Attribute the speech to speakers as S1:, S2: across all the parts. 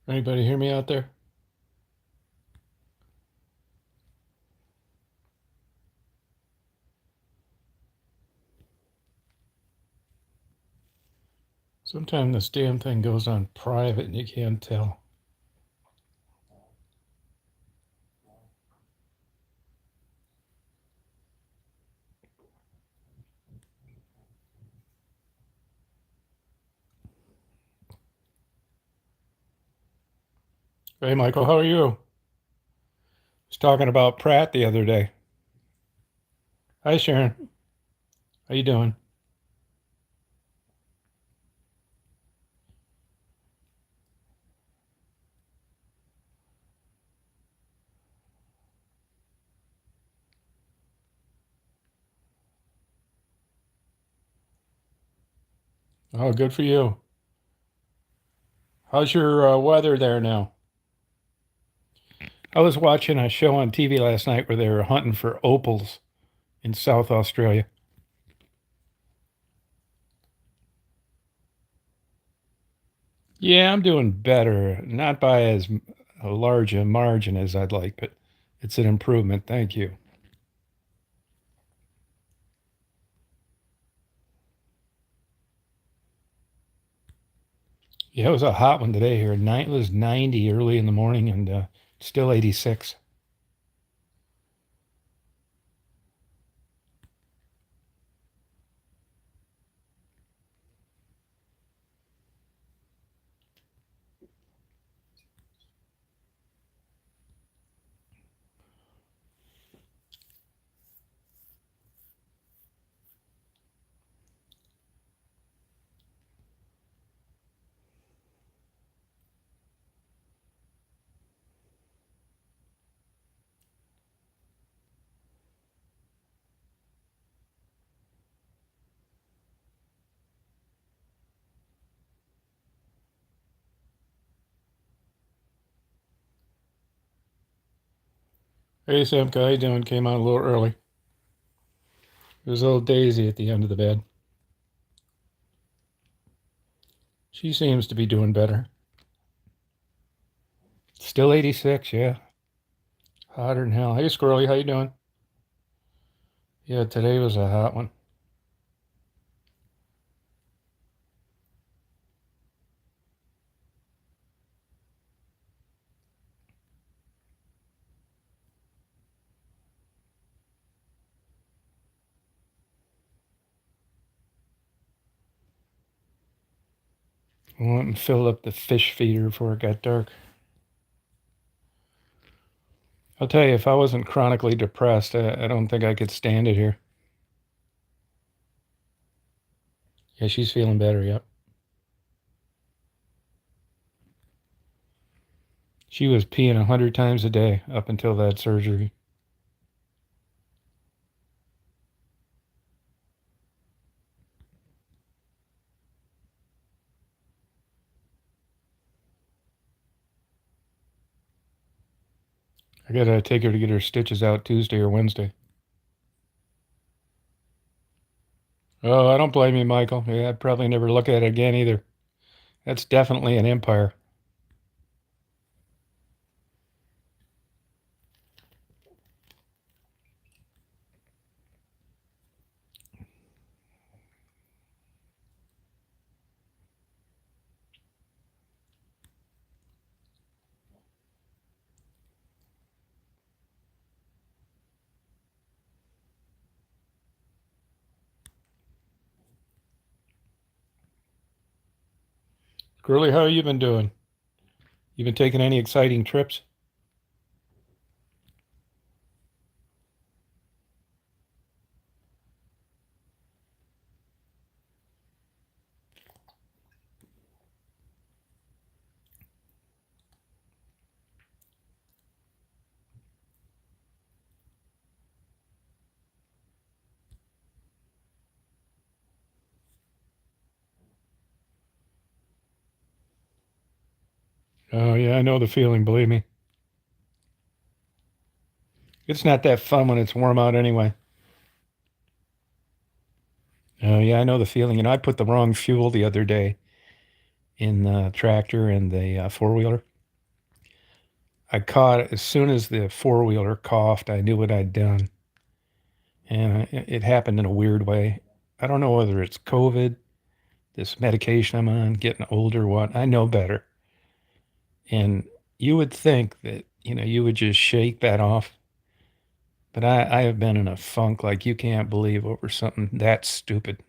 S1: Anybody hear me out there? Sometimes this damn thing goes on private and you can't tell. Hey, Michael, how are you? I was talking about Pratt the other day. Hi, Sharon. How you doing? Oh, good for you. How's your weather there now? I was watching a show on TV last night where they were hunting for opals in South Australia. Yeah, I'm doing better. Not by as large a margin as I'd like, but it's an improvement. Thank you. Yeah, it was a hot one today here. It was 90 early in the morning and still 86. Hey, Samka, how you doing? Came on a little early. It was a little Daisy at the end of the bed. She seems to be doing better. Still 86, yeah. Hotter than hell. Hey, Squirrely, how you doing? Yeah, today was a hot one. I went and filled up the fish feeder before it got dark. I'll tell you, if I wasn't chronically depressed, I don't think I could stand it here. Yeah, she's feeling better, yep. She was peeing 100 times a day up until that surgery. I gotta take her to get her stitches out Tuesday or Wednesday. Oh, I don't blame you, Michael. Yeah, I'd probably never look at it again either. That's definitely an empire. Curly, how you been doing? You been taking any exciting trips? Oh, yeah, I know the feeling, believe me. It's not that fun when it's warm out anyway. Oh, yeah, I know the feeling. I put the wrong fuel the other day in the tractor and the four-wheeler. I caught it as soon as the four-wheeler coughed. I knew what I'd done. And it happened in a weird way. I don't know whether it's COVID, this medication I'm on, getting older, what. I know better. And you would think that, you would just shake that off. But I have been in a funk like you can't believe over something that stupid.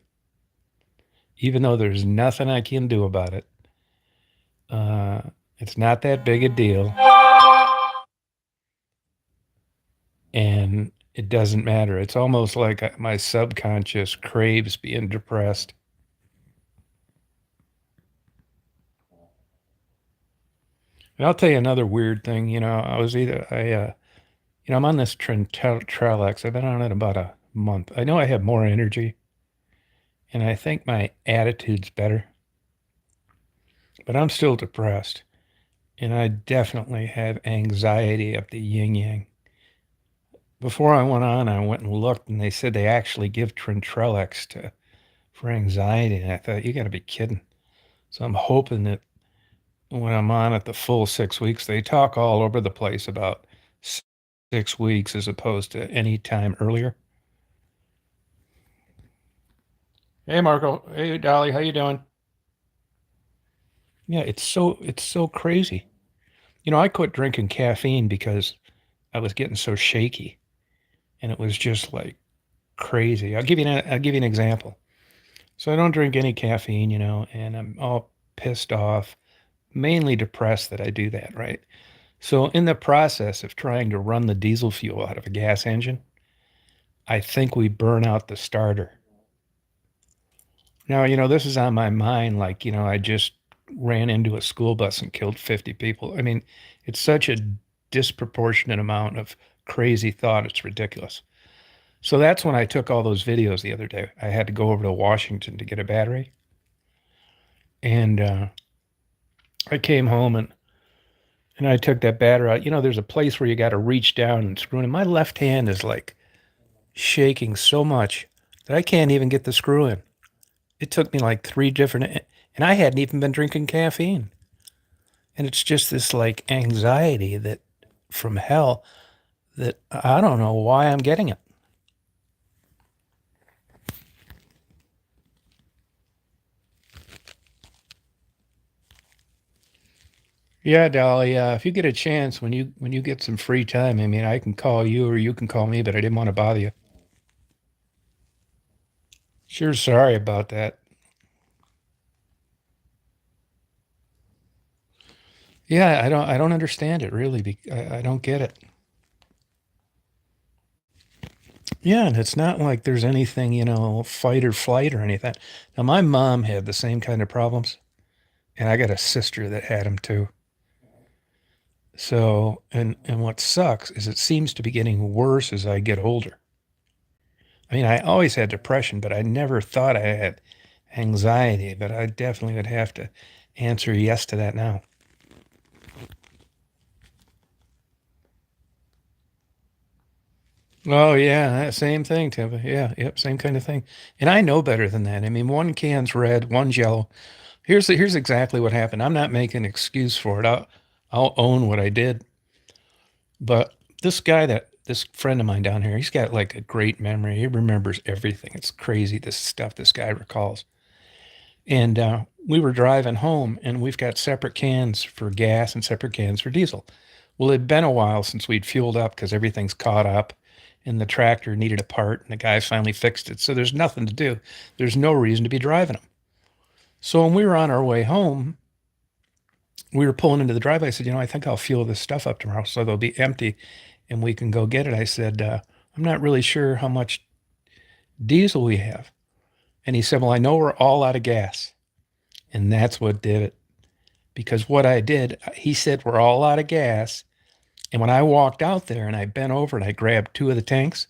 S1: Even though there's nothing I can do about it. Uh, it's not that big a deal. And it doesn't matter. It's almost like my subconscious craves being depressed. And I'll tell you another weird thing. I'm on this Trelex. I've been on it about a month. I know I have more energy, and I think my attitude's better, but I'm still depressed, and I definitely have anxiety up the yin yang. Before I went on, I went and looked, and they said they actually give Trintrellax for anxiety, and I thought, you got to be kidding. So I'm hoping that when I'm on it the full 6 weeks, they talk all over the place about 6 weeks as opposed to any time earlier. Hey Marco, hey Dolly, how you doing? Yeah, it's so crazy. I quit drinking caffeine because I was getting so shaky, and it was just like crazy. I'll give you an example. So I don't drink any caffeine, and I'm all pissed off, mainly depressed that I do that, right? So in the process of trying to run the diesel fuel out of a gas engine, I think we burn out the starter. Now, this is on my mind like, I just ran into a school bus and killed 50 people. I mean, it's such a disproportionate amount of crazy thought. It's ridiculous. So that's when I took all those videos the other day. I had to go over to Washington to get a battery. And I came home and I took that battery out. There's a place where you got to reach down and screw it in. My left hand is like shaking so much that I can't even get the screw in. It took me like three different, and I hadn't even been drinking caffeine. And it's just this like anxiety that from hell that I don't know why I'm getting it. Yeah, Dolly. If you get a chance when you get some free time, I mean, I can call you or you can call me, but I didn't want to bother you. Sure, sorry about that. Yeah, I don't understand it really. I don't get it. Yeah, and it's not like there's anything, fight or flight or anything. Now, my mom had the same kind of problems, and I got a sister that had them too. So, and what sucks is it seems to be getting worse as I get older. I mean, I always had depression, but I never thought I had anxiety, but I definitely would have to answer yes to that now. Oh yeah, that same thing, Timba. Yeah, yep, same kind of thing. And I know better than that. I mean, one can's red, one's yellow. Here's exactly what happened. I'm not making an excuse for it. I'll own what I did. But this friend of mine down here, he's got like a great memory. He remembers everything. It's crazy this stuff this guy recalls. And we were driving home, and we've got separate cans for gas and separate cans for diesel. Well, it'd been a while since we'd fueled up because everything's caught up, and the tractor needed a part, and the guy finally fixed it. So there's nothing to do. There's no reason to be driving them. So when we were on our way home, we were pulling into the driveway. I said, I think I'll fuel this stuff up tomorrow so they'll be empty and we can go get it. I said, I'm not really sure how much diesel we have. And he said, well, I know we're all out of gas. And that's what did it. Because what I did, he said, we're all out of gas. And when I walked out there and I bent over and I grabbed two of the tanks,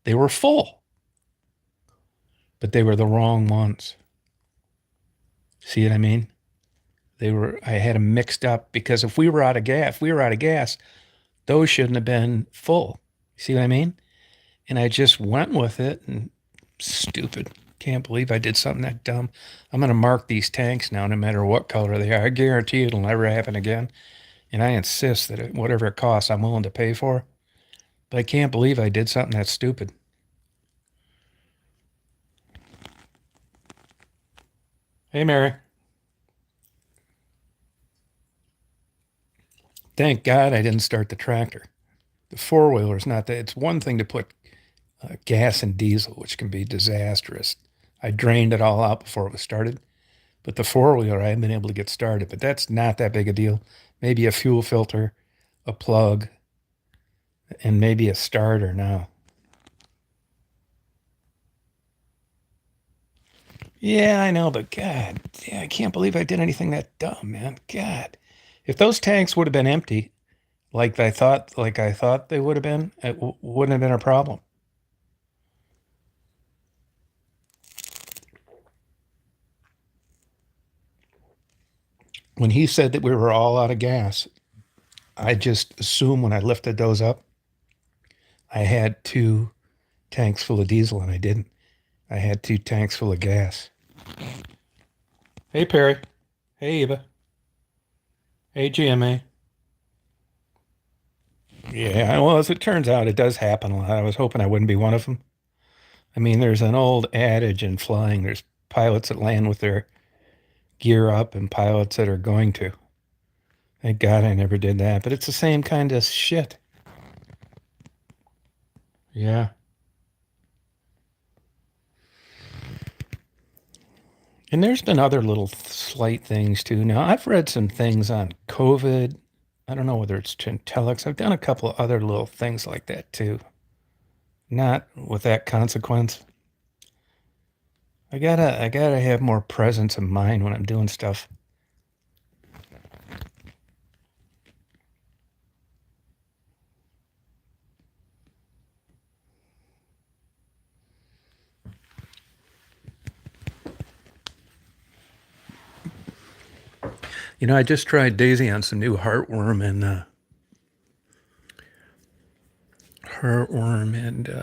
S1: they were full, but they were the wrong ones. See what I mean? I had them mixed up because if we were out of gas, those shouldn't have been full. See what I mean? And I just went with it and stupid. Can't believe I did something that dumb. I'm going to mark these tanks now, no matter what color they are. I guarantee it'll never happen again. and I insist that whatever it costs, I'm willing to pay for. But I can't believe I did something that stupid. Hey, Mary. Thank God I didn't start the tractor. The four-wheeler is not that. It's one thing to put gas and diesel, which can be disastrous. I drained it all out before it was started. But the four-wheeler, I haven't been able to get started. But that's not that big a deal. Maybe a fuel filter, a plug, and maybe a starter now. Yeah, I know, but God, yeah, I can't believe I did anything that dumb, man. God, if those tanks would have been empty, like I thought they would have been, it wouldn't have been a problem. When he said that we were all out of gas, I just assumed when I lifted those up, I had two tanks full of diesel, and I didn't. I had two tanks full of gas. Hey, Perry. Hey, Eva. Hey, GMA. Yeah, well, as it turns out, it does happen a lot. I was hoping I wouldn't be one of them. I mean, there's an old adage in flying. There's pilots that land with their gear up and pilots that are going to. Thank God I never did that. But it's the same kind of shit. Yeah. And there's been other little slight things too. Now, I've read some things on COVID. I don't know whether it's Chintellix. I've done a couple of other little things like that too. Not with that consequence. I gotta have more presence of mind when I'm doing stuff. I just tried Daisy on some new heartworm and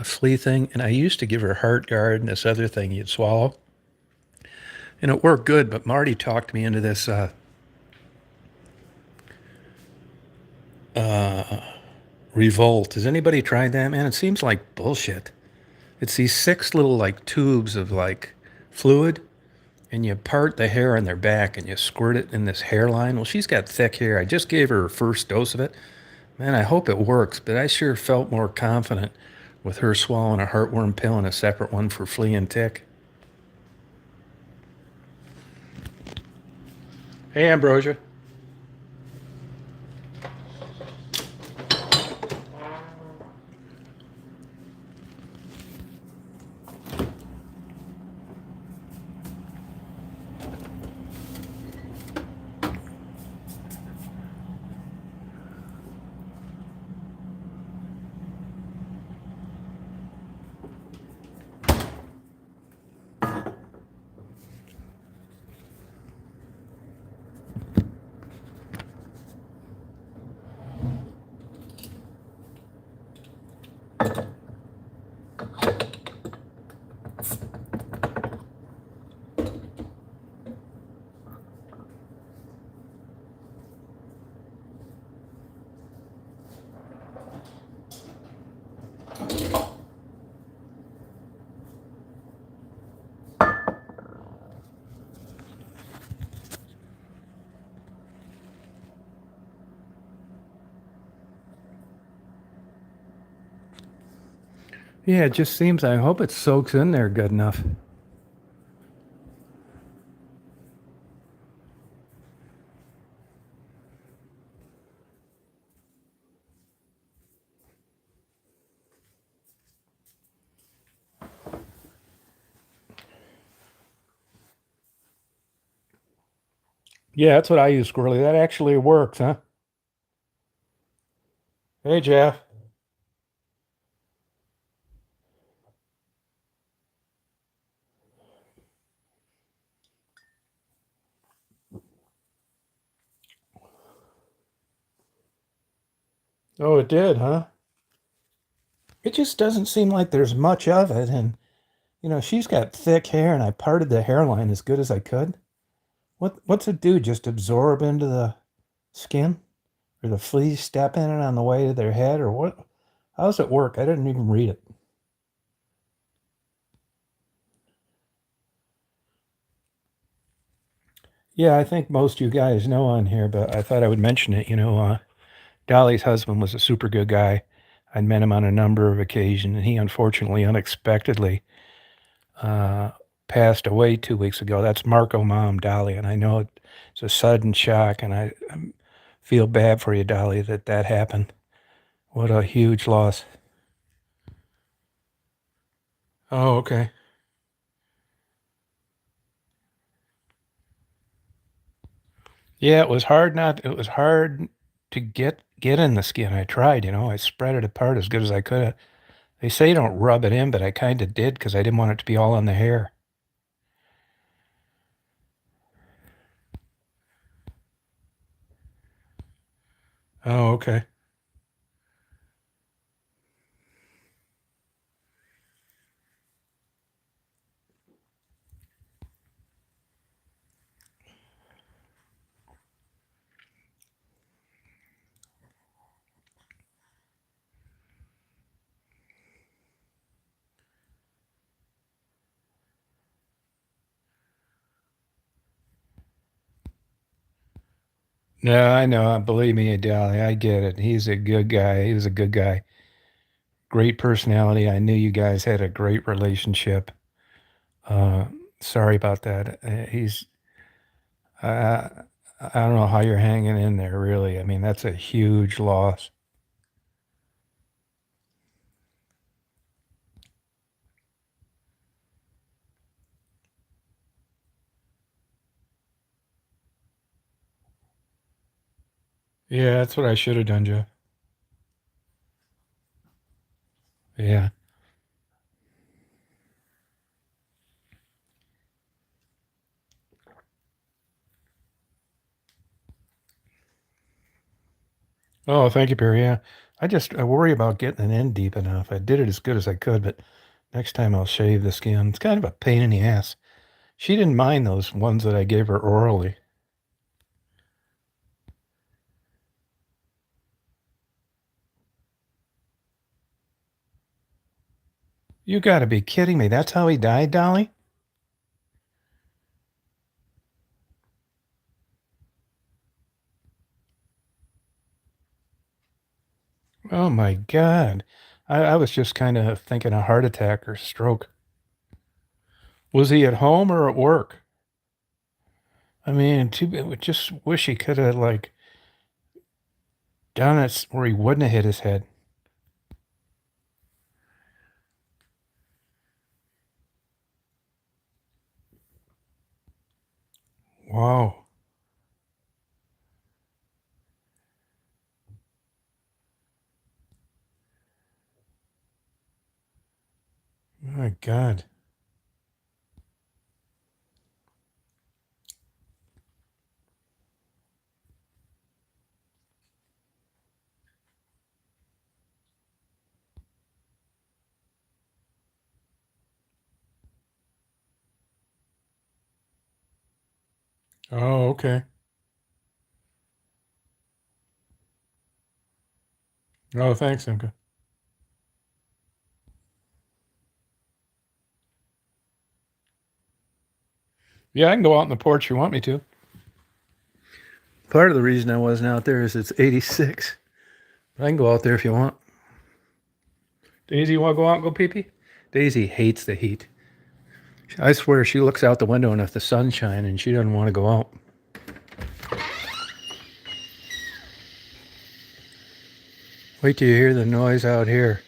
S1: flea thing, and I used to give her heart guard and this other thing you'd swallow, and it worked good. But Marty talked me into this Revolt. Has anybody tried that, man? It seems like bullshit. It's these six little like tubes of like fluid, and you part the hair on their back and you squirt it in this hairline. Well, she's got thick hair. I just gave her first dose of it. Man, I hope it works, but I sure felt more confident with her swallowing a heartworm pill and a separate one for flea and tick. Hey, Ambrosia. Yeah, it just seems, I hope it soaks in there good enough. Yeah, that's what I use, Squirrely. That actually works, huh? Hey, Jeff. Oh, it did, huh? It just doesn't seem like there's much of it. And, she's got thick hair, and I parted the hairline as good as I could. What's it do? Just absorb into the skin? Or the fleas step in it on the way to their head, or what? How does it work? I didn't even read it. Yeah, I think most of you guys know on here, but I thought I would mention it. Dolly's husband was a super good guy. I'd met him on a number of occasions, and he unfortunately, unexpectedly, uh, passed away 2 weeks ago. That's Marco mom, Dolly, and I know it's a sudden shock, and I feel bad for you, Dolly, that happened. What a huge loss. Oh, okay. Yeah, it was hard to get in the skin. I tried, I spread it apart as good as I could. They say don't rub it in, but I kind of did because I didn't want it to be all on the hair. Oh, okay. No, I know. Believe me, Dolly, I get it. He's a good guy. He was a good guy. Great personality. I knew you guys had a great relationship. Uh, Sorry about that. Uh, I don't know how you're hanging in there, really. I mean, that's a huge loss. Yeah, that's what I should have done, Jeff. Yeah. Oh, thank you, Perry. Yeah. I worry about getting it in deep enough. I did it as good as I could, but next time I'll shave the skin. It's kind of a pain in the ass. She didn't mind those ones that I gave her orally. You got to be kidding me. That's how he died, Dolly? Oh my God. I was just kind of thinking a heart attack or stroke. Was he at home or at work? I mean, just wish he could have like done it where he wouldn't have hit his head. Wow. My God. Oh, okay. Oh, thanks, Simka. Yeah, I can go out on the porch if you want me to. Part of the reason I wasn't out there is it's 86. I can go out there if you want. Daisy, you want to go out and go pee pee? Daisy hates the heat. I swear she looks out the window and if the sun's shining, she doesn't want to go out. Wait till you hear the noise out here.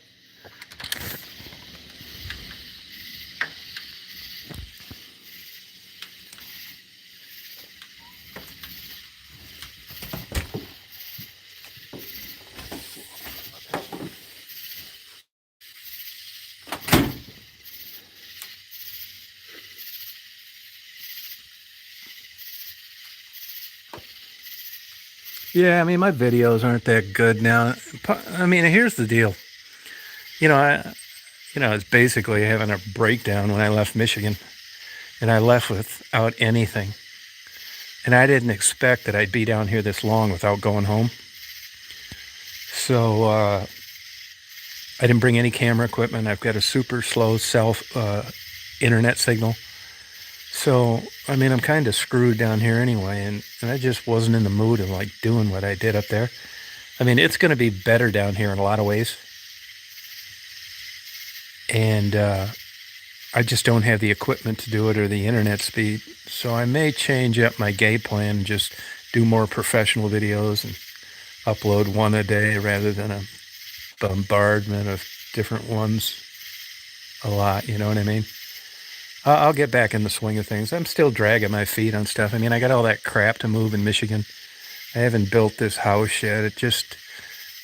S1: Yeah, I mean, my videos aren't that good now. I mean, here's the deal. You know, I, I was basically having a breakdown when I left Michigan, and I left without anything. And I didn't expect that I'd be down here this long without going home. So I didn't bring any camera equipment. I've got a super slow internet signal. So, I mean, I'm kind of screwed down here anyway, and I just wasn't in the mood of like doing what I did up there. I mean, it's going to be better down here in a lot of ways. And I just don't have the equipment to do it or the internet speed. So I may change up my game plan and just do more professional videos and upload one a day rather than a bombardment of different ones a lot. You know what I mean? I'll get back in the swing of things. I'm still dragging my feet on stuff. I mean, I got all that crap to move in Michigan. I haven't built this house yet.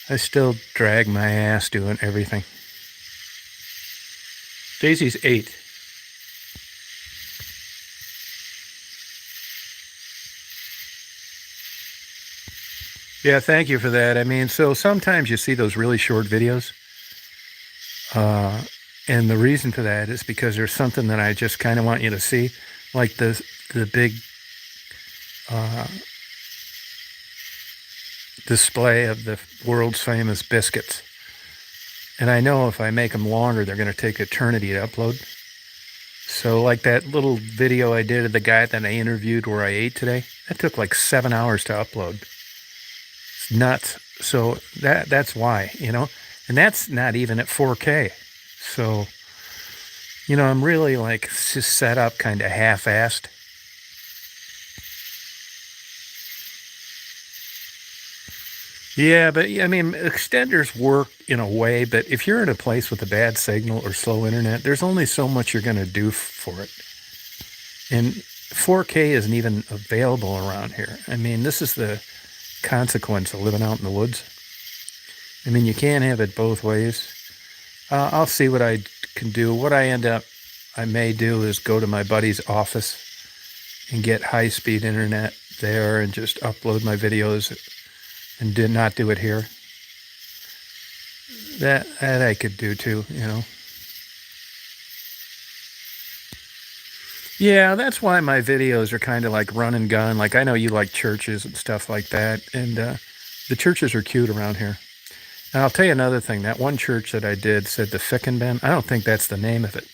S1: I still drag my ass doing everything. Daisy's 8. Yeah, thank you for that. I mean, so sometimes you see those really short videos. And the reason for that is because there's something that I just kind of want you to see, like the big display of the world's famous biscuits. And I know if I make them longer, they're going to take eternity to upload. So like that little video I did of the guy that I interviewed where I ate today, that took like 7 hours to upload. It's nuts. So that's why, you know, and that's not even at 4K. So, you know, I'm really like just set up kind of half-assed. Yeah, but I mean, extenders work in a way, but if you're in a place with a bad signal or slow internet, there's only so much you're going to do for it. And 4K isn't even available around here. I mean, this is the consequence of living out in the woods. I mean, you can't have it both ways. I'll see what I can do. What I may do is go to my buddy's office and get high-speed internet there and just upload my videos and did not do it here. That I could do too, you know. Yeah, that's why my videos are kind of like run and gun. Like I know you like churches and stuff like that, and the churches are cute around here. And I'll tell you another thing. That one church that I did said the Fickenben. I don't think that's the name of it.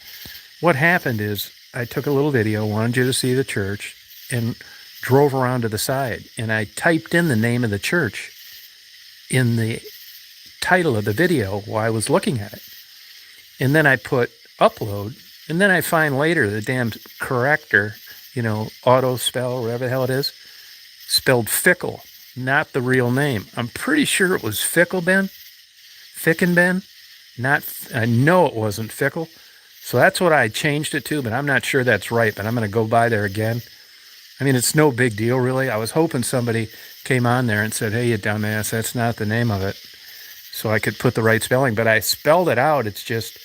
S1: What happened is I took a little video, wanted you to see the church, and drove around to the side. And I typed in the name of the church in the title of the video while I was looking at it. And then I put upload. And then I find later the damn corrector, you know, auto spell, whatever the hell it is, spelled Fickle, not the real name. I'm pretty sure it was Fickenben. I know it wasn't Fickle. So that's what I changed it to, but I'm not sure that's right. But I'm going to go by there again. I mean, it's no big deal, really. I was hoping somebody came on there and said, hey, you dumbass, that's not the name of it. So I could put the right spelling. But I spelled it out. It's just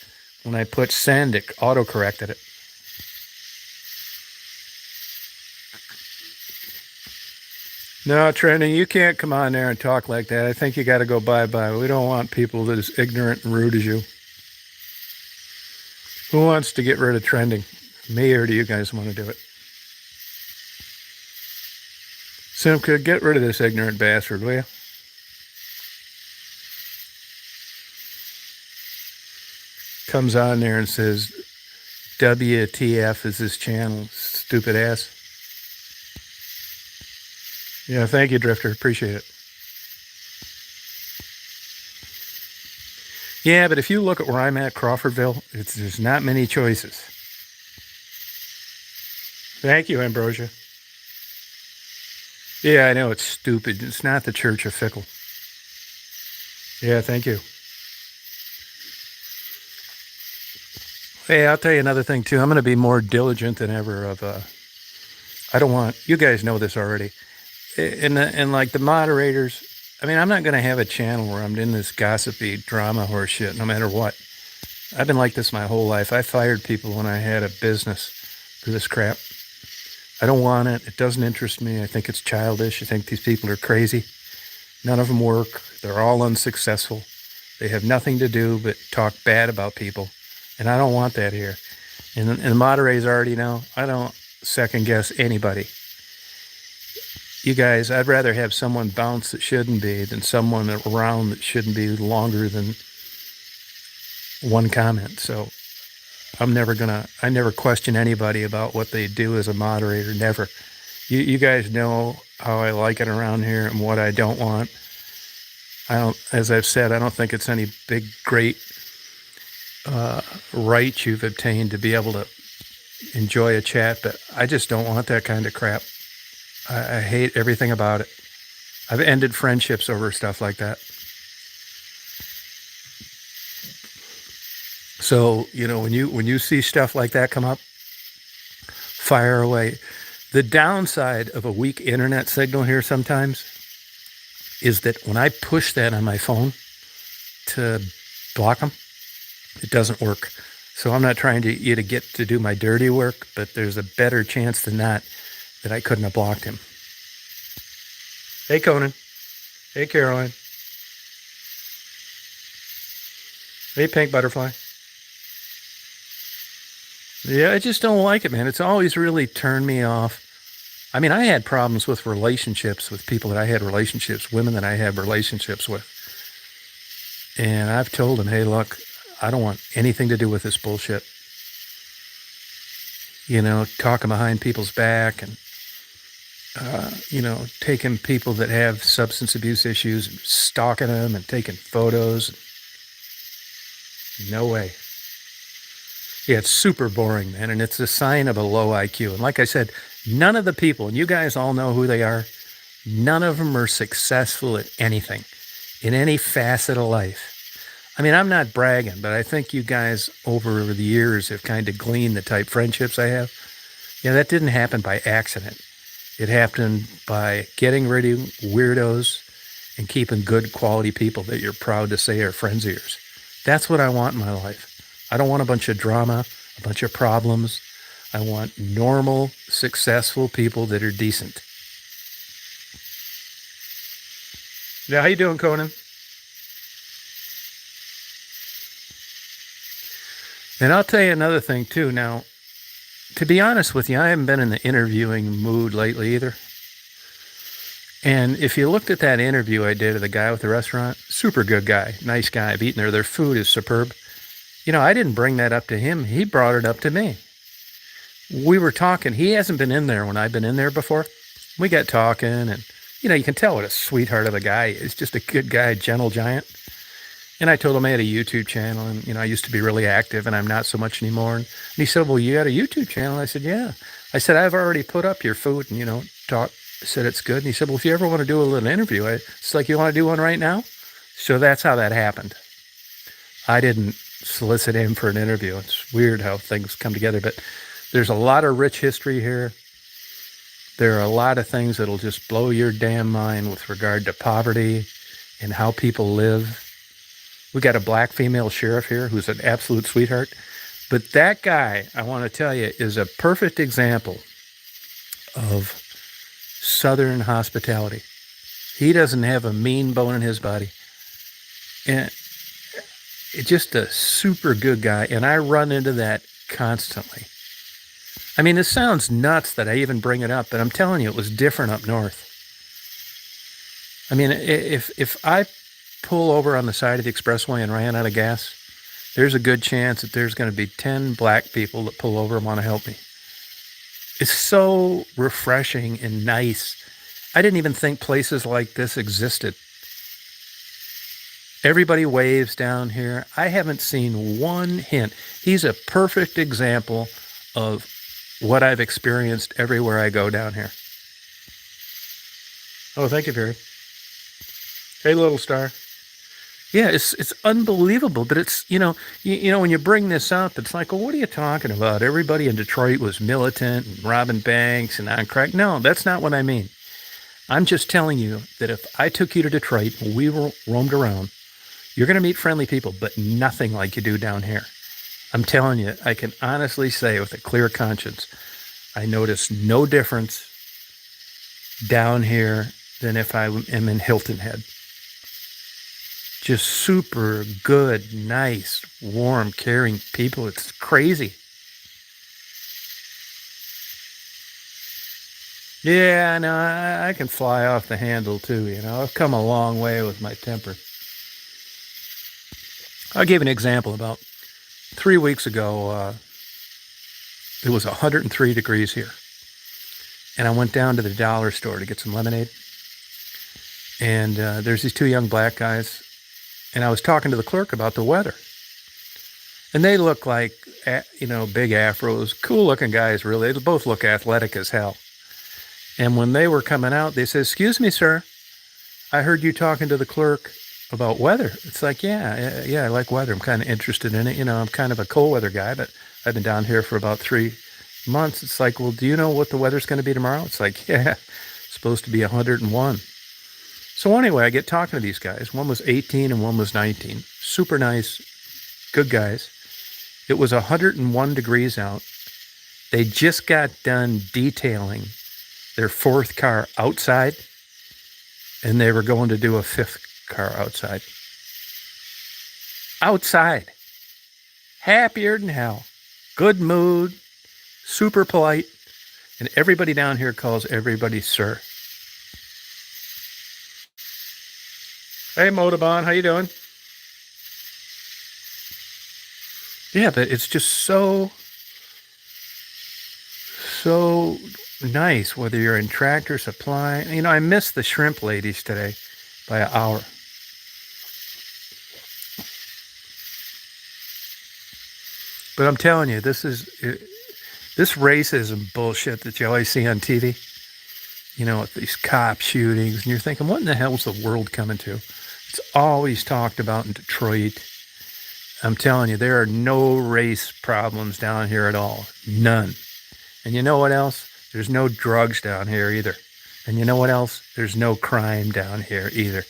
S1: when I put send, it auto-corrected it. No, Trendy, you can't come on there and talk like that. I think you got to go bye-bye. We don't want people that is ignorant and rude as you. Who wants to get rid of trending? Me, or do you guys want to do it? Simca, get rid of this ignorant bastard, will you? Comes on there and says, WTF is this channel, stupid ass. Yeah, thank you, Drifter. Appreciate it. Yeah, but if you look at where I'm at, Crawfordville, there's not many choices. Thank you, Ambrosia. Yeah, I know it's stupid. It's not the Church of Fickle. Yeah, thank you. Hey, I'll tell you another thing, too. I'm going to be more diligent than ever I don't want, you guys know this already. And like the moderators, I mean, I'm not going to have a channel where I'm in this gossipy drama horse shit, no matter what. I've been like this my whole life. I fired people when I had a business for this crap. I don't want it. It doesn't interest me. I think it's childish. I think these people are crazy. None of them work. They're all unsuccessful. They have nothing to do but talk bad about people. And I don't want that here. And the moderators already know, I don't second guess anybody. You guys, I'd rather have someone bounce that shouldn't be than someone around that shouldn't be longer than one comment. So I never question anybody about what they do as a moderator. Never. You guys know how I like it around here and what I don't want. As I've said, I don't think it's any big, great right you've obtained to be able to enjoy a chat, but I just don't want that kind of crap. I hate everything about it. I've ended friendships over stuff like that. So, when you see stuff like that come up, fire away. The downside of a weak internet signal here sometimes is that when I push that on my phone to block them, it doesn't work. So I'm not trying to get to do my dirty work, but there's a better chance than not that I couldn't have blocked him. Hey, Conan. Hey, Caroline. Hey, Pink Butterfly. Yeah, I just don't like it, man. It's always really turned me off. I mean, I had problems with relationships with people that I had relationships, women that I had relationships with. And I've told them, hey, look, I don't want anything to do with this bullshit. Talking behind people's back and, taking people that have substance abuse issues, and stalking them and taking photos. No way. Yeah, it's super boring, man, and it's a sign of a low IQ. And like I said, none of the people, and you guys all know who they are, none of them are successful at anything, in any facet of life. I mean, I'm not bragging, but I think you guys over the years have kind of gleaned the type friendships I have. Yeah, that didn't happen by accident. It happened by getting rid of weirdos and keeping good quality people that you're proud to say are friends of yours. That's what I want in my life. I don't want a bunch of drama, a bunch of problems. I want normal, successful people that are decent. Yeah, how you doing, Conan? And I'll tell you another thing, too. Now, to be honest with you, I haven't been in the interviewing mood lately either. And if you looked at that interview I did of the guy with the restaurant, super good guy, nice guy. I've eaten there. Their food is superb. I didn't bring that up to him. He brought it up to me. We were talking. He hasn't been in there when I've been in there before. We got talking, and, you can tell what a sweetheart of a guy he is. Just a good guy, gentle giant. And I told him I had a YouTube channel, and, I used to be really active, and I'm not so much anymore. And he said, well, you got a YouTube channel? I said, yeah. I said, I've already put up your food and, said it's good. And he said, well, if you ever want to do a little interview, it's like, you want to do one right now? So that's how that happened. I didn't solicit him for an interview. It's weird how things come together, but there's a lot of rich history here. There are a lot of things that'll just blow your damn mind with regard to poverty and how people live. We got a black female sheriff here who's an absolute sweetheart. But that guy, I want to tell you, is a perfect example of Southern hospitality. He doesn't have a mean bone in his body. And it's just a super good guy. And I run into that constantly. I mean, it sounds nuts that I even bring it up, but I'm telling you, it was different up north. I mean, if I pull over on the side of the expressway and ran out of gas, there's a good chance that there's going to be 10 black people that pull over and want to help me. It's so refreshing and nice. I didn't even think places like this existed. Everybody waves down here. I haven't seen one hint. He's a perfect example of what I've experienced everywhere I go down here. Oh, thank you, Barry. Hey, little star. Yeah, it's unbelievable, but it's, when you bring this up, it's like, well, what are you talking about? Everybody in Detroit was militant and robbing banks and on crack. No, that's not what I mean. I'm just telling you that if I took you to Detroit and we roamed around, you're going to meet friendly people, but nothing like you do down here. I'm telling you, I can honestly say with a clear conscience, I notice no difference down here than if I am in Hilton Head. Just super good, nice, warm, caring people. It's crazy. Yeah, no, I can fly off the handle too. I've come a long way with my temper. I'll give an example. About 3 weeks ago, it was 103 degrees here. And I went down to the dollar store to get some lemonade. And there's these two young black guys. And I was talking to the clerk about the weather. And they look like, big afros, cool looking guys, really. They both look athletic as hell. And when they were coming out, they said, "Excuse me, sir, I heard you talking to the clerk about weather." It's like, yeah, I like weather. I'm kind of interested in it. I'm kind of a cold weather guy, but I've been down here for about 3 months. It's like, well, do you know what the weather's going to be tomorrow? It's like, yeah, it's supposed to be 101. So anyway, I get talking to these guys. One was 18 and one was 19. Super nice, good guys. It was 101 degrees out. They just got done detailing their fourth car outside, and they were going to do a fifth car outside. Outside. Happier than hell. Good mood. Super polite. And everybody down here calls everybody sir. Hey, Motabon, how you doing? Yeah, but it's just so nice, whether you're in Tractor Supply. I missed the shrimp ladies today by an hour. But I'm telling you, this racism bullshit that you always see on TV, with these cop shootings, and you're thinking, what in the hell is the world coming to? It's always talked about in Detroit. I'm telling you, there are no race problems down here at all. None. And you know what else? There's no drugs down here either. And you know what else? There's no crime down here either.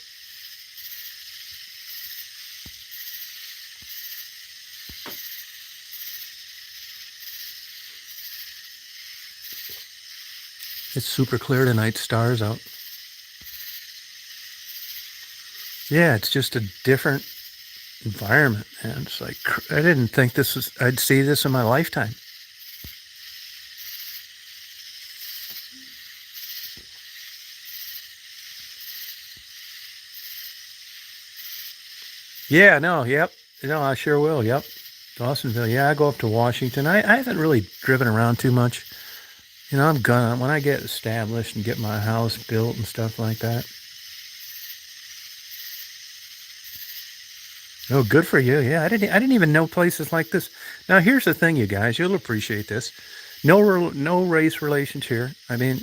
S1: It's super clear tonight, stars out. Yeah, it's just a different environment, man. It's like, I didn't think I'd see this in my lifetime. Yeah, no, yep. I sure will, yep. Dawsonville, yeah, I go up to Washington. I haven't really driven around too much. I'm gonna, when I get established and get my house built and stuff like that. Oh, good for you. Yeah, I didn't even know places like this. Now, here's the thing, you guys. You'll appreciate this. No race relations here. I mean,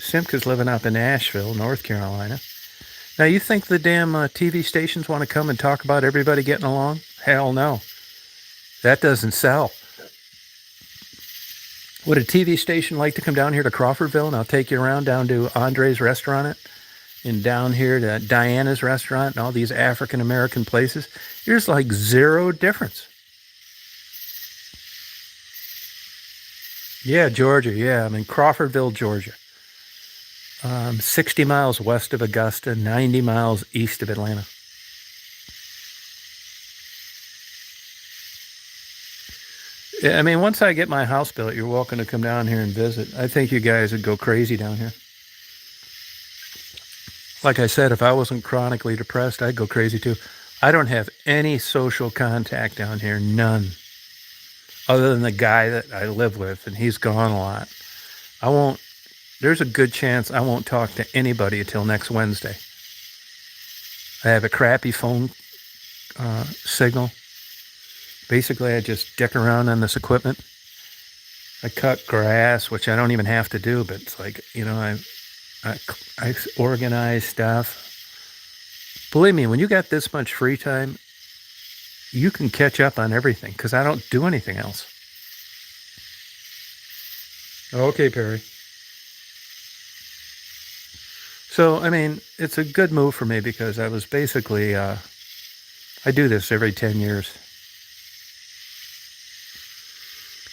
S1: Simka's living up in Asheville, North Carolina. Now, you think the damn TV stations want to come and talk about everybody getting along? Hell no. That doesn't sell. Would a TV station like to come down here to Crawfordville, and I'll take you around down to Andre's restaurant and down here to Diana's restaurant and all these African-American places? There's like zero difference. Yeah, Georgia. Yeah, I'm in Crawfordville, Georgia. 60 miles west of Augusta, 90 miles east of Atlanta. Yeah, I mean, once I get my house built, you're welcome to come down here and visit. I think you guys would go crazy down here. Like I said, if I wasn't chronically depressed, I'd go crazy too. I don't have any social contact down here, none. Other than the guy that I live with, and he's gone a lot. There's a good chance I won't talk to anybody until next Wednesday. I have a crappy phone signal. Basically, I just dick around on this equipment. I cut grass, which I don't even have to do, but it's like, I organize stuff. Believe me, when you got this much free time, you can catch up on everything, because I don't do anything else. Okay, Perry. So, I mean, it's a good move for me, because I was basically, I do this every 10 years.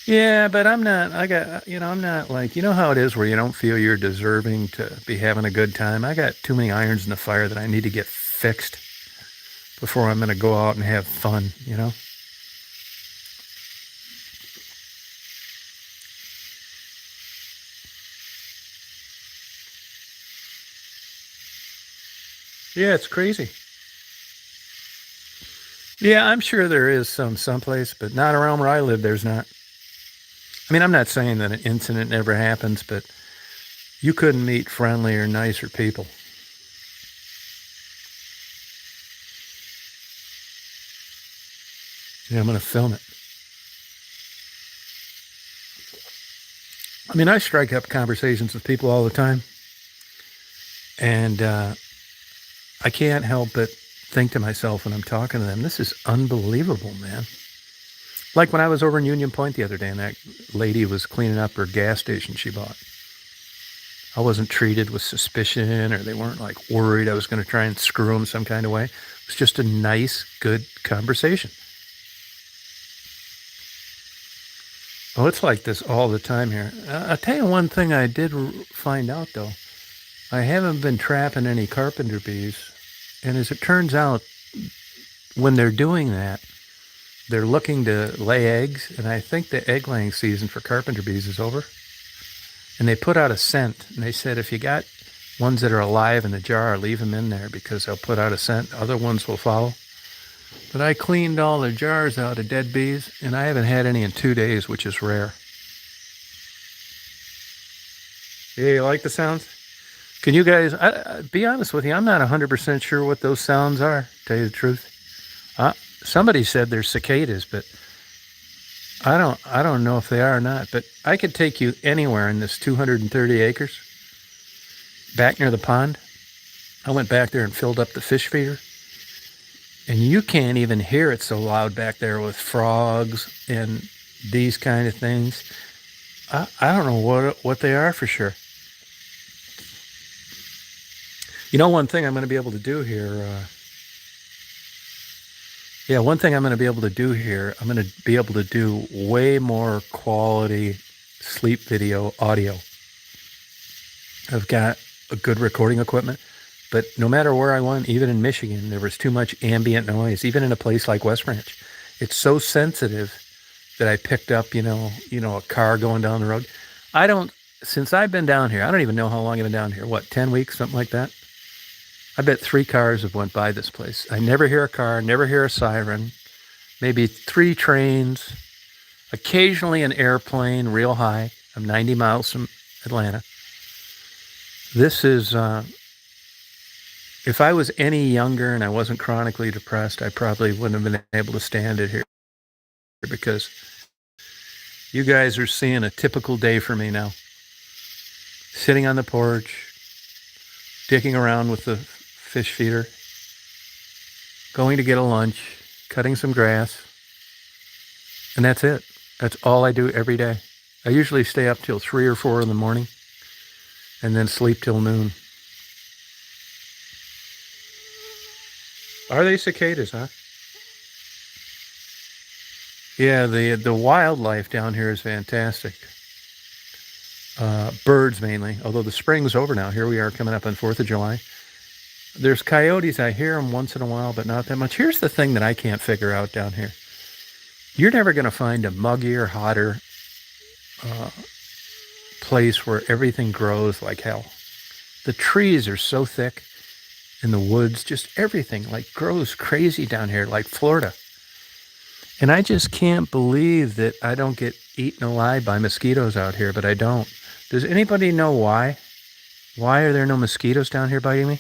S1: Yeah, but I'm not, I'm not like, how it is where you don't feel you're deserving to be having a good time. I got too many irons in the fire that I need to get fixed before I'm going to go out and have fun, Yeah, it's crazy. Yeah, I'm sure there is someplace, but not around where I live. There's not. I mean, I'm not saying that an incident never happens, but you couldn't meet friendlier, nicer people. Yeah, I'm going to film it. I mean, I strike up conversations with people all the time, and I can't help but think to myself when I'm talking to them, this is unbelievable, man. Like when I was over in Union Point the other day and that lady was cleaning up her gas station she bought. I wasn't treated with suspicion, or they weren't like worried I was going to try and screw them some kind of way. It was just a nice, good conversation. Oh, it's like this all the time here. I'll tell you one thing I did find out, though. I haven't been trapping any carpenter bees. And as it turns out, when they're doing that, they're looking to lay eggs. And I think the egg laying season for carpenter bees is over. And they put out a scent. And they said, if you got ones that are alive in the jar, leave them in there because they'll put out a scent. Other ones will follow. But I cleaned all the jars out of dead bees, and I haven't had any in 2 days, which is rare. Yeah, you like the sounds? Can you guys, be honest with you, I'm not 100% sure what those sounds are, to tell you the truth. Somebody said they're cicadas, but I don't know if they are or not. But I could take you anywhere in this 230 acres, back near the pond. I went back there and filled up the fish feeder. And you can't even hear it so loud back there with frogs and these kind of things. I don't know what they are for sure. You know, one thing I'm going to be able to do here, one thing I'm going to be able to do here, I'm going to be able to do way more quality sleep video audio. I've got a good recording equipment. But no matter where I went, even in Michigan, there was too much ambient noise, even in a place like West Branch. It's so sensitive that I picked up, a car going down the road. Since I've been down here, I don't even know how long I've been down here. What, 10 weeks, something like that? I bet 3 cars have went by this place. I never hear a car, never hear a siren, maybe 3 trains, occasionally an airplane real high. I'm 90 miles from Atlanta. This is... If I was any younger and I wasn't chronically depressed, I probably wouldn't have been able to stand it here, because you guys are seeing a typical day for me now. Sitting on the porch, dicking around with the fish feeder, going to get a lunch, cutting some grass, and that's it. That's all I do every day. I usually stay up till 3 or 4 in the morning and then sleep till noon. Are they cicadas, huh? Yeah, the wildlife down here is fantastic. Birds mainly, although the spring's over now. Here we are coming up on 4th of July. There's coyotes. I hear them once in a while, but not that much. Here's the thing that I can't figure out down here. You're never going to find a muggier, hotter place where everything grows like hell. The trees are so thick. In the woods, just everything like grows crazy down here, like Florida. And I just can't believe that I don't get eaten alive by mosquitoes out here, but I don't. Does anybody know why? Why are there no mosquitoes down here biting me?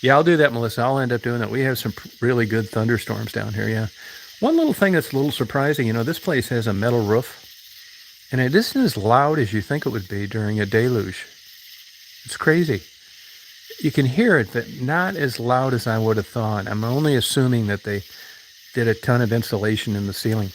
S1: Yeah, I'll do that, Melissa. I'll end up doing that. We have some really good thunderstorms down here, yeah. One little thing that's a little surprising, this place has a metal roof. And it isn't as loud as you think it would be during a deluge. It's crazy. You can hear it, but not as loud as I would have thought. I'm only assuming that they did a ton of insulation in the ceiling.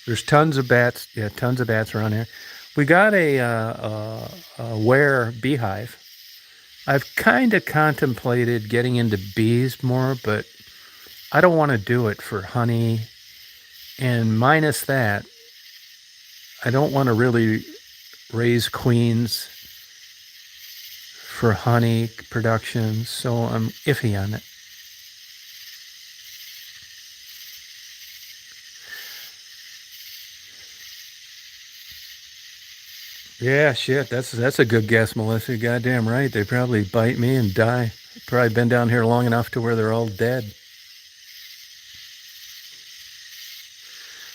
S1: There's tons of bats. Yeah, tons of bats around here. We got a ware beehive. I've kind of contemplated getting into bees more, but I don't want to do it for honey. And minus that, I don't want to really raise queens for honey production, so I'm iffy on it. Yeah, shit. That's a good guess, Melissa. Goddamn right. They probably bite me and die. Probably been down here long enough to where they're all dead.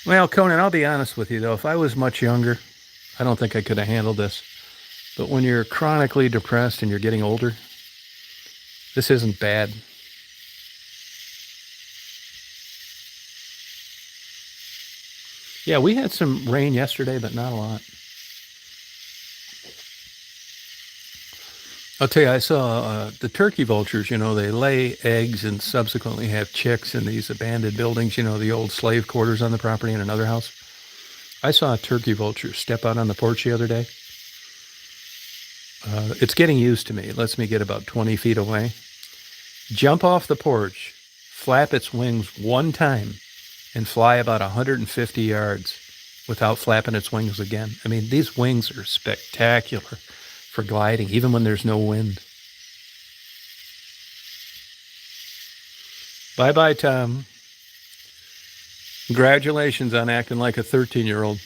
S1: Well, Conan, I'll be honest with you though. If I was much younger, I don't think I could have handled this. But when you're chronically depressed and you're getting older, this isn't bad. Yeah, we had some rain yesterday, but not a lot. I'll tell you, I saw the turkey vultures. They lay eggs and subsequently have chicks in these abandoned buildings, the old slave quarters on the property in another house. I saw a turkey vulture step out on the porch the other day. It's getting used to me. It lets me get about 20 feet away. Jump off the porch, flap its wings one time, and fly about 150 yards without flapping its wings again. I mean, these wings are spectacular for gliding, even when there's no wind. Bye-bye, Tom. Congratulations on acting like a 13-year-old.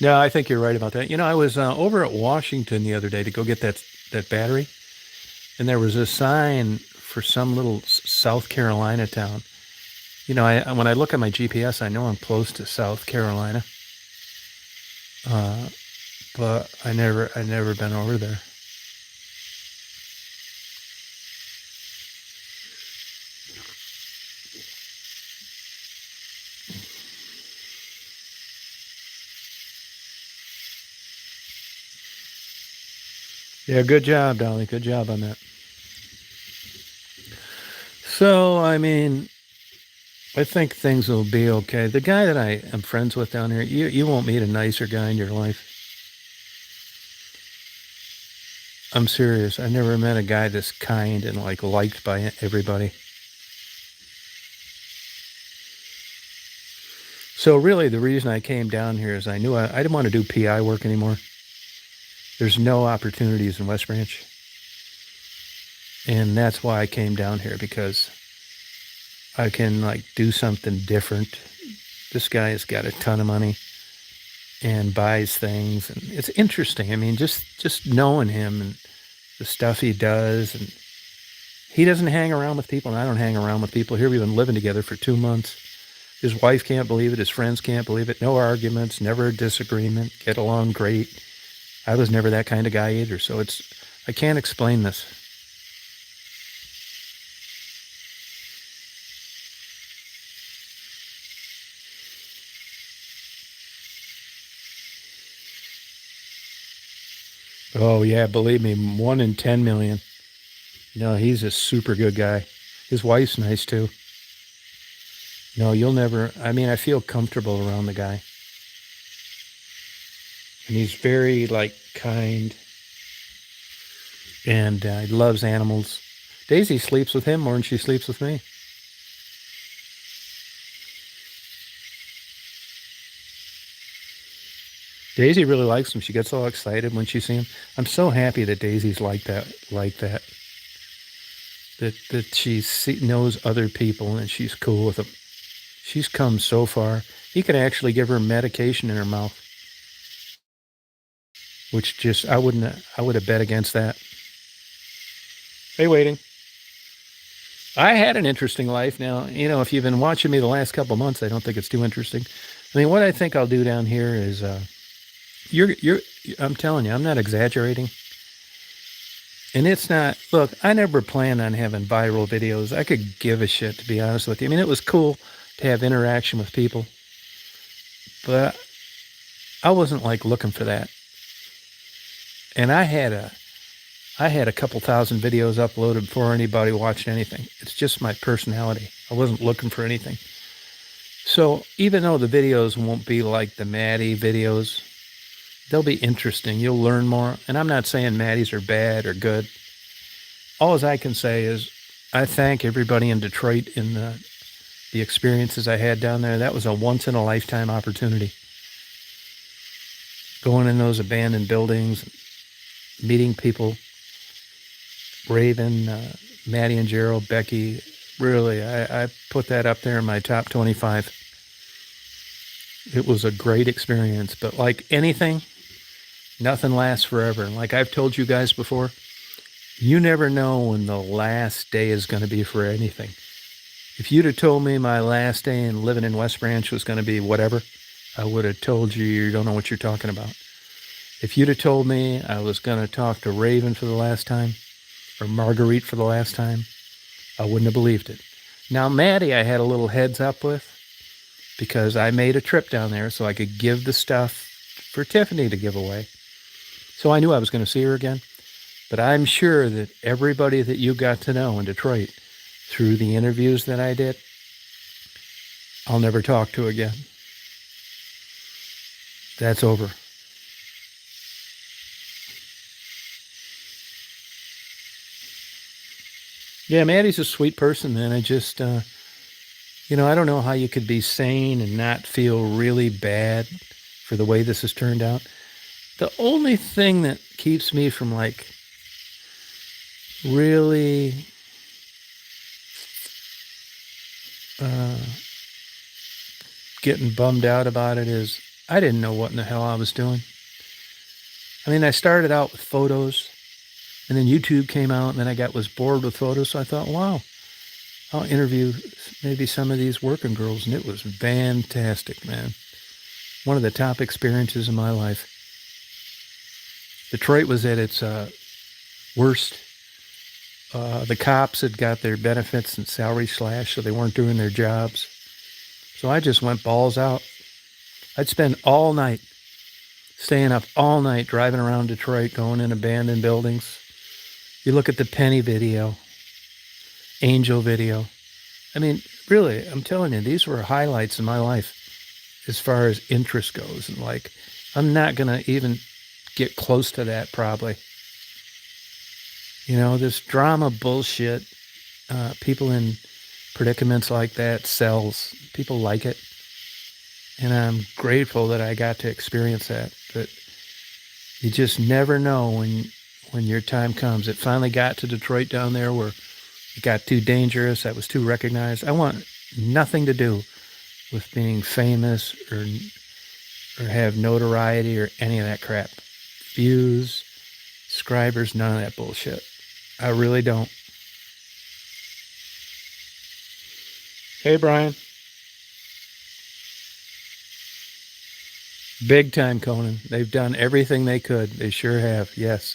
S1: No, I think you're right about that. I was over at Washington the other day to go get that battery, and there was a sign for some little South Carolina town. When I look at my GPS, I know I'm close to South Carolina, but I never been over there. Yeah, good job, Dolly. Good job on that. So, I mean, I think things will be okay. The guy that I am friends with down here, you won't meet a nicer guy in your life. I'm serious. I never met a guy this kind and liked by everybody. So really, the reason I came down here is I knew I didn't want to do PI work anymore. There's no opportunities in West Branch. And that's why I came down here, because I can do something different. This guy has got a ton of money and buys things, and it's interesting. I mean, just knowing him and the stuff he does, and he doesn't hang around with people, and I don't hang around with people. Here we've been living together for 2 months. His wife can't believe it. His friends can't believe it. No arguments, never a disagreement, get along great. I was never that kind of guy either, so I can't explain this. Oh yeah, believe me, 1 in 10 million. No, he's a super good guy. His wife's nice too. No, you'll never, I mean, I feel comfortable around the guy. And he's very kind, and he loves animals. Daisy sleeps with him more than she sleeps with me. Daisy really likes him. She gets all excited when she sees him. I'm so happy that Daisy's like that. That she knows other people and she's cool with them. She's come so far. He could actually give her medication in her mouth, which I would have bet against that. Hey, waiting. I had an interesting life. Now, if you've been watching me the last couple months, I don't think it's too interesting. I mean, what I think I'll do down here is, I'm telling you, I'm not exaggerating. And it's not, look, I never planned on having viral videos. I could give a shit, to be honest with you. I mean, it was cool to have interaction with people, but I wasn't looking for that. And I had a couple thousand videos uploaded before anybody watched anything. It's just my personality. I wasn't looking for anything. So even though the videos won't be like the Maddie videos, they'll be interesting. You'll learn more. And I'm not saying Maddies are bad or good. All I can say is I thank everybody in Detroit in the experiences I had down there. That was a once-in-a-lifetime opportunity. Going in those abandoned buildings, meeting people, Raven, Maddie and Gerald, Becky, really, I put that up there in my top 25. It was a great experience, but like anything, nothing lasts forever. And like I've told you guys before, you never know when the last day is going to be for anything. If you'd have told me my last day in living in West Branch was going to be whatever, I would have told you you don't know what you're talking about. If you'd have told me I was going to talk to Raven for the last time or Marguerite for the last time, I wouldn't have believed it. Now, Maddie, I had a little heads up with because I made a trip down there so I could give the stuff for Tiffany to give away. So I knew I was going to see her again. But I'm sure that everybody that you got to know in Detroit through the interviews that I did, I'll never talk to again. That's over. Yeah, Maddie's a sweet person, man. I just, I don't know how you could be sane and not feel really bad for the way this has turned out. The only thing that keeps me from really getting bummed out about it is I didn't know what in the hell I was doing. I mean, I started out with photos, and then YouTube came out, and then I was bored with photos, so I thought, wow, I'll interview maybe some of these working girls, and it was fantastic, man. One of the top experiences in my life. Detroit was at its worst. The cops had got their benefits and salary slashed, so they weren't doing their jobs. So I just went balls out. I'd spend all night, staying up all night, driving around Detroit, going in abandoned buildings. You look at the Penny video, Angel video. I mean, really, I'm telling you, these were highlights in my life as far as interest goes. And I'm not going to even get close to that probably. This drama bullshit, people in predicaments like that sells. People like it. And I'm grateful that I got to experience that. But you just never know when your time comes. It finally got to Detroit down there where it got too dangerous. I was too recognized. I want nothing to do with being famous or have notoriety or any of that crap. Views, subscribers, none of that bullshit. I really don't. Hey, Brian. Big time, Conan. They've done everything they could. They sure have, yes.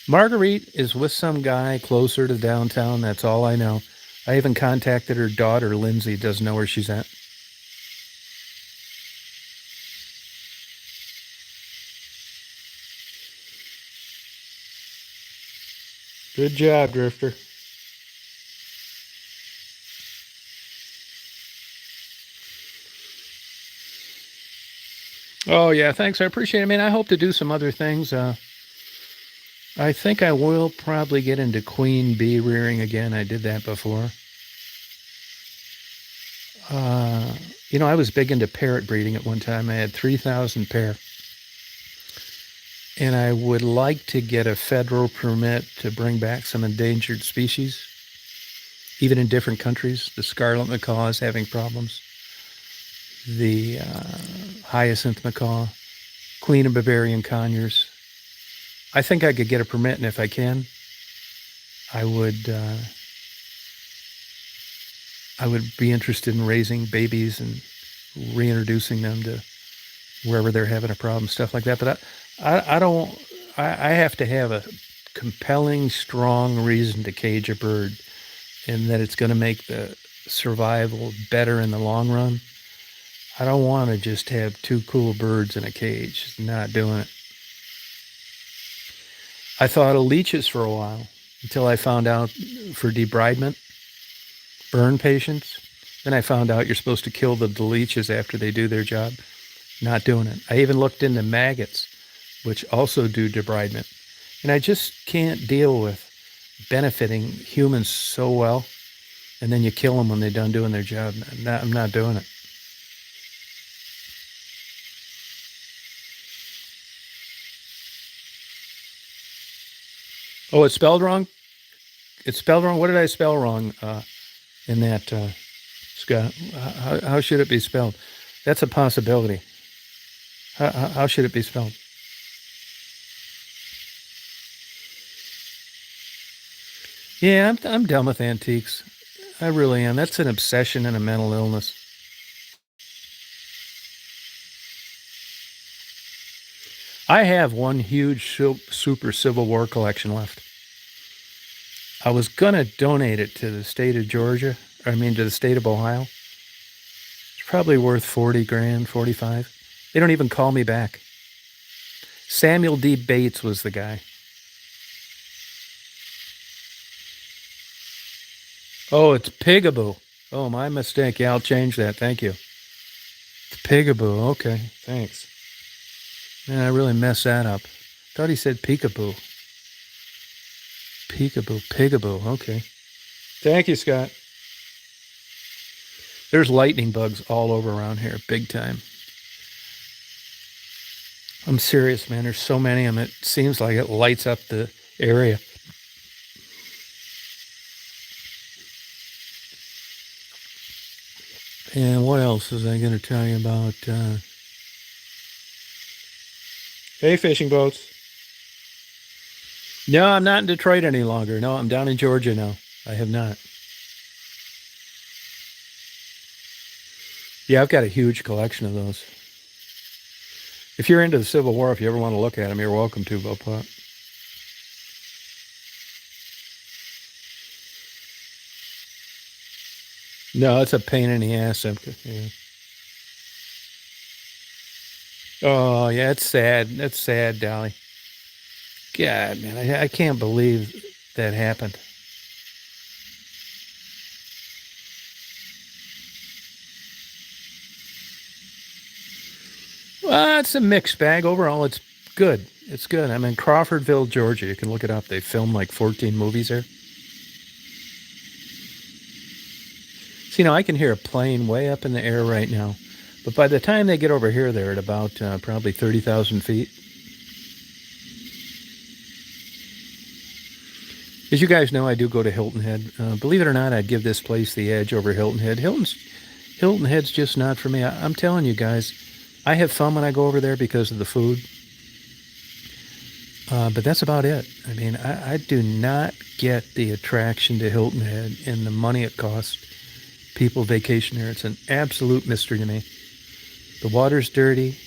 S1: Marguerite is with some guy closer to downtown. That's all I know. I even contacted her daughter, Lindsay, doesn't know where she's at. Good job, Drifter. Oh, yeah, thanks. I appreciate it. I mean, I hope to do some other things. I think I will probably get into queen bee rearing again. I did that before. I was big into parrot breeding at one time. I had 3,000 pair. And I would like to get a federal permit to bring back some endangered species, even in different countries. The scarlet macaw is having problems. The hyacinth macaw, queen of Bavarian conures. I think I could get a permit, and if I can, I would be interested in raising babies and reintroducing them to wherever they're having a problem, stuff like that. But I have to have a compelling, strong reason to cage a bird, and that it's going to make the survival better in the long run. I don't want to just have two cool birds in a cage. Not doing it. I thought of leeches for a while until I found out for debridement, burn patients. Then I found out you're supposed to kill the leeches after they do their job. Not doing it. I even looked into maggots, which also do debridement. And I just can't deal with benefiting humans so well, and then you kill them when they're done doing their job. I'm not doing it. Oh, it's spelled wrong? It's spelled wrong? What did I spell wrong in that Scott? How should it be spelled? That's a possibility. How should it be spelled? Yeah, I'm done with antiques. I really am. That's an obsession and a mental illness. I have one huge super Civil War collection left. I was going to donate it to the state of Georgia. To the state of Ohio. It's probably worth 40 grand, 45. They don't even call me back. Samuel D. Bates was the guy. Oh, it's Pigaboo. Oh, my mistake. Yeah, I'll change that. Thank you. It's Pigaboo. Okay, thanks. Man, I really messed that up. Thought he said peekaboo. Peekaboo, pigaboo. Okay. Thank you, Scott. There's lightning bugs all over around here, big time. I'm serious, man. There's so many of them. It seems like it lights up the area. And what else was I going to tell you about? Hey, fishing boats. No, I'm not in Detroit any longer. No, I'm down in Georgia now. I have not. Yeah, I've got a huge collection of those. If you're into the Civil War, if you ever want to look at them, you're welcome to, Bopop. No, it's a pain in the ass. Yeah. Oh, yeah, it's sad. That's sad, Dolly. God, man, I can't believe that happened. Well, it's a mixed bag. Overall, it's good. It's good. I'm in Crawfordville, Georgia. You can look it up. They filmed like 14 movies there. See, I can hear a plane way up in the air right now. But by the time they get over here, they're at about probably 30,000 feet. As you guys know, I do go to Hilton Head. Believe it or not, I'd give this place the edge over Hilton Head. Hilton Head's just not for me. I'm telling you guys, I have fun when I go over there because of the food. But that's about it. I do not get the attraction to Hilton Head and the money it costs people vacation there. It's an absolute mystery to me. The water's dirty,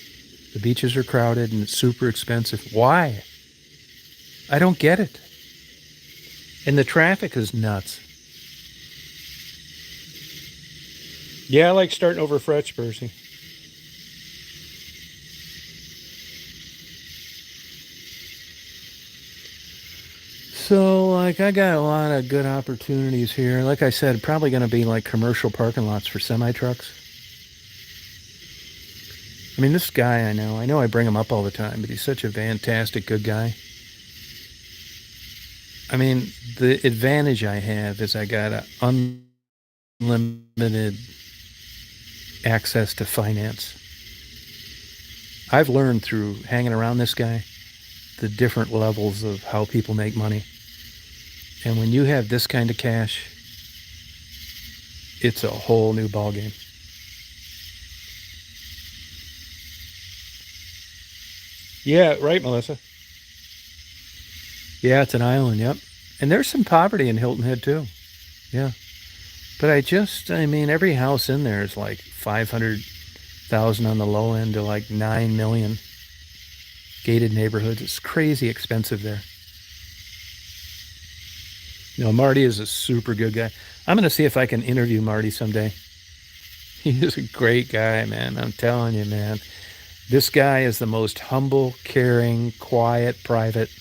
S1: the beaches are crowded, and it's super expensive. Why? I don't get it. And the traffic is nuts. Yeah, I like starting over fresh, Percy. So, I got a lot of good opportunities here. Like I said, probably going to be like commercial parking lots for semi-trucks. This guy I know I bring him up all the time, but he's such a fantastic, good guy. The advantage I have is I got unlimited access to finance. I've learned through hanging around this guy the different levels of how people make money. And when you have this kind of cash, it's a whole new ballgame. Yeah, right, Melissa. Yeah, it's an island, yep. And there's some poverty in Hilton Head, too. Yeah. But every house in there is like 500,000 on the low end to like 9 million. Gated neighborhoods. It's crazy expensive there. Marty is a super good guy. I'm going to see if I can interview Marty someday. He is a great guy, man. I'm telling you, man. This guy is the most humble, caring, quiet, private,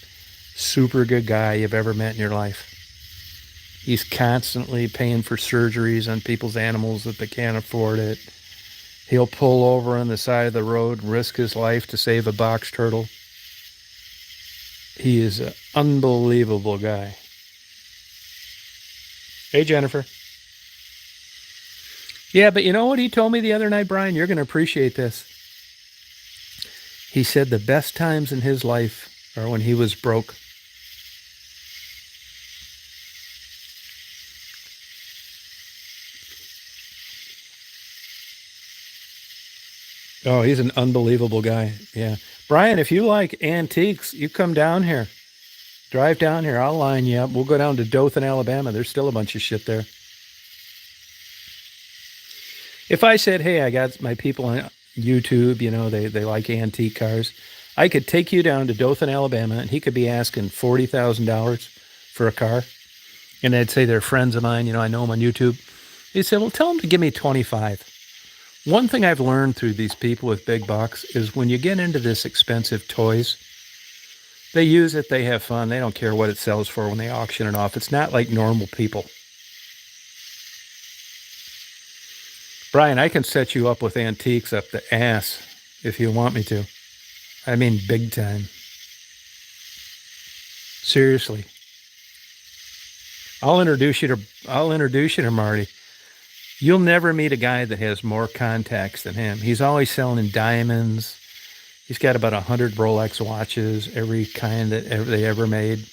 S1: super good guy you've ever met in your life. He's constantly paying for surgeries on people's animals that they can't afford it. He'll pull over on the side of the road and risk his life to save a box turtle. He is an unbelievable guy. Hey, Jennifer. Yeah, but you know what he told me the other night, Brian? You're going to appreciate this. He said the best times in his life are when he was broke. Oh, he's an unbelievable guy. Yeah. Brian, if you like antiques, you come down here. Drive down here. I'll line you up. We'll go down to Dothan, Alabama. There's still a bunch of shit there. If I said, hey, I got my people on YouTube, they like antique cars, I could take you down to Dothan, Alabama, and he could be asking $40,000 for a car. And they'd say they're friends of mine. I know them on YouTube. He said, well, tell them to give me 25. One thing I've learned through these people with big bucks is when you get into this expensive toys, they use it, they have fun, they don't care what it sells for when they auction it off. It's not like normal people. Brian, I can set you up with antiques up the ass if you want me to. I mean, big time. Seriously. I'll introduce you to Marty. You'll never meet a guy that has more contacts than him. He's always selling diamonds. He's got about 100 Rolex watches, every kind that they ever made.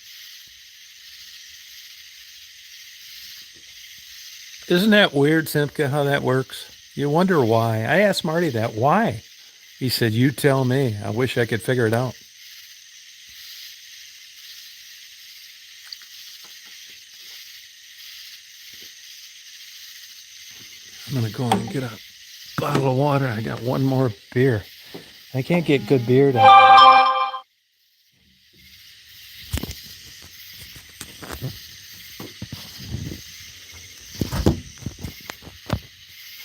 S1: Isn't that weird, Simka, how that works? You wonder why. I asked Marty that. Why? He said, you tell me. I wish I could figure it out. I'm going to go and get a bottle of water. I got one more beer. I can't get good beer down.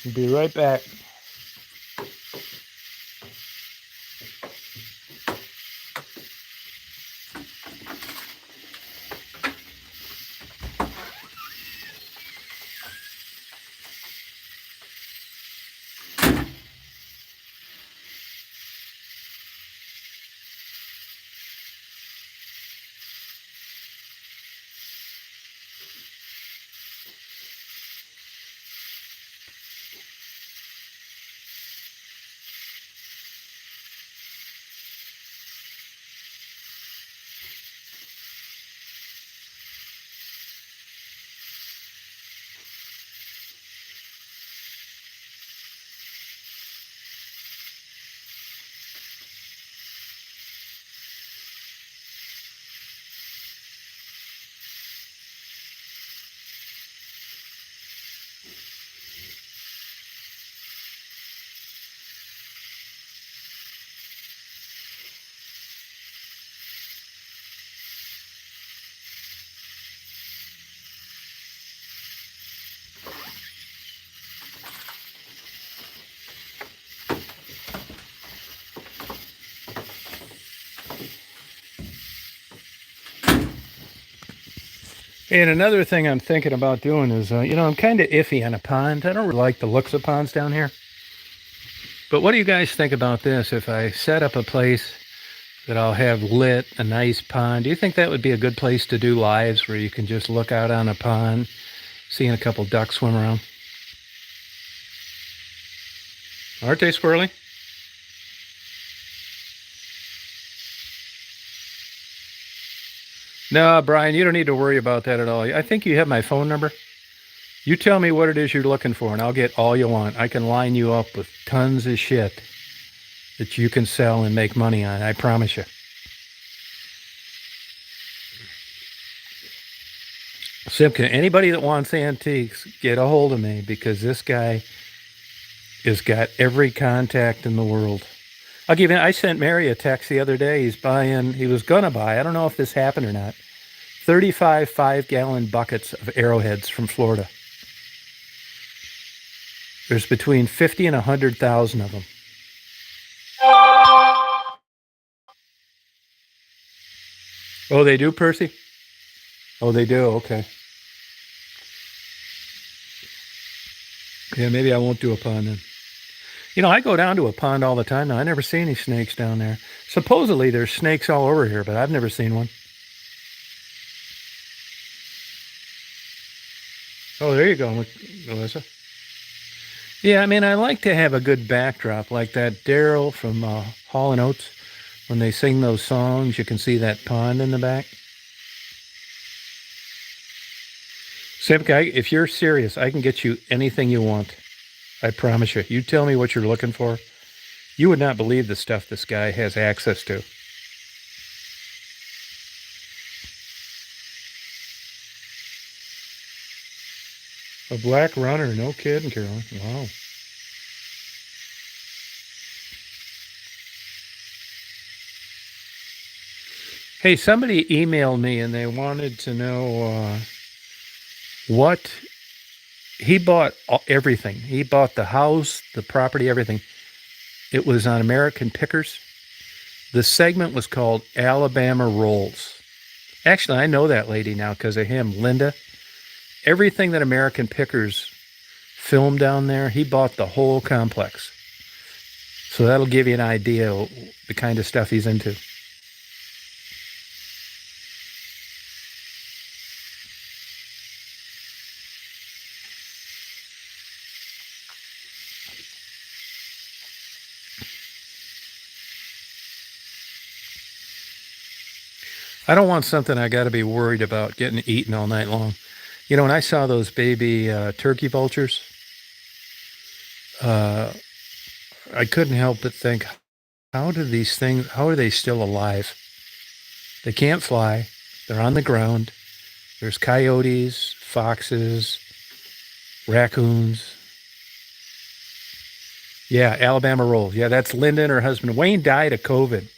S1: I'll be right back. And another thing I'm thinking about doing is, I'm kind of iffy on a pond. I don't really like the looks of ponds down here. But what do you guys think about this? If I set up a place that I'll have lit, a nice pond, do you think that would be a good place to do lives where you can just look out on a pond, seeing a couple ducks swim around? Aren't they squirrely? No, Brian, you don't need to worry about that at all. I think you have my phone number. You tell me what it is you're looking for, and I'll get all you want. I can line you up with tons of shit that you can sell and make money on. I promise you. Simka, anybody that wants antiques, get a hold of me because this guy has got every contact in the world. I sent Mary a text the other day. He was going to buy, I don't know if this happened or not, 35 5-gallon buckets of arrowheads from Florida. There's between 50 and 100,000 of them. Oh, they do, Percy? Oh, they do? Okay. Yeah, maybe I won't do a pond then. I go down to a pond all the time now. I never see any snakes down there. Supposedly there's snakes all over here, but I've never seen one. Oh, there you go, Melissa. Yeah, I like to have a good backdrop like that. Daryl from Hall & Oates, when they sing those songs, you can see that pond in the back. Simka, if you're serious, I can get you anything you want. I promise you. You tell me what you're looking for, You would not believe the stuff this guy has access to. A black runner, no kidding, Carolyn. Wow. Hey, somebody emailed me and they wanted to know what he bought. Everything. He bought the house, the property, everything. It was on American Pickers. The segment was called Alabama Rolls. Actually, I know that lady now because of him, Linda. Everything that American Pickers filmed down there, he bought the whole complex. So that'll give you an idea of the kind of stuff he's into. I don't want something I got to be worried about getting eaten all night long. You know, when I saw those baby turkey vultures, I couldn't help but think, how do these things, how are they still alive? They can't fly. They're on the ground. There's coyotes, foxes, raccoons. Yeah, Alabama rolls. Yeah, that's Linda and her husband. Wayne died of COVID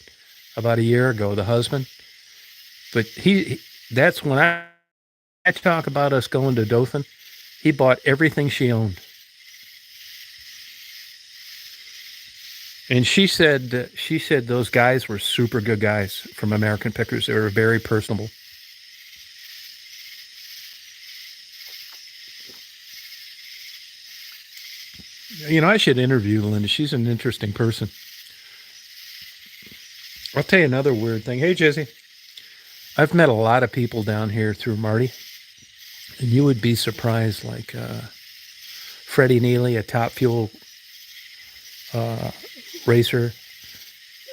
S1: about a year ago, the husband. But that's when I talk about us going to Dothan. He bought everything she owned. And she said those guys were super good guys from American Pickers. They were very personable. You know, I should interview Linda. She's an interesting person. I'll tell you another weird thing. Hey, Jesse. I've met a lot of people down here through Marty. And you would be surprised, like Freddie Neely, a Top Fuel racer.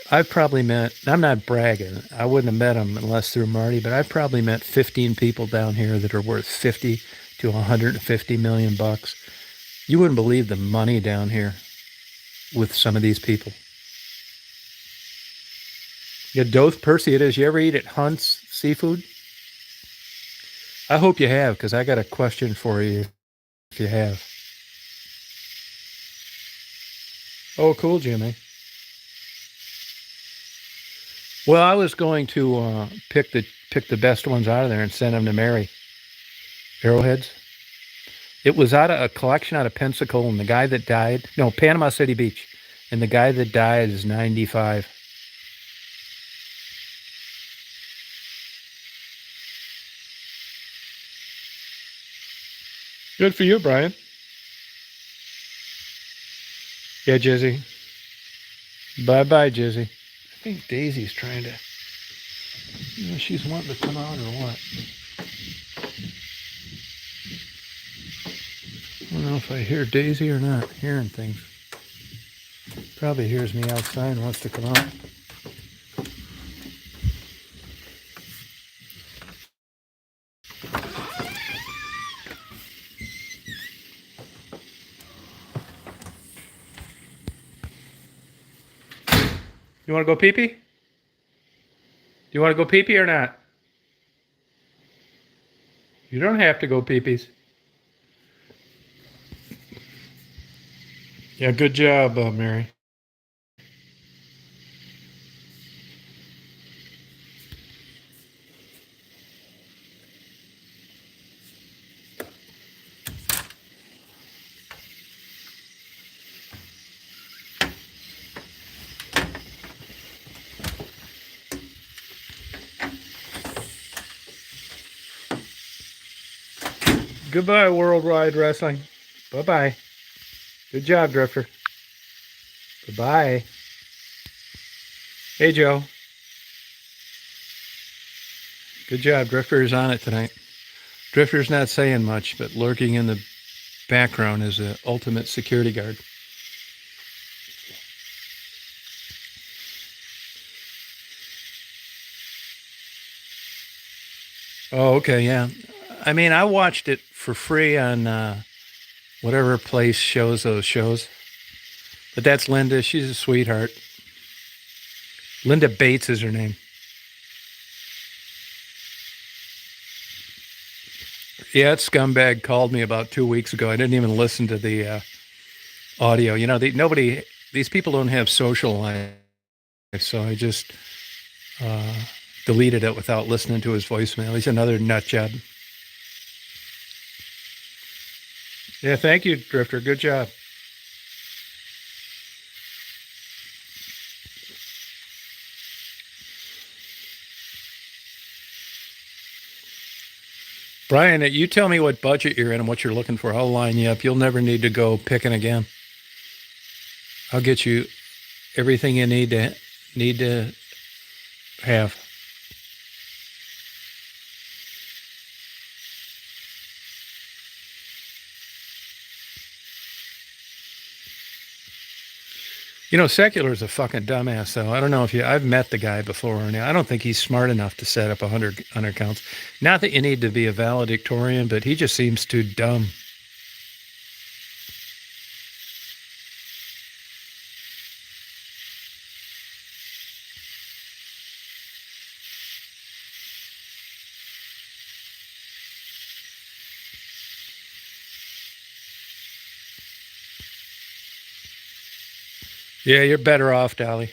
S1: I've probably met, I'm not bragging, I wouldn't have met him unless through Marty, but I've probably met 15 people down here that are worth 50 to 150 million bucks. You wouldn't believe the money down here with some of these people. Yeah, Doth Percy it is. You ever eat at Hunt's Seafood? I hope you have, because I got a question for you if you have. Oh, cool, Jimmy. Well, I was going to pick the best ones out of there and send them to Mary. Arrowheads. It was out of a collection out of Pensacola, and the guy that died, no, Panama City Beach, and the guy that died is 95. Good for you, Brian. Yeah, Jizzy. Bye-bye, Jizzy. I think Daisy's trying to, you know, she's wanting to come out or what. I don't know if I hear Daisy or not. Hearing things. Probably hears me outside and wants to come out. You want to go pee-pee? Do you want to go pee-pee or not? You don't have to go pee-pees. Yeah, good job, Mary. Goodbye, Worldwide Wrestling. Bye-bye. Good job, Drifter. Bye-bye. Hey, Joe. Good job. Drifter is on it tonight. Drifter's not saying much, but lurking in the background is the ultimate security guard. Oh, okay, yeah. I mean, I watched it for free on whatever place shows those shows. But that's Linda. She's a sweetheart. Linda Bates is her name. Yeah, that scumbag called me about 2 weeks ago. I didn't even listen to the audio. You know, these people don't have social life, so I just uh, deleted it without listening to his voicemail. He's another nut job. Yeah, thank you, Drifter. Good job. Brian, you tell me what budget you're in and what you're looking for. I'll line you up. You'll never need to go picking again. I'll get you everything you need to have. You know, Secular is a fucking dumbass, though. I don't know if I've met the guy before, and I don't think he's smart enough to set up 100 accounts. Not that you need to be a valedictorian, but he just seems too dumb. Yeah, you're better off, Dolly.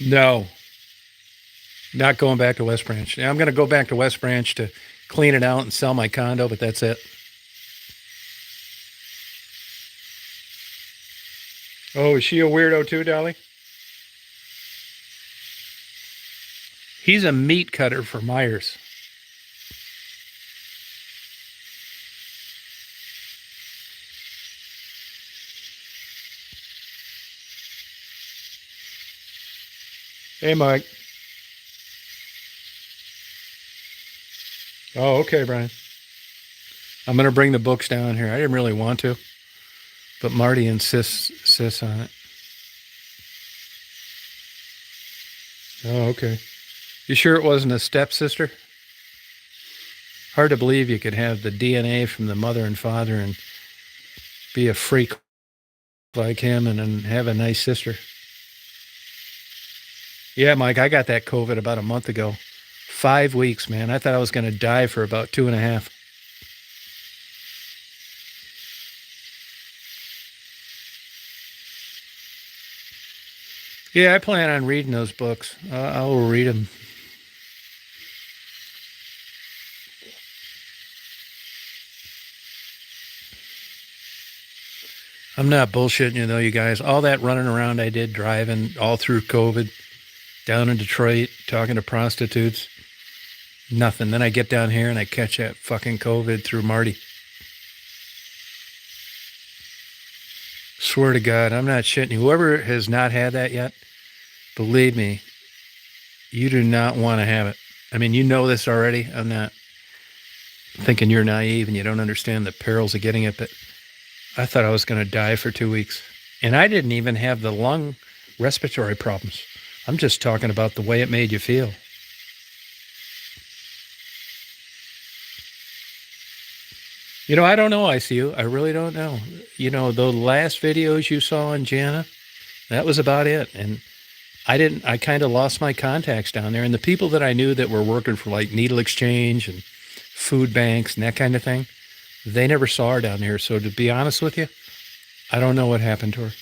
S1: No, not going back to West Branch. I'm going to go back to West Branch to clean it out and sell my condo, but that's it. Oh, is she a weirdo too, Dolly? He's a meat cutter for Myers. Hey, Mike. Oh, okay, Brian. I'm going to bring the books down here. I didn't really want to, but Marty insists on it. Oh, okay. You sure it wasn't a stepsister? Hard to believe you could have the DNA from the mother and father and be a freak like him and then have a nice sister. Yeah, Mike, I got that COVID about a month ago. 5 weeks, man. I thought I was going to die for about 2.5. Yeah, I plan on reading those books. I will read them. I'm not bullshitting you, though, you guys. All that running around I did driving all through COVID, down in Detroit, talking to prostitutes, nothing. Then I get down here and I catch that fucking COVID through Marty. Swear to God, I'm not shitting you. Whoever has not had that yet, believe me, you do not want to have it. I mean, you know this already. I'm not thinking you're naive and you don't understand the perils of getting it, but I thought I was going to die for 2 weeks. And I didn't even have the lung respiratory problems. I'm just talking about the way it made you feel. You know, I don't know, ICU. I really don't know. You know, the last videos you saw on Jana, that was about it. And I kind of lost my contacts down there. And the people that I knew that were working for like needle exchange and food banks and that kind of thing, they never saw her down here. So to be honest with you, I don't know what happened to her.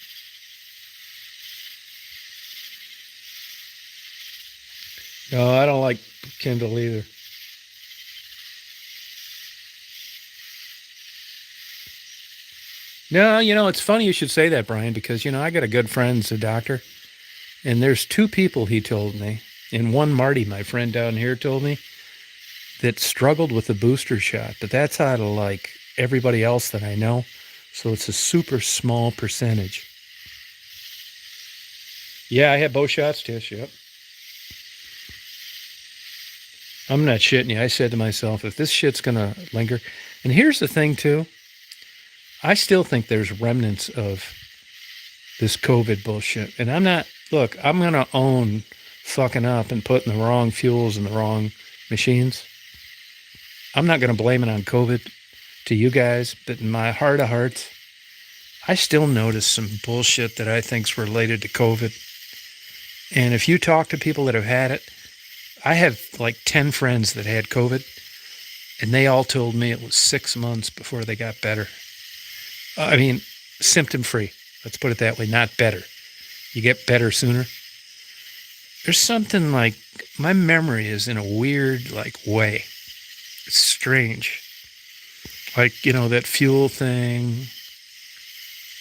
S1: No, I don't like Kindle either. No, you know, it's funny you should say that, Brian, because, you know, I got a good friend, a doctor, and there's 2 people he told me, and one, Marty, my friend down here, told me, that struggled with the booster shot, but that's out of like everybody else that I know. So it's a super small percentage. Yeah, I had both shots, Tish. Yep. I'm not shitting you. I said to myself, if this shit's going to linger, and here's the thing too, I still think there's remnants of this COVID bullshit. And I'm not, look, I'm going to own fucking up and putting the wrong fuels in the wrong machines. I'm not going to blame it on COVID to you guys, but in my heart of hearts, I still notice some bullshit that I think's related to COVID. And if you talk to people that have had it, I have like 10 friends that had COVID, and they all told me it was 6 months before they got better. I mean, symptom-free. Let's put it that way, not better. You get better sooner. There's something like, my memory is in a weird, like, way. It's strange. Like, you know, that fuel thing.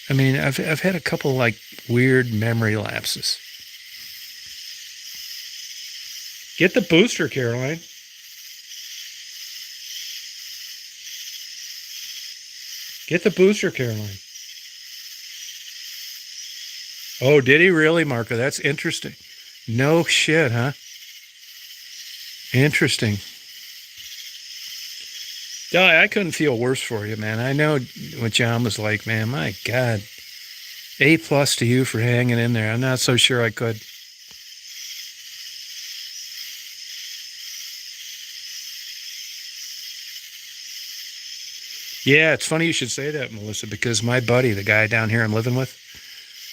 S1: I mean, I've had a couple, like, weird memory lapses. Get the booster, Caroline. Get the booster, Caroline. Oh, did he really, Marco? That's interesting. No shit, huh? Interesting. I couldn't feel worse for you, man. I know what John was like, man. My God. A+ to you for hanging in there. I'm not so sure I could. Yeah, it's funny you should say that, Melissa, because my buddy, the guy down here I'm living with,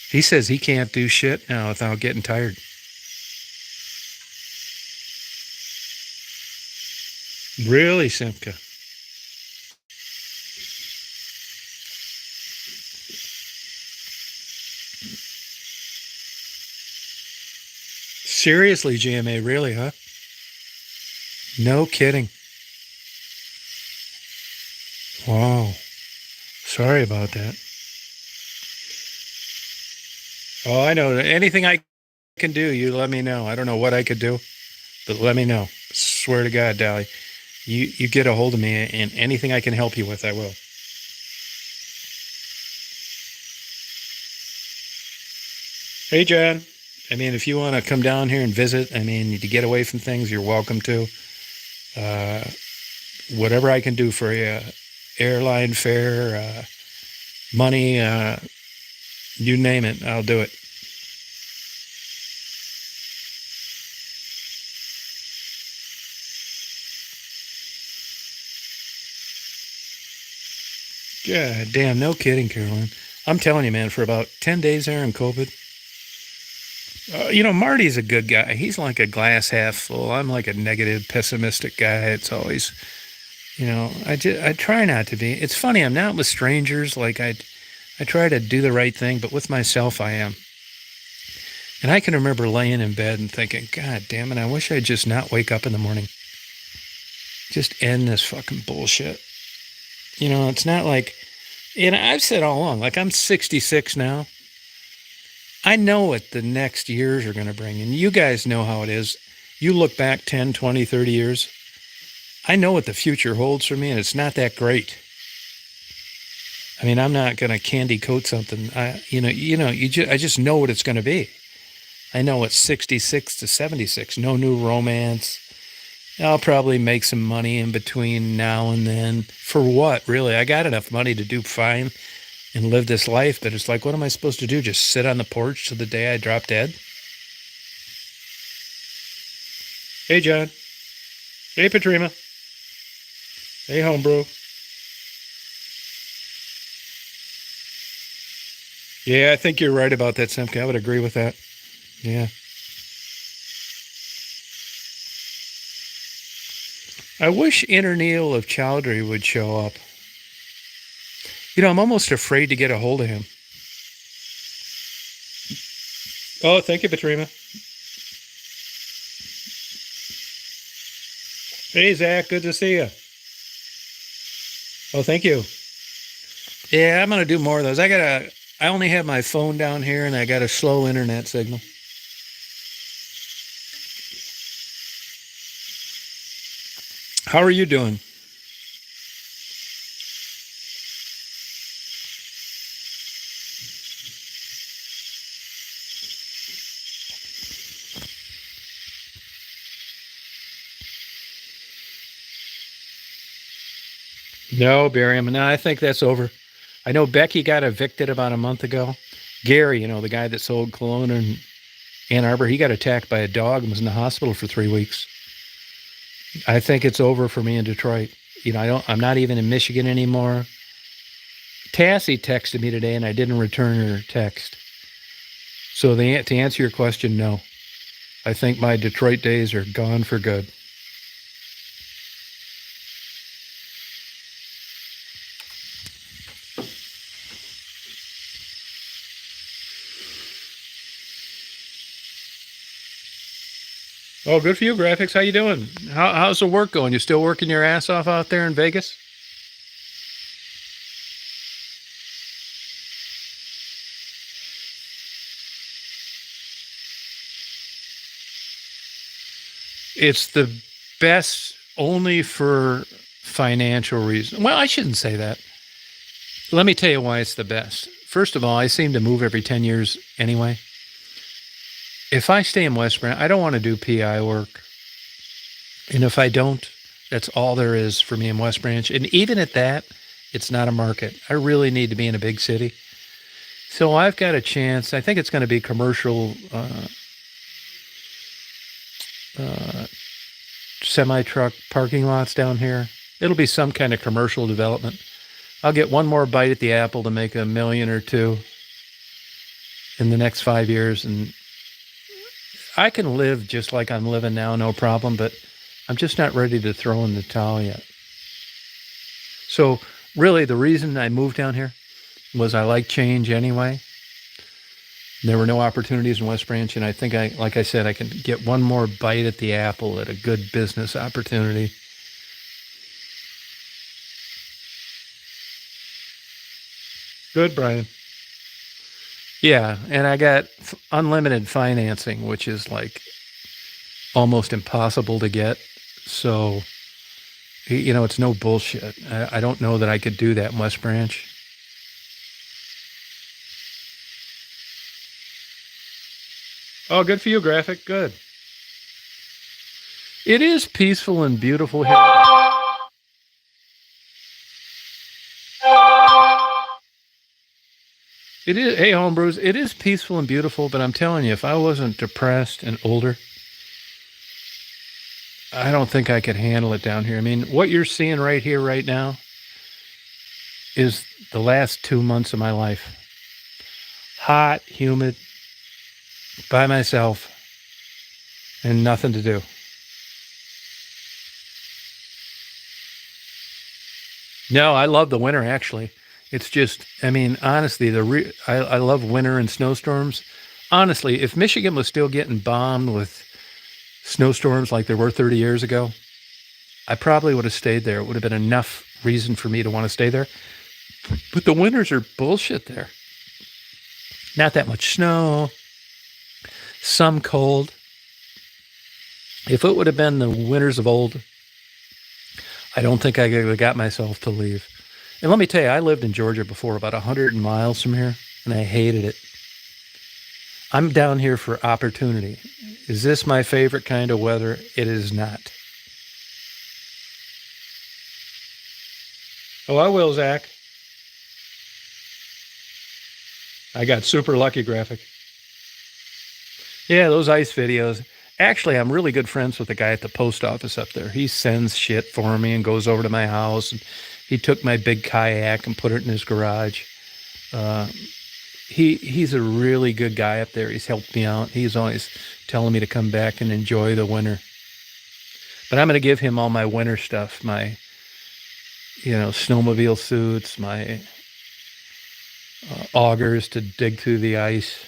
S1: he says he can't do shit now without getting tired. Really, Simka? Seriously, GMA, really, huh? No kidding. Wow. Sorry about that. Oh, I know. Anything I can do, you let me know. I don't know what I could do, but let me know. Swear to God, Dolly. You get a hold of me, and anything I can help you with, I will. Hey, John. I mean, if you want to come down here and visit, I mean, to get away from things, you're welcome to. Whatever I can do for you, airline fare, money, you name it, I'll do it. God damn, no kidding, Caroline. I'm telling you, man, for about 10 days there in COVID, you know, Marty's a good guy. He's like a glass half full. I'm like a negative, pessimistic guy. It's always, you know, I try not to be. It's funny, I'm not with strangers. Like I try to do the right thing, but with myself, I am. And I can remember laying in bed and thinking, God damn it, I wish I'd just not wake up in the morning. Just end this fucking bullshit. You know, it's not like, and I've said all along, like I'm 66 now. I know what the next years are going to bring. And you guys know how it is. You look back 10, 20, 30 years. I know what the future holds for me, and it's not that great. I mean, I'm not going to candy coat something. I just know what it's going to be. I know it's 66 to 76. No new romance. I'll probably make some money in between now and then. For what, really? I got enough money to do fine and live this life, but it's like, what am I supposed to do? Just sit on the porch till the day I drop dead? Hey, John. Hey, Patrina. Hey, homebrew. Yeah, I think you're right about that, Simka. I would agree with that. Yeah. I wish Interneil of Chowdhury would show up. You know, I'm almost afraid to get a hold of him. Oh, thank you, Patrina. Hey, Zach, good to see you. Oh, thank you. Yeah, I'm going to do more of those. I only have my phone down here, and I got a slow internet signal. How are you doing? No, Barium. No, I think that's over. I know Becky got evicted about a month ago. Gary, you know, the guy that sold cologne Ann Arbor. He got attacked by a dog and was in the hospital for 3 weeks. I think it's over for me in Detroit. I'm not even in Michigan anymore. Tassie texted me today and I didn't return her text. So to answer your question, no. I think my Detroit days are gone for good. Oh, good for you, Graphics. How you doing? How's the work going? You still working your ass off out there in Vegas? It's the best only for financial reasons. Well, I shouldn't say that. Let me tell you why it's the best. First of all, I seem to move every 10 years anyway. If I stay in West Branch, I don't want to do PI work. And if I don't, that's all there is for me in West Branch. And even at that, it's not a market. I really need to be in a big city. So I've got a chance. I think it's going to be commercial semi-truck parking lots down here. It'll be some kind of commercial development. I'll get one more bite at the apple to make $1 million or $2 million in the next 5 years. And I can live just like I'm living now, no problem, but I'm just not ready to throw in the towel yet. So really the reason I moved down here was I like change anyway. There were no opportunities in West Branch, and I think like I said, I can get one more bite at the apple at a good business opportunity. Good, Brian. Yeah, and I got unlimited financing, which is like almost impossible to get. So, it's no bullshit. I don't know that I could do that in West Branch. Oh, good for you, Graphic. Good. It is peaceful and beautiful here. It is, hey, homebrews, it is peaceful and beautiful, but I'm telling you, if I wasn't depressed and older, I don't think I could handle it down here. I mean, what you're seeing right here, right now, is the last 2 months of my life. Hot, humid, by myself, and nothing to do. No, I love the winter, actually. It's just, I mean, honestly, I love winter and snowstorms. Honestly, if Michigan was still getting bombed with snowstorms like there were 30 years ago, I probably would have stayed there. It would have been enough reason for me to want to stay there. But the winters are bullshit there. Not that much snow, some cold. If it would have been the winters of old, I don't think I could have got myself to leave. And let me tell you, I lived in Georgia before, about 100 miles from here, and I hated it. I'm down here for opportunity. Is this my favorite kind of weather? It is not. Oh, I will, Zach. I got super lucky, Graphic. Yeah, those ice videos. Actually, I'm really good friends with the guy at the post office up there. He sends shit for me and goes over to my house. And he took my big kayak and put it in his garage. He's a really good guy up there. He's helped me out. He's always telling me to come back and enjoy the winter. But I'm going to give him all my winter stuff, my, snowmobile suits, my augers to dig through the ice.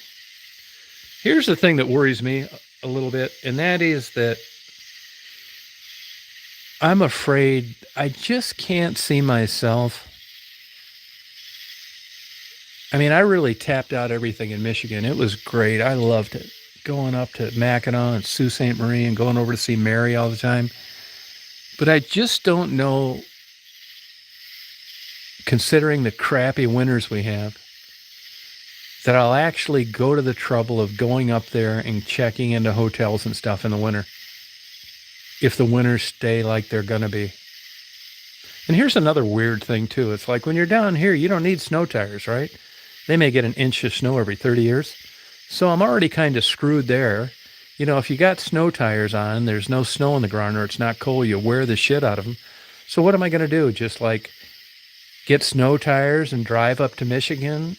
S1: Here's the thing that worries me a little bit, and that is that I'm afraid I just can't see myself. I mean, I really tapped out everything in Michigan. It was great. I loved it. Going up to Mackinac and Sault Ste. Marie and going over to see Mary all the time. But I just don't know, considering the crappy winters we have, that I'll actually go to the trouble of going up there and checking into hotels and stuff in the winter, if the winters stay like they're going to be. And here's another weird thing, too. It's like when you're down here, you don't need snow tires, right? They may get an inch of snow every 30 years. So I'm already kind of screwed there. If you got snow tires on, there's no snow on the ground or it's not cold, you wear the shit out of them. So what am I going to do? Just like get snow tires and drive up to Michigan,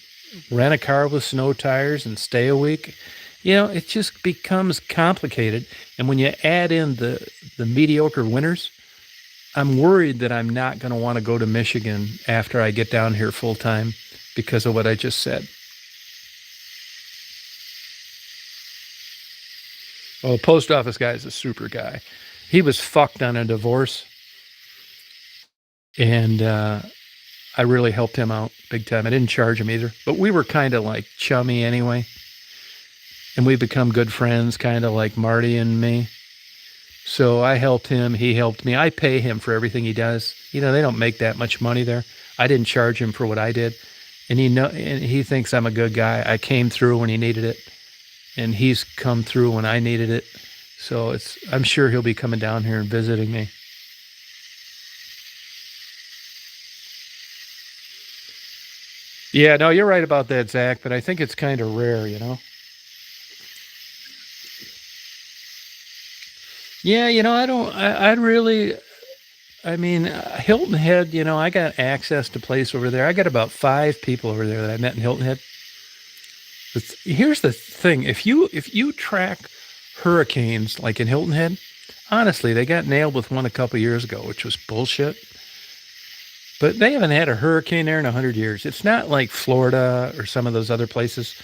S1: rent a car with snow tires and stay a week? It just becomes complicated. And when you add in the mediocre winters, I'm worried that I'm not going to want to go to Michigan after I get down here full time because of what I just said. Well, the post office guy is a super guy. He was fucked on a divorce. And I really helped him out big time. I didn't charge him either. But we were kind of like chummy anyway. And we become good friends, kind of like Marty and me. So I helped him. He helped me. I pay him for everything he does. They don't make that much money there. I didn't charge him for what I did. And he thinks I'm a good guy. I came through when he needed it. And he's come through when I needed it. So I'm sure he'll be coming down here and visiting me. Yeah, no, you're right about that, Zach, but I think it's kind of rare, Yeah, Hilton Head, I got access to place over there. I got about 5 people over there that I met in Hilton Head. But here's the thing. If you track hurricanes like in Hilton Head, honestly, they got nailed with one a couple years ago, which was bullshit. But they haven't had a hurricane there in 100 years. It's not like Florida or some of those other places.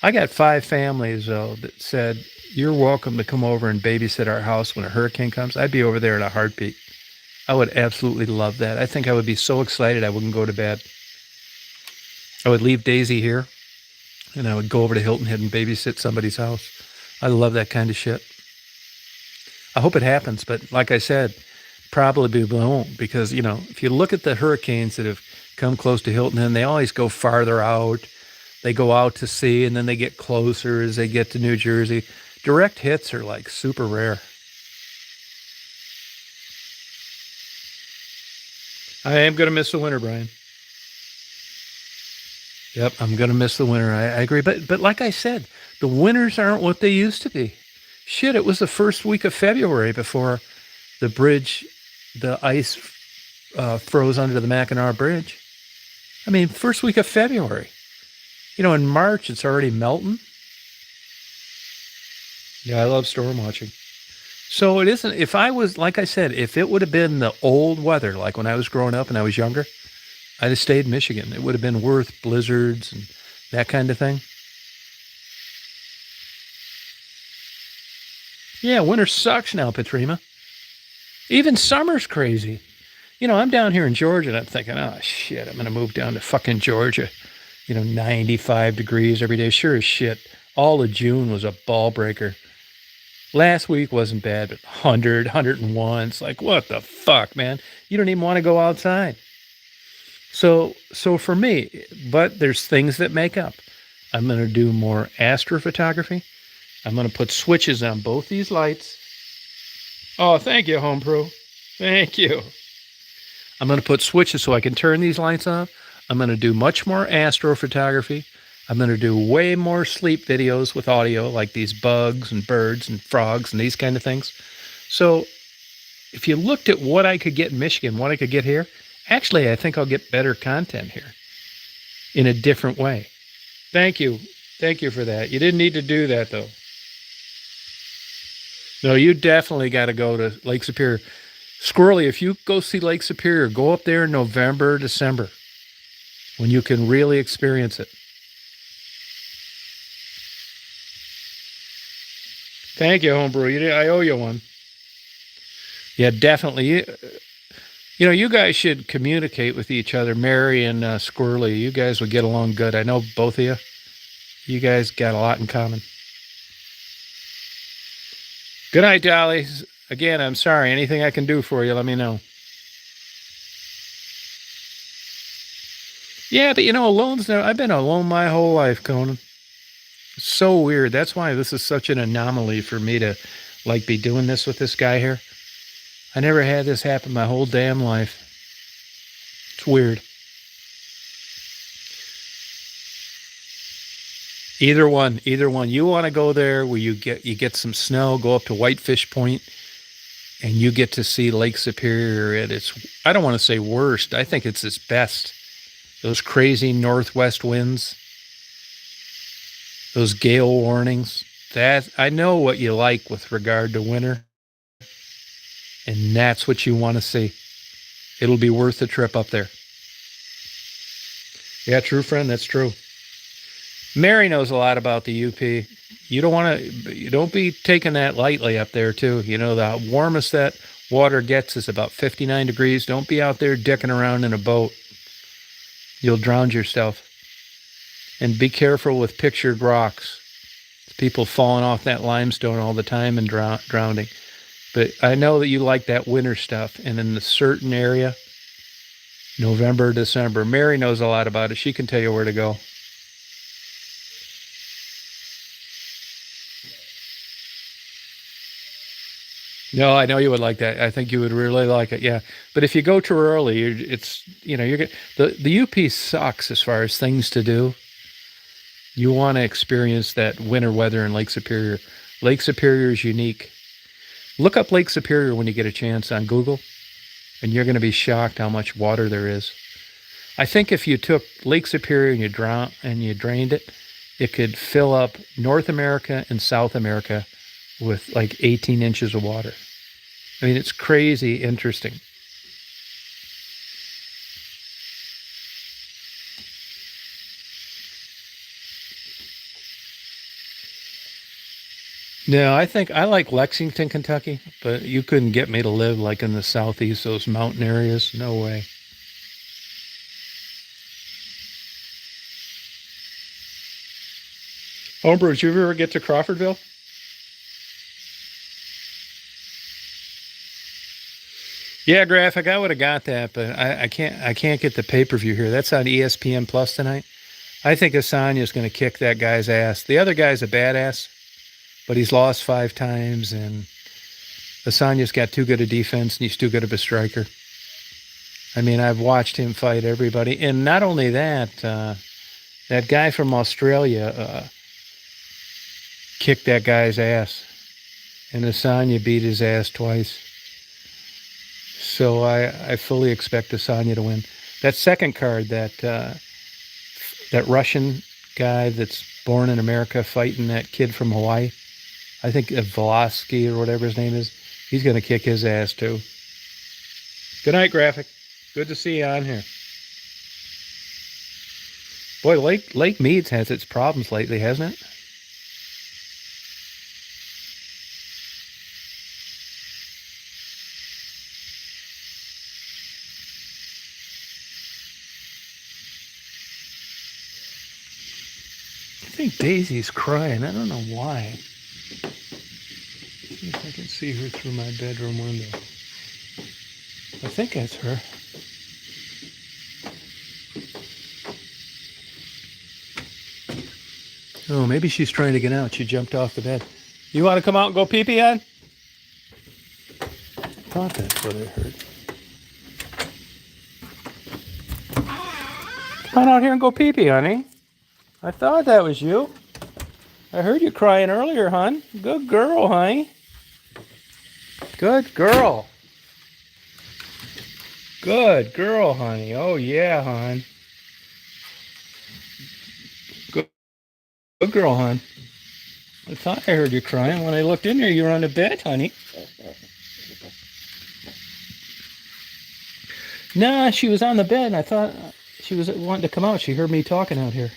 S1: I got 5 families, though, that said, you're welcome to come over and babysit our house when a hurricane comes. I'd be over there in a heartbeat. I would absolutely love that. I think I would be so excited I wouldn't go to bed. I would leave Daisy here, and I would go over to Hilton Head and babysit somebody's house. I love that kind of shit. I hope it happens, but like I said, probably won't, because if you look at the hurricanes that have come close to Hilton Head, they always go farther out. They go out to sea and then they get closer as they get to New Jersey. Direct hits are like super rare. I am going to miss the winter, Brian. Yep, I'm going to miss the winter. I agree. But like I said, the winters aren't what they used to be. Shit, it was the first week of February before the ice froze under the Mackinac Bridge. First week of February. In March, it's already melting. Yeah, I love storm watching. So it isn't, if I was, like I said, if it would have been the old weather, like when I was growing up and I was younger, I'd have stayed in Michigan. It would have been worth blizzards and that kind of thing. Yeah, winter sucks now, Patrima. Even summer's crazy. I'm down here in Georgia and I'm thinking, oh, shit, I'm going to move down to fucking Georgia. 95 degrees every day. Sure as shit. All of June was a ball breaker. Last week wasn't bad, but 100, 101. It's like, what the fuck, man? You don't even want to go outside. So for me, but there's things that make up. I'm going to do more astrophotography. I'm going to put switches on both these lights. Oh, thank you, Home Pro. Thank you. I'm going to put switches so I can turn these lights off. I'm going to do much more astrophotography. I'm going to do way more sleep videos with audio, like these bugs and birds and frogs and these kind of things. So if you looked at what I could get in Michigan, what I could get here, actually, I think I'll get better content here in a different way. Thank you. Thank you for that. You didn't need to do that, though. No, you definitely got to go to Lake Superior. Squirrely, if you go see Lake Superior, go up there in November, December, when you can really experience it. Thank you, Homebrew. I owe you one. Yeah, definitely. You guys should communicate with each other, Mary and Squirrely. You guys would get along good. I know both of you. You guys got a lot in common. Good night, Dolly. Again, I'm sorry. Anything I can do for you, let me know. Yeah, but I've been alone my whole life, Conan. It's so weird. That's why this is such an anomaly for me to be doing this with this guy here. I never had this happen my whole damn life. It's weird. Either one, either one. You want to go there where you get some snow, go up to Whitefish Point, and you get to see Lake Superior at its, I don't want to say worst. I think it's its best. Those crazy northwest winds, those gale warnings. That I know what you like with regard to winter, and that's what you want to see. It'll be worth the trip up there. Yeah, true, friend. That's true. Mary knows a lot about the UP. You don't be taking that lightly up there too. You know, the warmest that water gets is about 59 degrees. Don't be out there dicking around in a boat. You'll drown yourself. And be careful with pictured rocks. People falling off that limestone all the time and drowning. But I know that you like that winter stuff. And in a certain area, November, December, Mary knows a lot about it. She can tell you where to go. No, I know you would like that. I think you would really like it. Yeah, but if you go too early, it's you're the UP sucks as far as things to do. You want to experience that winter weather in Lake Superior. Lake Superior is unique. Look up Lake Superior when you get a chance on Google, and you're going to be shocked how much water there is. I think if you took Lake Superior and you drained it, it could fill up North America and South America with like 18 inches of water. I mean, it's crazy interesting. No, I think I like Lexington, Kentucky, but you couldn't get me to live like in the southeast, those mountain areas. No way. Homebrew, did you ever get to Crawfordville? Yeah, graphic. I would have got that, but I can't. I can't get the pay per view here. That's on ESPN Plus tonight. I think Asanya's going to kick that guy's ass. The other guy's a badass, but he's lost 5 times, and Asanya's got too good a defense, and he's too good of a striker. I mean, I've watched him fight everybody, and not only that, that guy from Australia kicked that guy's ass, and Asanya beat his ass twice. So I fully expect Asanya to win. That second card, that Russian guy that's born in America fighting that kid from Hawaii, I think Volosky or whatever his name is, he's going to kick his ass too. Good night, Graphic. Good to see you on here. Boy, Lake Meads has its problems lately, hasn't it? I think Daisy's crying. I don't know why. See if I can see her through my bedroom window. I think that's her. Oh, maybe she's trying to get out. She jumped off the bed. You want to come out and go pee-pee, hon? I thought that's what I heard. Come on out here and go pee-pee, honey. I thought that was you. I heard you crying earlier, hon. Good girl, honey. Good girl. Good girl, honey. Oh, yeah, hon. Good girl, hon. I thought I heard you crying. When I looked in there, you were on the bed, honey. Nah, she was on the bed, and I thought she was wanting to come out. She heard me talking out here.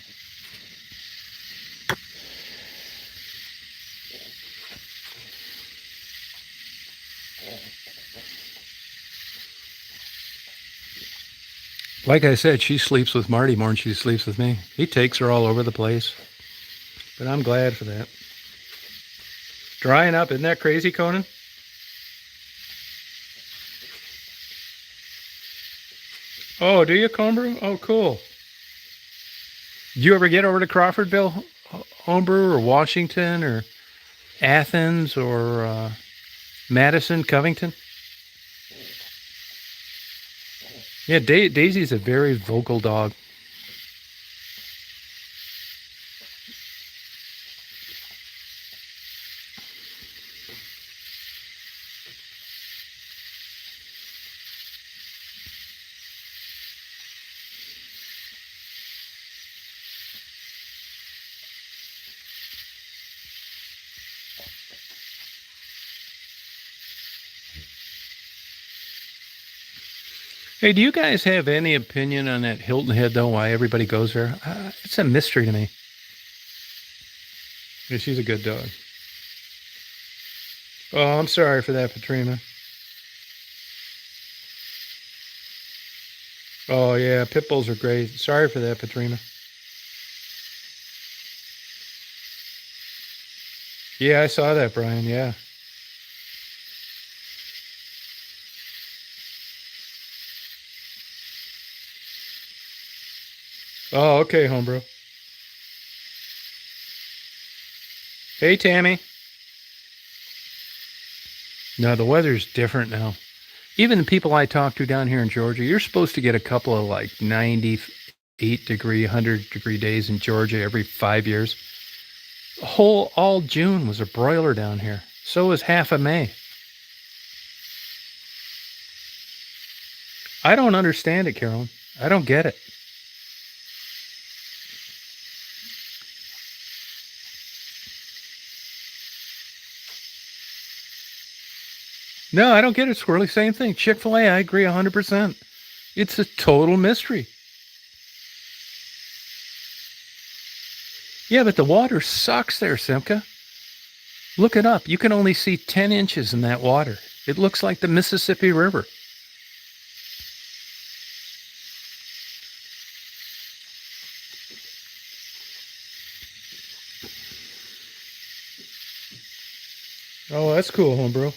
S1: Like I said, she sleeps with Marty more than she sleeps with me. He takes her all over the place. But I'm glad for that. Drying up, isn't that crazy, Conan? Oh, do you, Homebrew? Oh, cool. Do you ever get over to Crawfordville, Homebrew, or Washington, or Athens, or Madison, Covington? Yeah, Daisy's a very vocal dog. Hey, do you guys have any opinion on that Hilton Head, though? Why everybody goes there? It's a mystery to me. Yeah, she's a good dog. Oh, I'm sorry for that, Katrina. Oh, yeah, pit bulls are great. Sorry for that, Katrina. Yeah, I saw that, Brian. Yeah. Oh, okay, homebrew. Hey, Tammy. No, the weather's different now. Even the people I talk to down here in Georgia, you're supposed to get a couple of like 98-degree, 100-degree days in Georgia every 5 years. All June was a broiler down here. So was half of May. I don't understand it, Carolyn. I don't get it. No, I don't get it, Squirrely. Same thing. Chick-fil-A, I agree 100%. It's a total mystery. Yeah, but the water sucks there, Simca. Look it up. You can only see 10 inches in that water. It looks like the Mississippi River. Oh, that's cool, homebrew.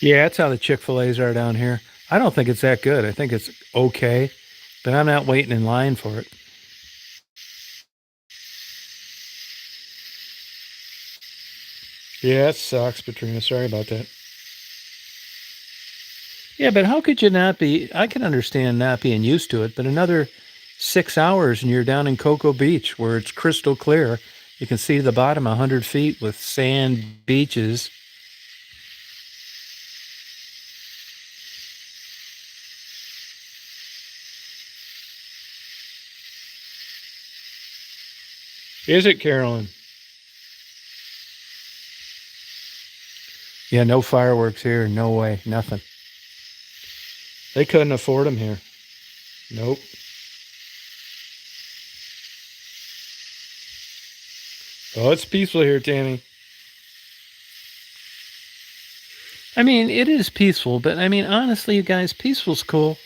S1: Yeah, that's how the Chick-fil-A's are down here. I don't think it's that good. I think it's okay, but I'm not waiting in line for it. Yeah, it sucks, Katrina. Sorry about that. Yeah, but how could you not be? I can understand not being used to it, but another 6 hours and you're down in Cocoa Beach where it's crystal clear. You can see the bottom 100 feet with sand beaches. Is it, Carolyn? Yeah, no fireworks here. No way. Nothing. They couldn't afford them here. Nope. Oh, it's peaceful here, Tammy. I mean, it is peaceful, but I mean, honestly, you guys, peaceful's cool,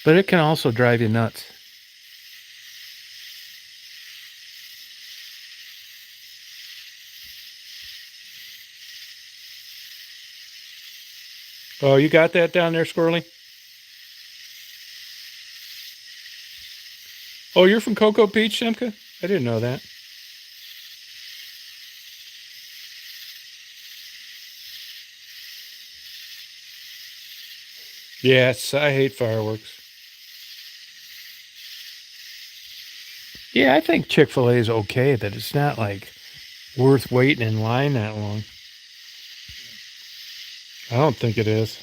S1: but it can also drive you nuts. Oh, you got that down there, Squirrely? Oh, you're from Cocoa Beach, Simca? I didn't know that. Yes, I hate fireworks. Yeah, I think Chick-fil-A is okay, but it's not like worth waiting in line that long. I don't think it is.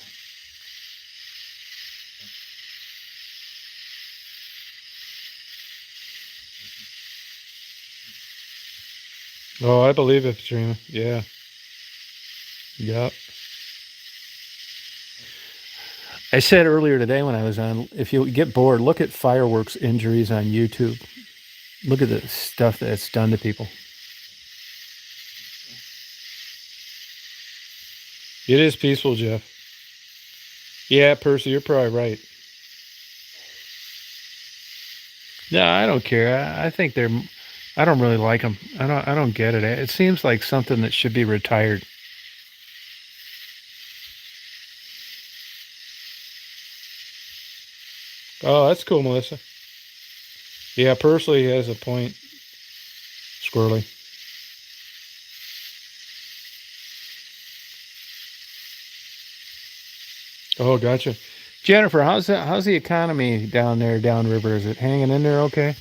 S1: Oh, I believe it, Katrina. Yeah. Yep. I said earlier today when I was on, if you get bored, look at fireworks injuries on YouTube. Look at the stuff that's done to people. It is peaceful, Jeff. Yeah, Percy, you're probably right. No, I don't care. I think they're. I don't really like them. I don't get it. It seems like something that should be retired. Oh, that's cool, Melissa. Yeah, Percy has a point. Squirrely. Oh, gotcha. Jennifer, how's the economy down there, downriver? Is it hanging in there okay?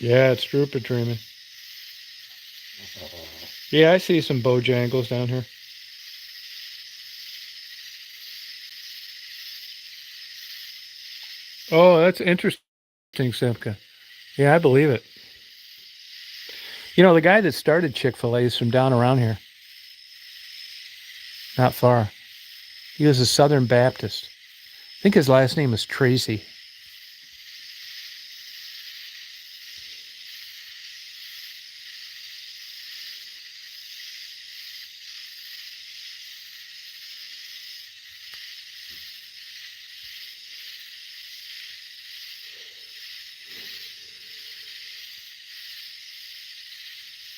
S1: Yeah, it's trooper dreaming. Yeah, I see some Bojangles down here. Oh, that's interesting, Simka. Yeah, I believe it. You know, the guy that started Chick-fil-A is from down around here. Not far. He was a Southern Baptist. I think his last name was Tracy.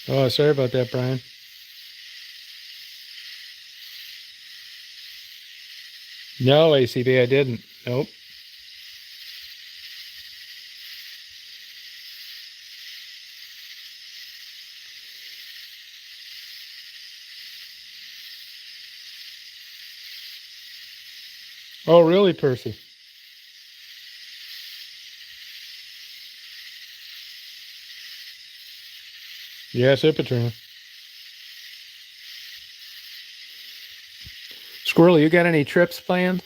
S1: Oh, sorry about that, Brian. No, ACB, I didn't. Nope. Oh, really, Percy? Yes, Ippatrina. Squirrel, you got any trips planned?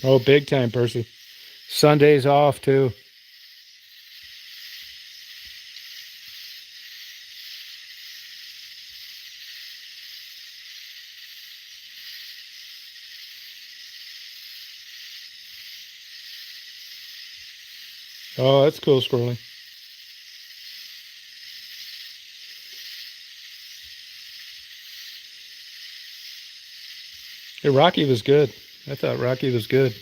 S1: Oh, big time, Percy. Sundays off, too. Oh, that's cool, Squirrely. Hey, Rocky was good. I thought Rocky was good.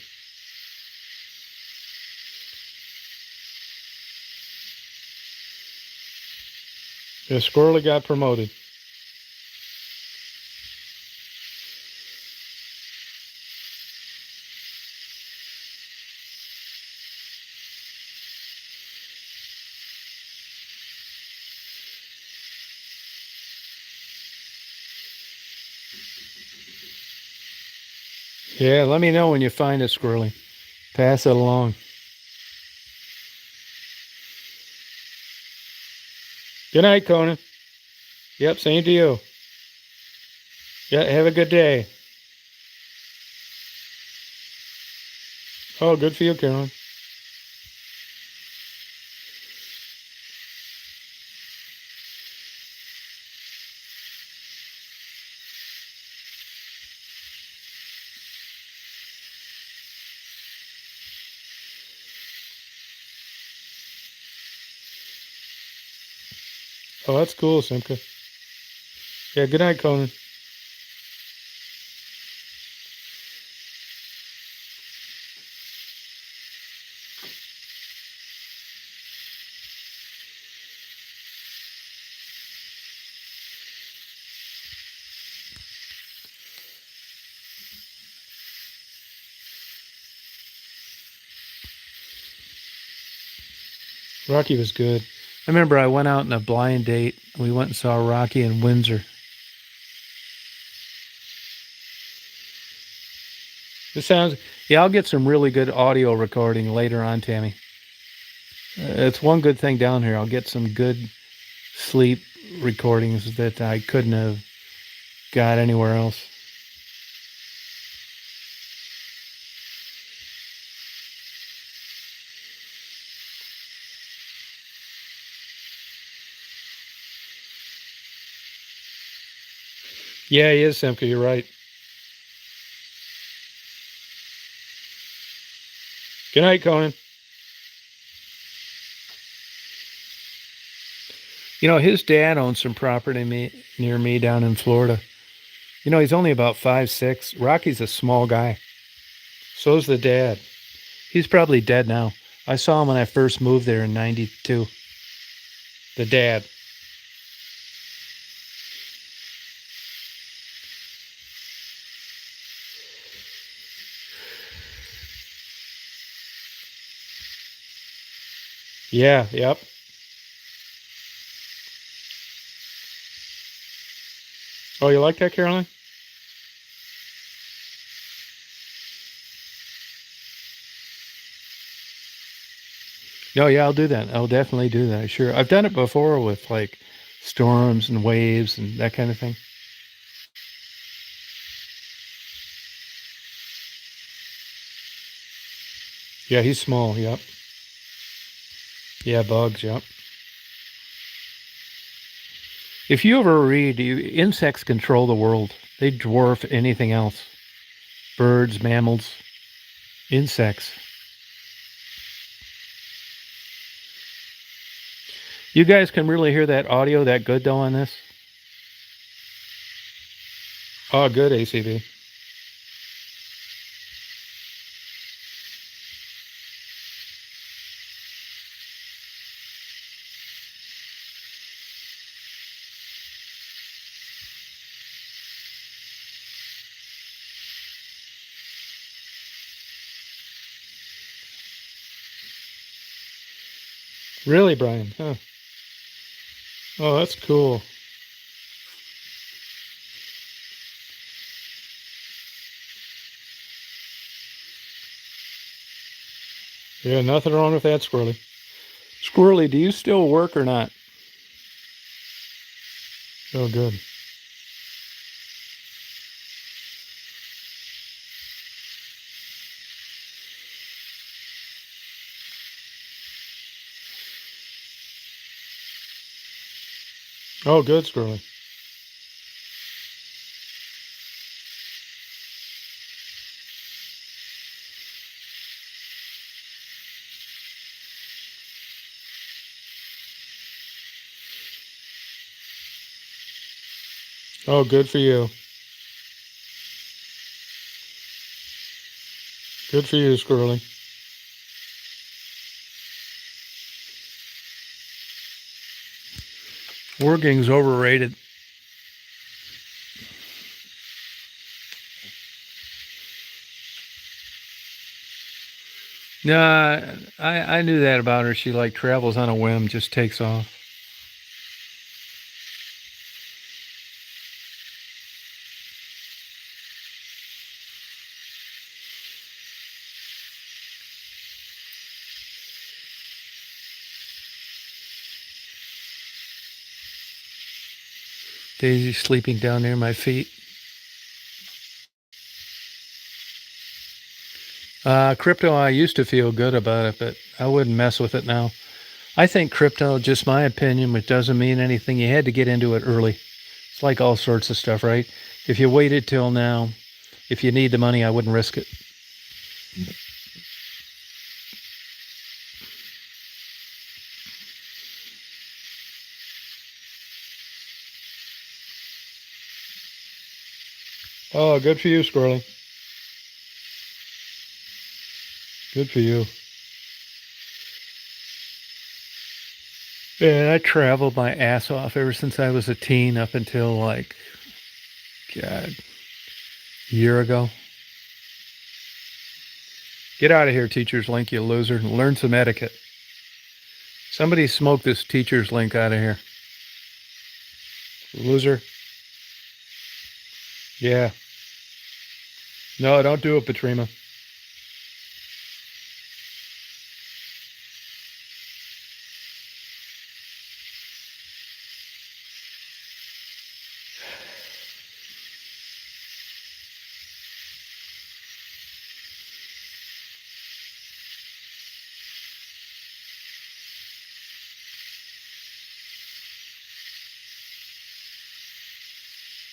S1: Yeah, Squirrely got promoted. Yeah, let me know when you find it, Squirrely. Pass it along. Good night, Conan. Yep, same to you. Yeah, have a good day. Oh, good for you, Carolyn. Oh, that's cool, Simka. Yeah, good night, Conan. Rocky was good. I remember I went out on a blind date. We went and saw Rocky in Windsor. This sounds, yeah, I'll get some really good audio recording later on, Tammy. It's one good thing down here. I'll get some good sleep recordings that I couldn't have got anywhere else. Yeah, he is, Simka. You're right. Good night, Conan. You know, his dad owns some property near me down in Florida. You know, he's only about 5'6". Rocky's a small guy. So's the dad. He's probably dead now. I saw him when I first moved there in 92. The dad. Yeah, yep. Oh, you like that, Caroline? Oh, yeah, I'll do that. I'll definitely do that. Sure. I've done it before with like storms and waves and that kind of thing. Yeah, he's small. Yep. Yeah, bugs. Yep. If you ever read, insects control the world. They dwarf anything else. Birds, mammals, insects. You guys can really hear that audio that good though on this? Oh, good, ACB. Really, Brian? Huh. Oh, that's cool. Yeah, nothing wrong with that, Squirrely. Squirrely, do you still work or not? Oh, good. Oh, good, Squirrely. Oh, good for you. Good for you, Squirrely. Working's overrated. No, I knew that about her. She like travels on a whim, just takes off. Daisy sleeping down near my feet. Crypto, I used to feel good about it, but I wouldn't mess with it now. I think crypto, just my opinion, which doesn't mean anything. You had to get into it early. It's like all sorts of stuff, right? If you waited till now, if you need the money, I wouldn't risk it. Oh, good for you, Squirrely. Good for you. Yeah, I traveled my ass off ever since I was a teen up until like, God, a year ago. Get out of here, Teacher's Link, you loser. Learn some etiquette. Somebody smoke this Teacher's Link out of here. Loser. Yeah. No, don't do it, Patrima.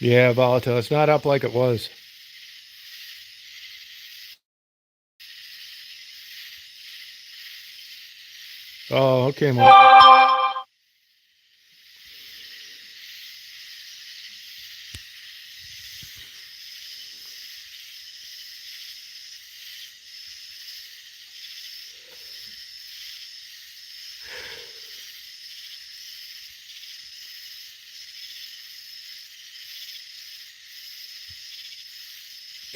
S1: Yeah, volatile. It's not up like it was. Oh, okay, Mark.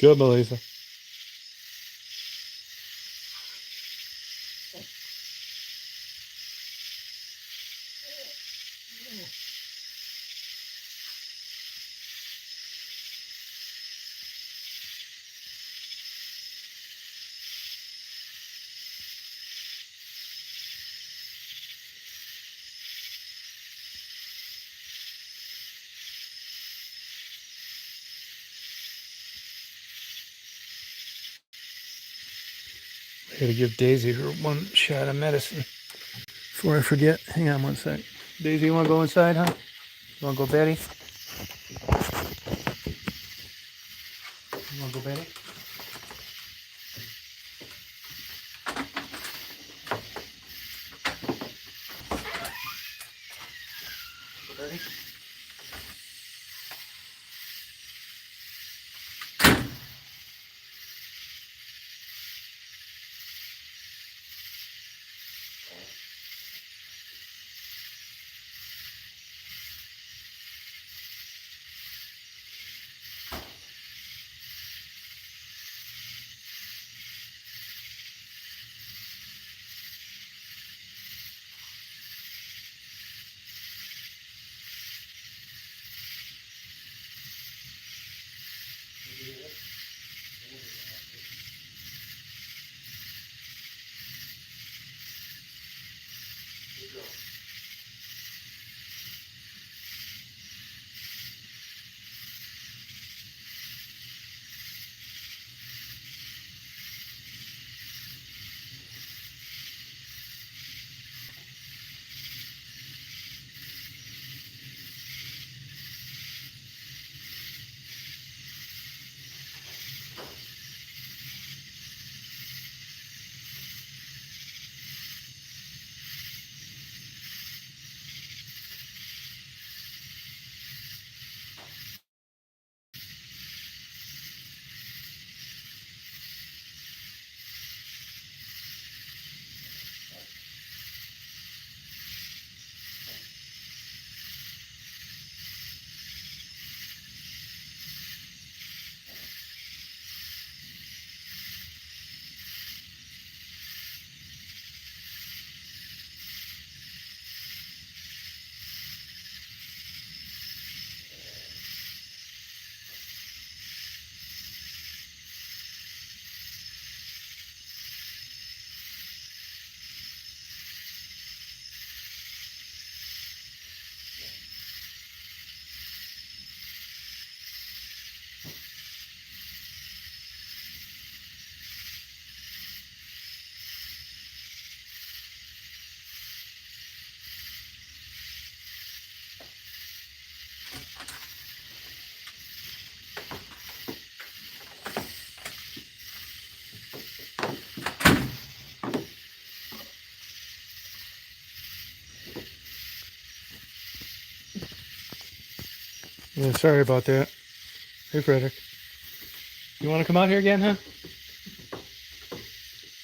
S1: Good, Melissa. I gotta give Daisy her one shot of medicine before I forget. Hang on one sec. Daisy, you wanna go inside, huh? You wanna go Betty? You wanna go Betty? Go Betty? Yeah, sorry about that. Hey, Frederick. You want to come out here again, huh?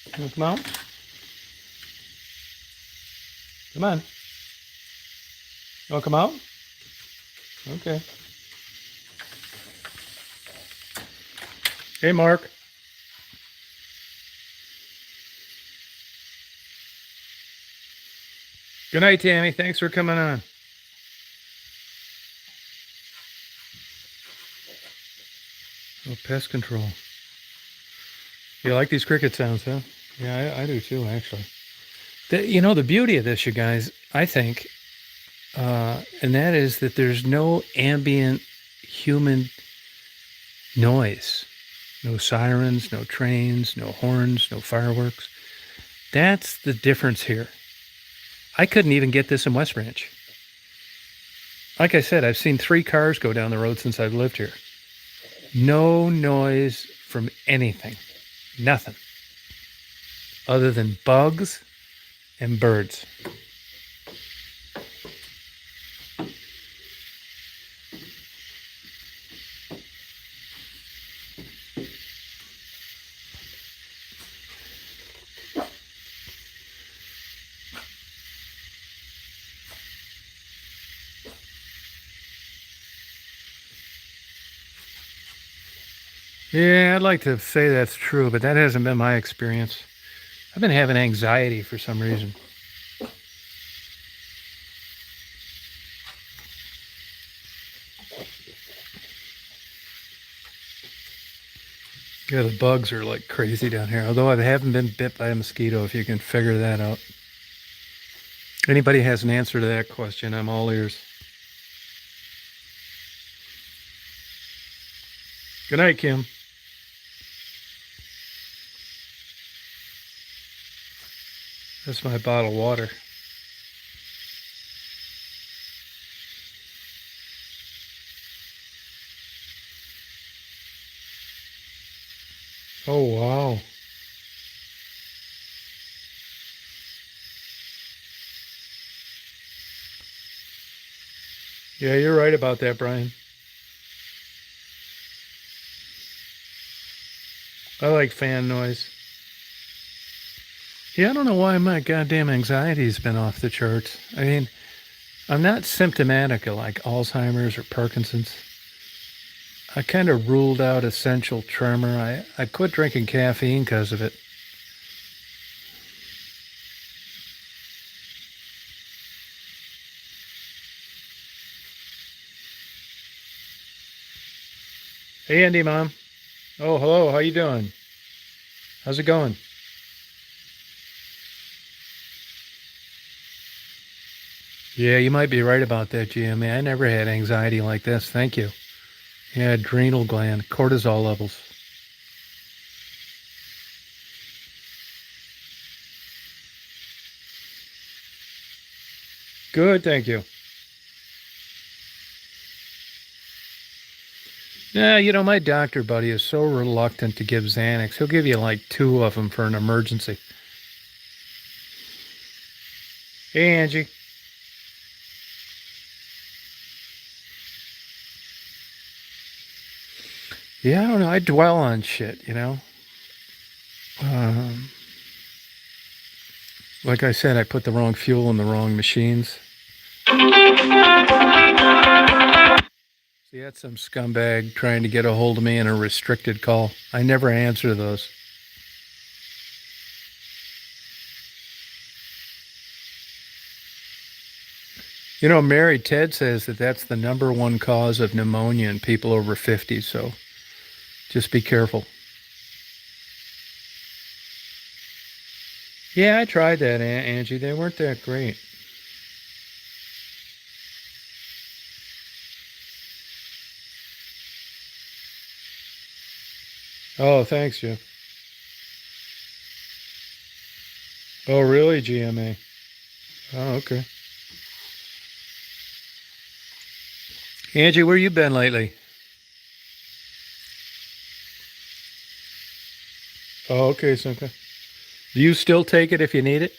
S1: You want to come out? Come on. You want to come out? Okay. Hey, Mark. Good night, Tammy. Thanks for coming on. Oh, pest control. You like these cricket sounds, huh? Yeah, I do too, actually. The beauty of this, you guys, I think, and that is that there's no ambient human noise. No sirens, no trains, no horns, no fireworks. That's the difference here. I couldn't even get this in West Ranch. Like I said, I've seen 3 cars go down the road since I've lived here. No noise from anything. Nothing. Other than bugs and birds. Yeah, I'd like to say that's true, but that hasn't been my experience. I've been having anxiety for some reason. Yeah, the bugs are like crazy down here. Although I haven't been bit by a mosquito, if you can figure that out. Anybody has an answer to that question, I'm all ears. Good night, Kim. That's my bottle of water. Oh, wow. Yeah, you're right about that, Brian. I like fan noise. Yeah, I don't know why my goddamn anxiety's been off the charts. I mean, I'm not symptomatic of like Alzheimer's or Parkinson's. I kind of ruled out essential tremor. I quit drinking caffeine because of it. Hey, Andy, Mom. Oh, hello. How you doing? How's it going? Yeah, you might be right about that, GMA. I never had anxiety like this. Thank you. Yeah, adrenal gland, cortisol levels. Good, thank you. Yeah, my doctor buddy is so reluctant to give Xanax. He'll give you like two of them for an emergency. Hey, Angie. Yeah, I don't know. I dwell on shit. Um, like I said, I put the wrong fuel in the wrong machines. See, that's some scumbag trying to get a hold of me in a restricted call. I never answer those. Mary Ted says that that's the number one cause of pneumonia in people over 50, so just be careful. Yeah, I tried that, Angie. They weren't that great. Oh, thanks, Jeff. Oh, really, GMA? Oh, okay. Angie, where you been lately? Oh, okay, Simka. Do you still take it if you need it?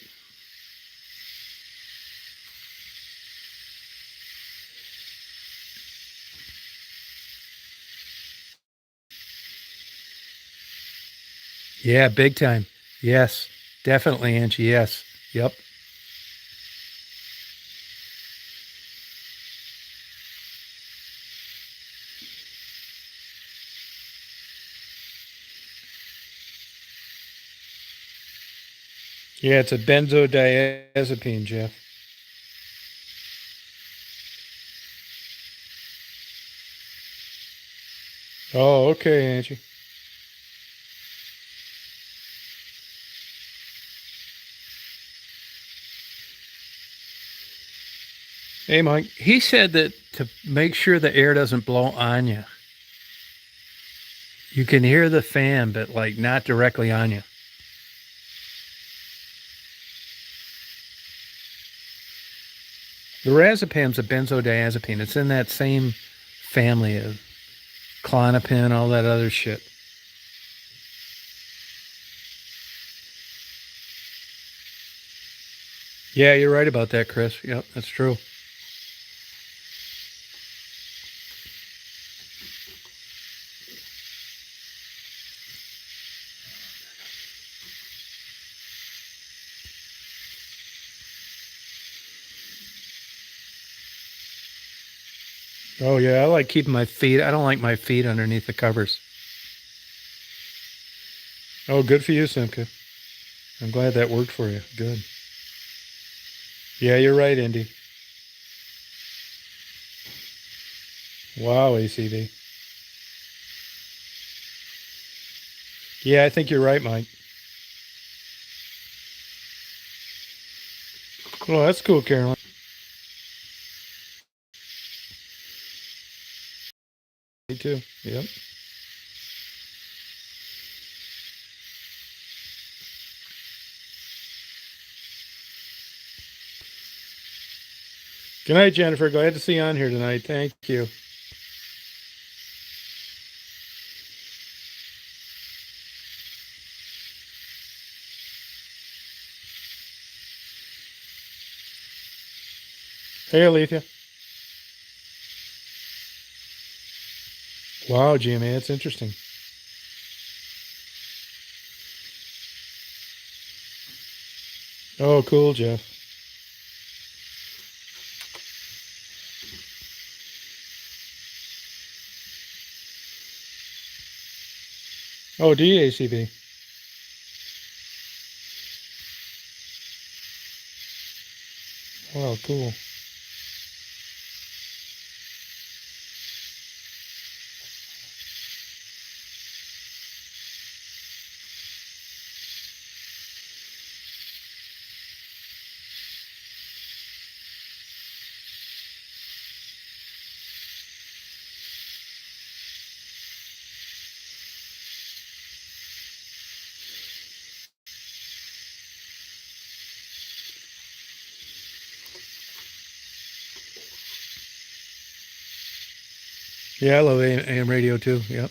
S1: Yeah, big time. Yes, definitely, Angie. Yes. Yep. Yeah, it's a benzodiazepine, Jeff. Oh, okay, Angie. Hey, Mike. He said that to make sure the air doesn't blow on you, you can hear the fan, but like not directly on you. The Razapam's a benzodiazepine. It's in that same family of Clonopin, all that other shit. Yeah, you're right about that, Chris. Yep, that's true. Oh yeah, I like keeping my feet. I don't like my feet underneath the covers. Oh, good for you, Simka. I'm glad that worked for you. Good. Yeah, you're right, Indy. Wow, ACV. Yeah, I think you're right, Mike. Well, that's cool, Carolyn. Me too. Yep. Good night, Jennifer. Glad to see you on here tonight. Thank you. Hey, Alethea. Wow, GMA, that's interesting. Oh, cool, Jeff. Oh, DACB. Wow, cool. Yeah, I love AM radio too. Yep.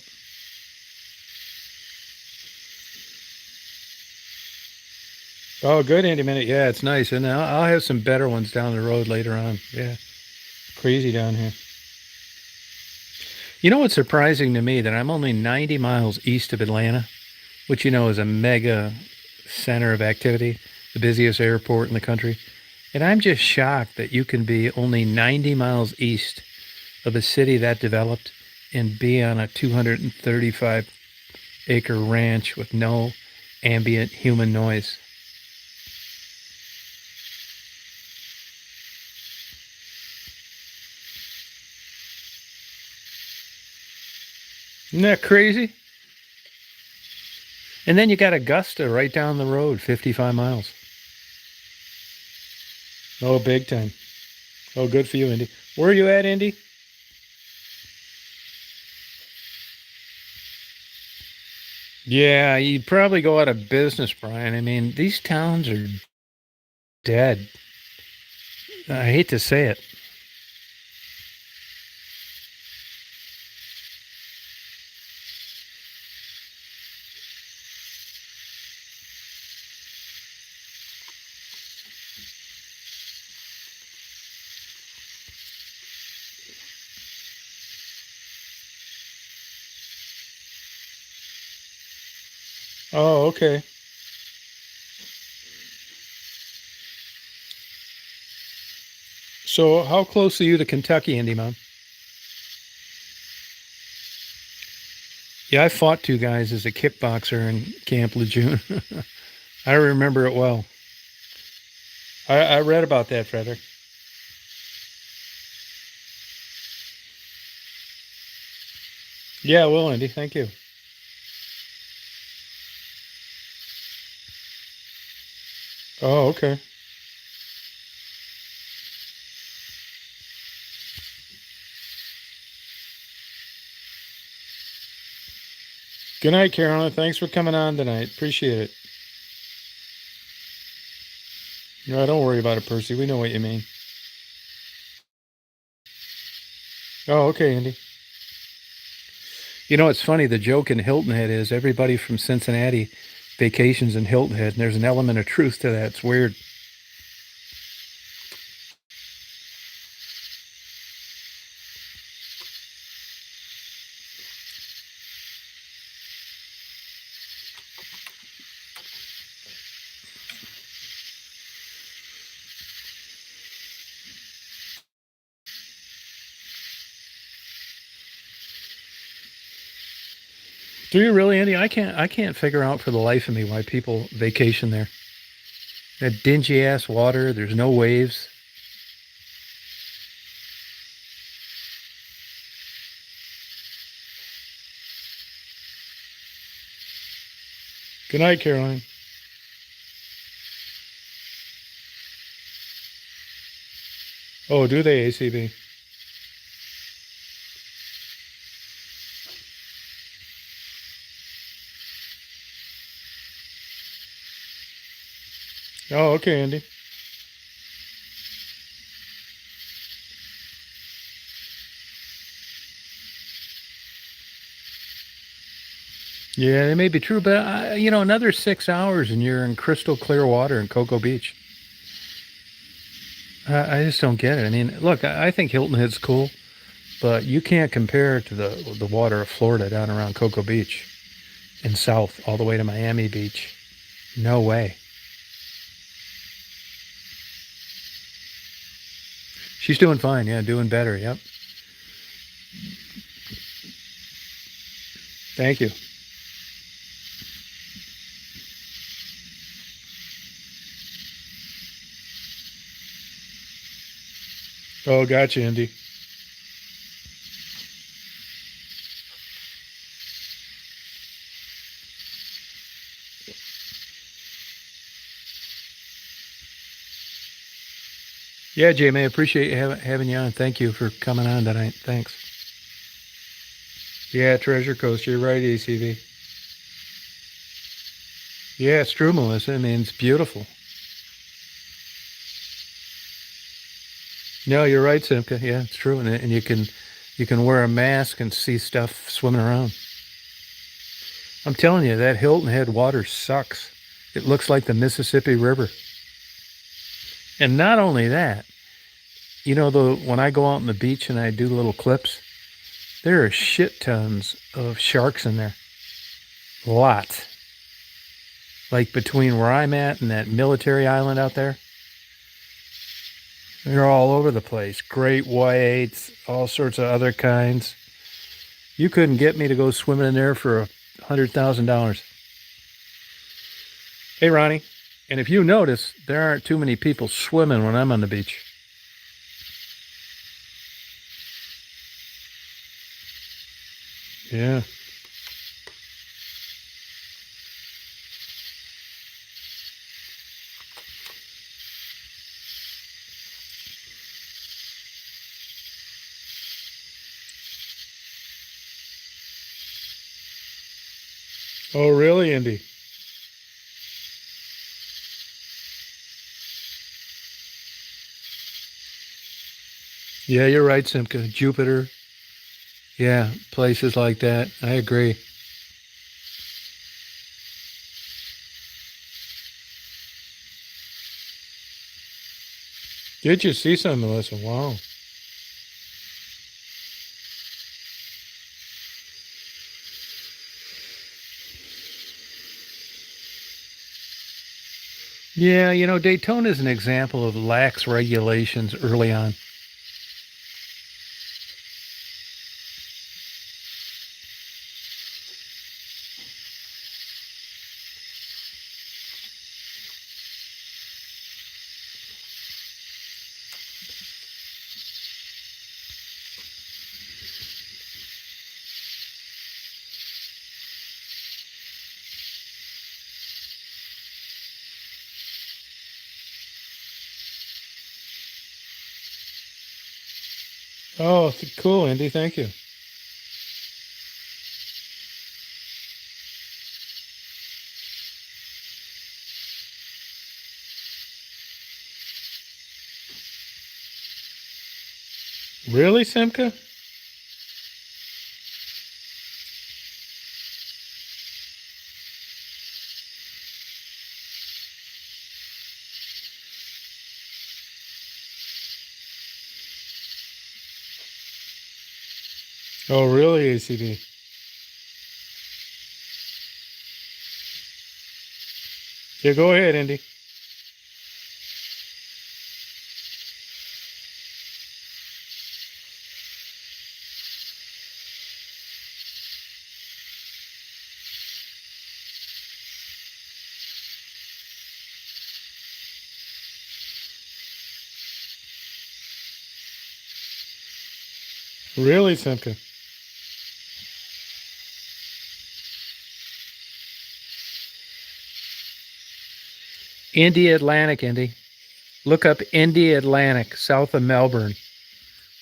S1: Oh, good, Andy Minute. Yeah, it's nice. And I'll have some better ones down the road later on. Yeah. Crazy down here. You know what's surprising to me that I'm only 90 miles east of Atlanta, which you know is a mega center of activity, the busiest airport in the country. And I'm just shocked that you can be only 90 miles east of a city that developed and be on a 235-acre ranch with no ambient human noise. Isn't that crazy? And then you got Augusta right down the road, 55 miles. Oh, big time. Oh, good for you, Indy. Where are you at, Indy? Yeah, you'd probably go out of business, Brian. I mean, these towns are dead. I hate to say it. Oh, okay. So, how close are you to Kentucky, Indy, Mom? Yeah, I fought two guys as a kickboxer in Camp Lejeune. I remember it well. I read about that, Frederick. Yeah, I will, Indy. Thank you. Oh, okay. Good night, Carolyn. Thanks for coming on tonight. Appreciate it. No, don't worry about it, Percy. We know what you mean. Oh, okay, Andy. You know, it's funny. The joke in Hilton Head is everybody from Cincinnati vacations in Hilton Head, and there's an element of truth to that. It's weird. Do you really, Andy? I can't figure out for the life of me why people vacation there. That dingy ass water. There's no waves. Good night, Caroline. Oh, do they, ACB? Oh, okay, Andy. Yeah, it may be true, but another 6 hours and you're in crystal clear water in Cocoa Beach. I just don't get it. I mean, look, I think Hilton Head's cool, but you can't compare it to the water of Florida down around Cocoa Beach and south all the way to Miami Beach. No way. She's doing fine. Yeah, doing better. Yep. Thank you. Oh, gotcha, Andy. Yeah, Jamie, I appreciate having you on. Thank you for coming on tonight. Thanks. Yeah, Treasure Coast. You're right, ACV. Yeah, it's true, Melissa. I mean, it's beautiful. No, you're right, Simka. Yeah, it's true, and you can wear a mask and see stuff swimming around. I'm telling you, that Hilton Head water sucks. It looks like the Mississippi River. And not only that, when I go out on the beach and I do little clips, there are shit tons of sharks in there. Lots. Like between where I'm at and that military island out there, they're all over the place. Great whites, all sorts of other kinds. You couldn't get me to go swimming in there for $100,000. Hey, Ronnie. And if you notice, there aren't too many people swimming when I'm on the beach. Yeah. Oh, really, Andy? Yeah, you're right, Simka. Jupiter. Yeah, places like that. I agree. Did you see some, Melissa? Wow. Yeah, Daytona is an example of lax regulations early on. Oh, cool, Andy. Thank you. Really, Simka? Oh, really, ACB? Yeah, go ahead, Andy. Really, Simka? Indy Atlantic, Indy. Look up Indy Atlantic, south of Melbourne.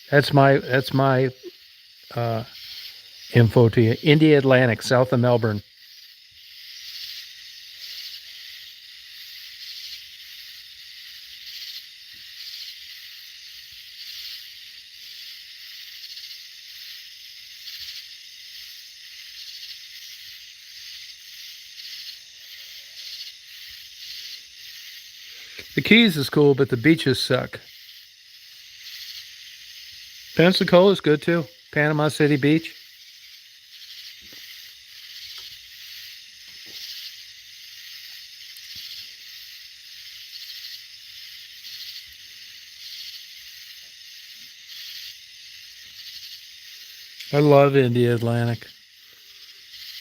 S1: That's my uh, info to you. Indy Atlantic, south of Melbourne. The Keys is cool, but the beaches suck. Pensacola is good too. Panama City Beach. I love Indy Atlantic.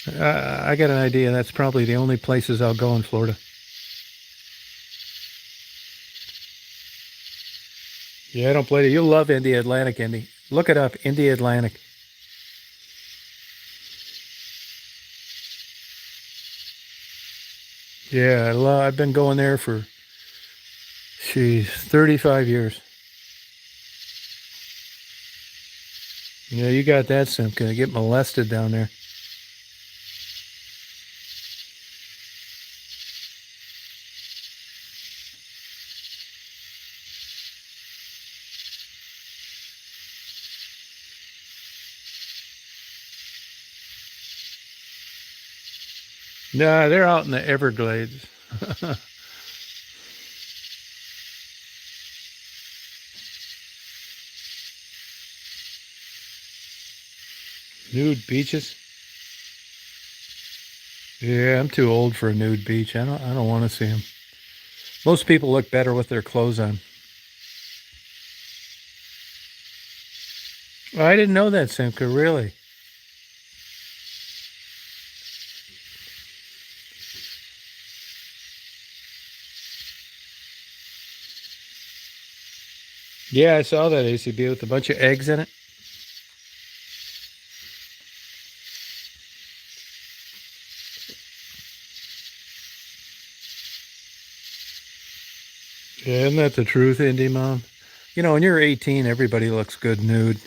S1: I got an idea. That's probably the only places I'll go in Florida. Yeah, I don't blame you. You'll love Indy Atlantic, Indy. Look it up, Indy Atlantic. Yeah, I've been going there for, 35 years. Yeah, you got that, Simp. Gonna get molested down there. Nah, they're out in the Everglades. Nude beaches. Yeah, I'm too old for a nude beach. I don't want to see them. Most people look better with their clothes on. Oh, I didn't know that, Simka. Really? Yeah, I saw that ACB with a bunch of eggs in it. Yeah, isn't that the truth, Indy Mom? When you're 18, everybody looks good nude.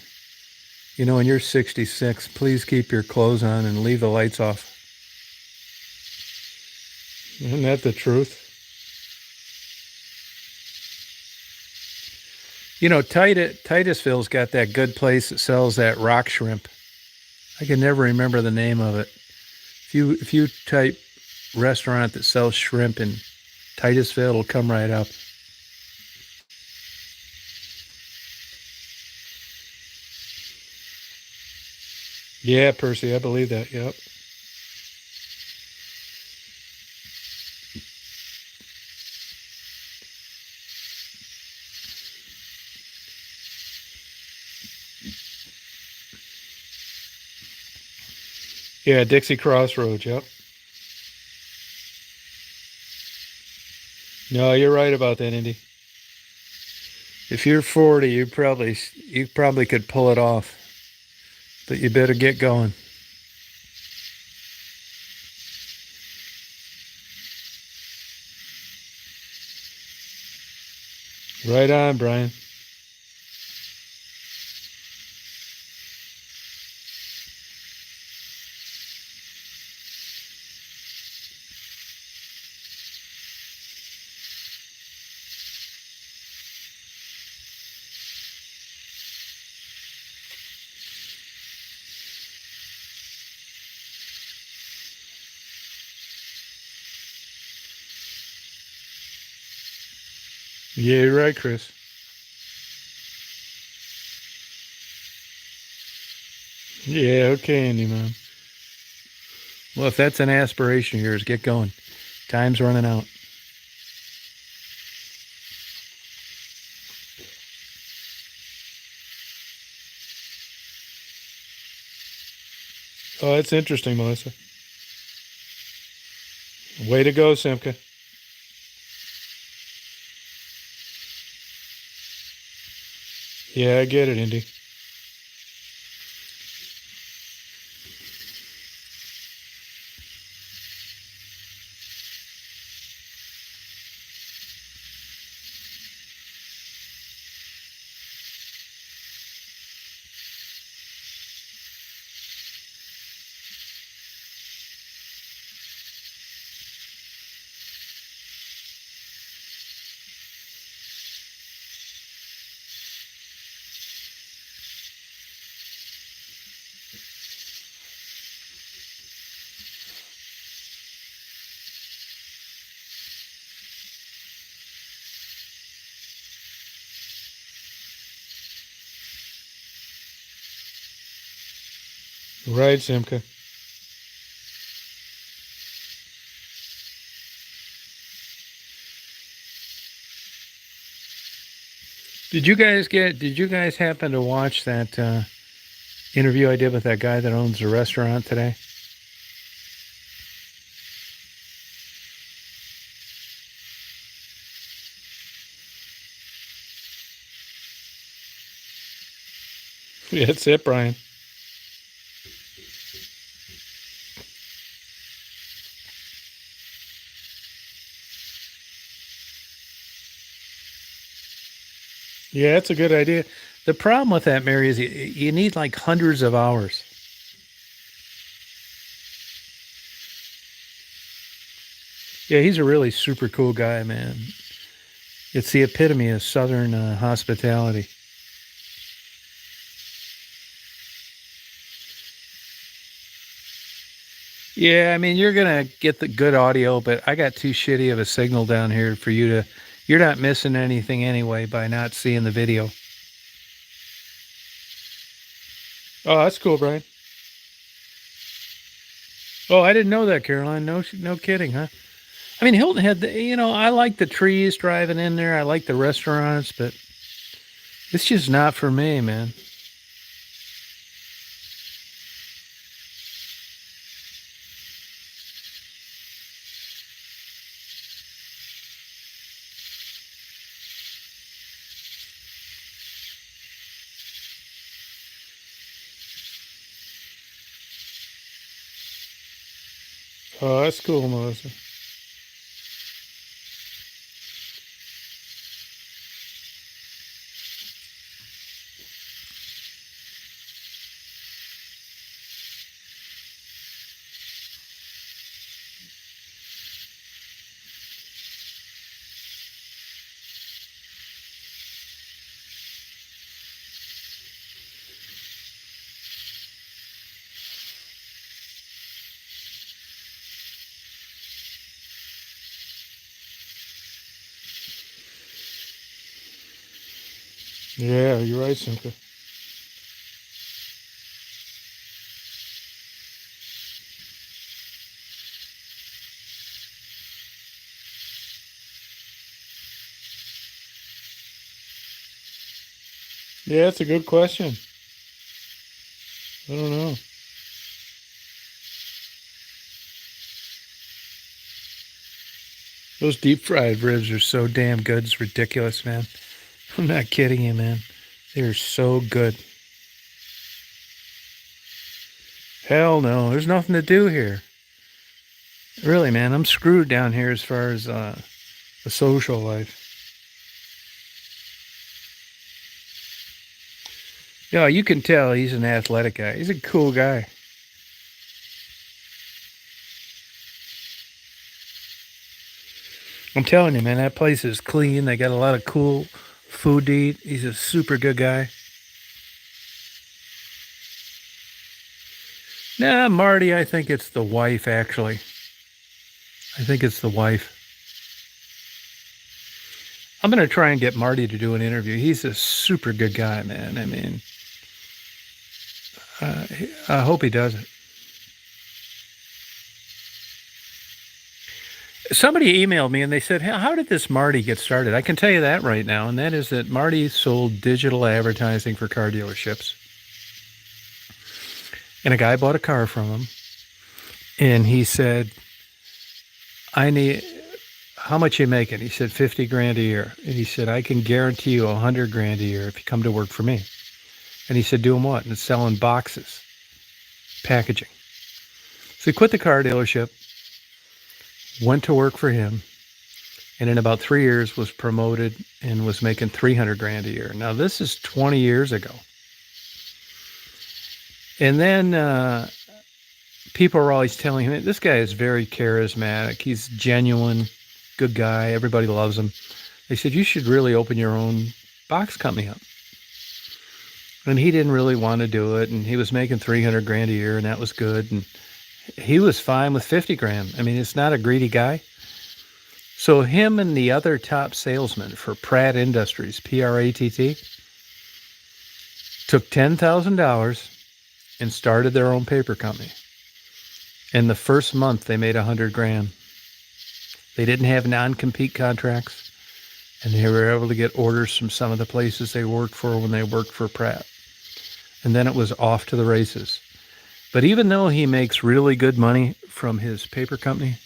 S1: When you're 66, please keep your clothes on and leave the lights off. Isn't that the truth? Titusville's got that good place that sells that rock shrimp. I can never remember the name of it. If you type restaurant that sells shrimp in Titusville, it'll come right up. Yeah, Percy, I believe that. Yep. Yeah, Dixie Crossroads. Yep. No, you're right about that, Indy. If you're 40, you probably could pull it off, but you better get going. Right on, Brian. Yeah, you're right, Chris. Yeah, okay, Andy, man. Well, if that's an aspiration of yours, get going. Time's running out. Oh, that's interesting, Melissa. Way to go, Simka. Yeah, I get it, Indy. Right, Simka. Did you guys happen to watch that interview I did with that guy that owns a restaurant today? Yeah, that's it, Brian. Yeah, that's a good idea. The problem with that, Mary, is you need like hundreds of hours. Yeah, he's a really super cool guy, man. It's the epitome of Southern hospitality. Yeah, I mean, you're gonna get the good audio, but I got too shitty of a signal down here for you to. You're not missing anything anyway by not seeing the video. Oh, that's cool, Brian. Oh, I didn't know that, Caroline. No, no kidding, huh? I mean, Hilton Head. I like the trees driving in there. I like the restaurants, but it's just not for me, man. Oh, that's cool, Melissa. Yeah, you're right, Simka. Yeah, that's a good question. I don't know. Those deep fried ribs are so damn good. It's ridiculous, man. I'm not kidding you, man. They're so good. Hell no. There's nothing to do here. Really, man. I'm screwed down here as far as the social life. Yeah, you can tell he's an athletic guy. He's a cool guy. I'm telling you, man, that place is clean. They got a lot of cool food to eat. He's a super good guy. Nah, Marty, I think it's the wife, actually. I think it's the wife. I'm going to try and get Marty to do an interview. He's a super good guy, man. I mean, I hope he does it. Somebody emailed me and they said, how did this Marty get started? I can tell you that right now, and that is that Marty sold digital advertising for car dealerships. And a guy bought a car from him, and he said, I need, how much you making? He said, 50 grand a year. And he said, I can guarantee you 100 grand a year if you come to work for me. And he said, doing what? And it's selling boxes, packaging. So he quit the car dealership, went to work for him, and in about 3 years was promoted and was making 300 grand a year. Now, this is 20 years ago. And then people are always telling him, this guy is very charismatic. He's genuine, good guy. Everybody loves him. They said, you should really open your own box company up. And he didn't really want to do it. And he was making 300 grand a year, and that was good. And he was fine with 50 grand. I mean, it's not a greedy guy. So him and the other top salesman for Pratt Industries, Pratt, took $10,000 and started their own paper company. In the first month, they made $100,000. They didn't have non-compete contracts, and they were able to get orders from some of the places they worked for when they worked for Pratt. And then it was off to the races. But even though he makes really good money from his paper company,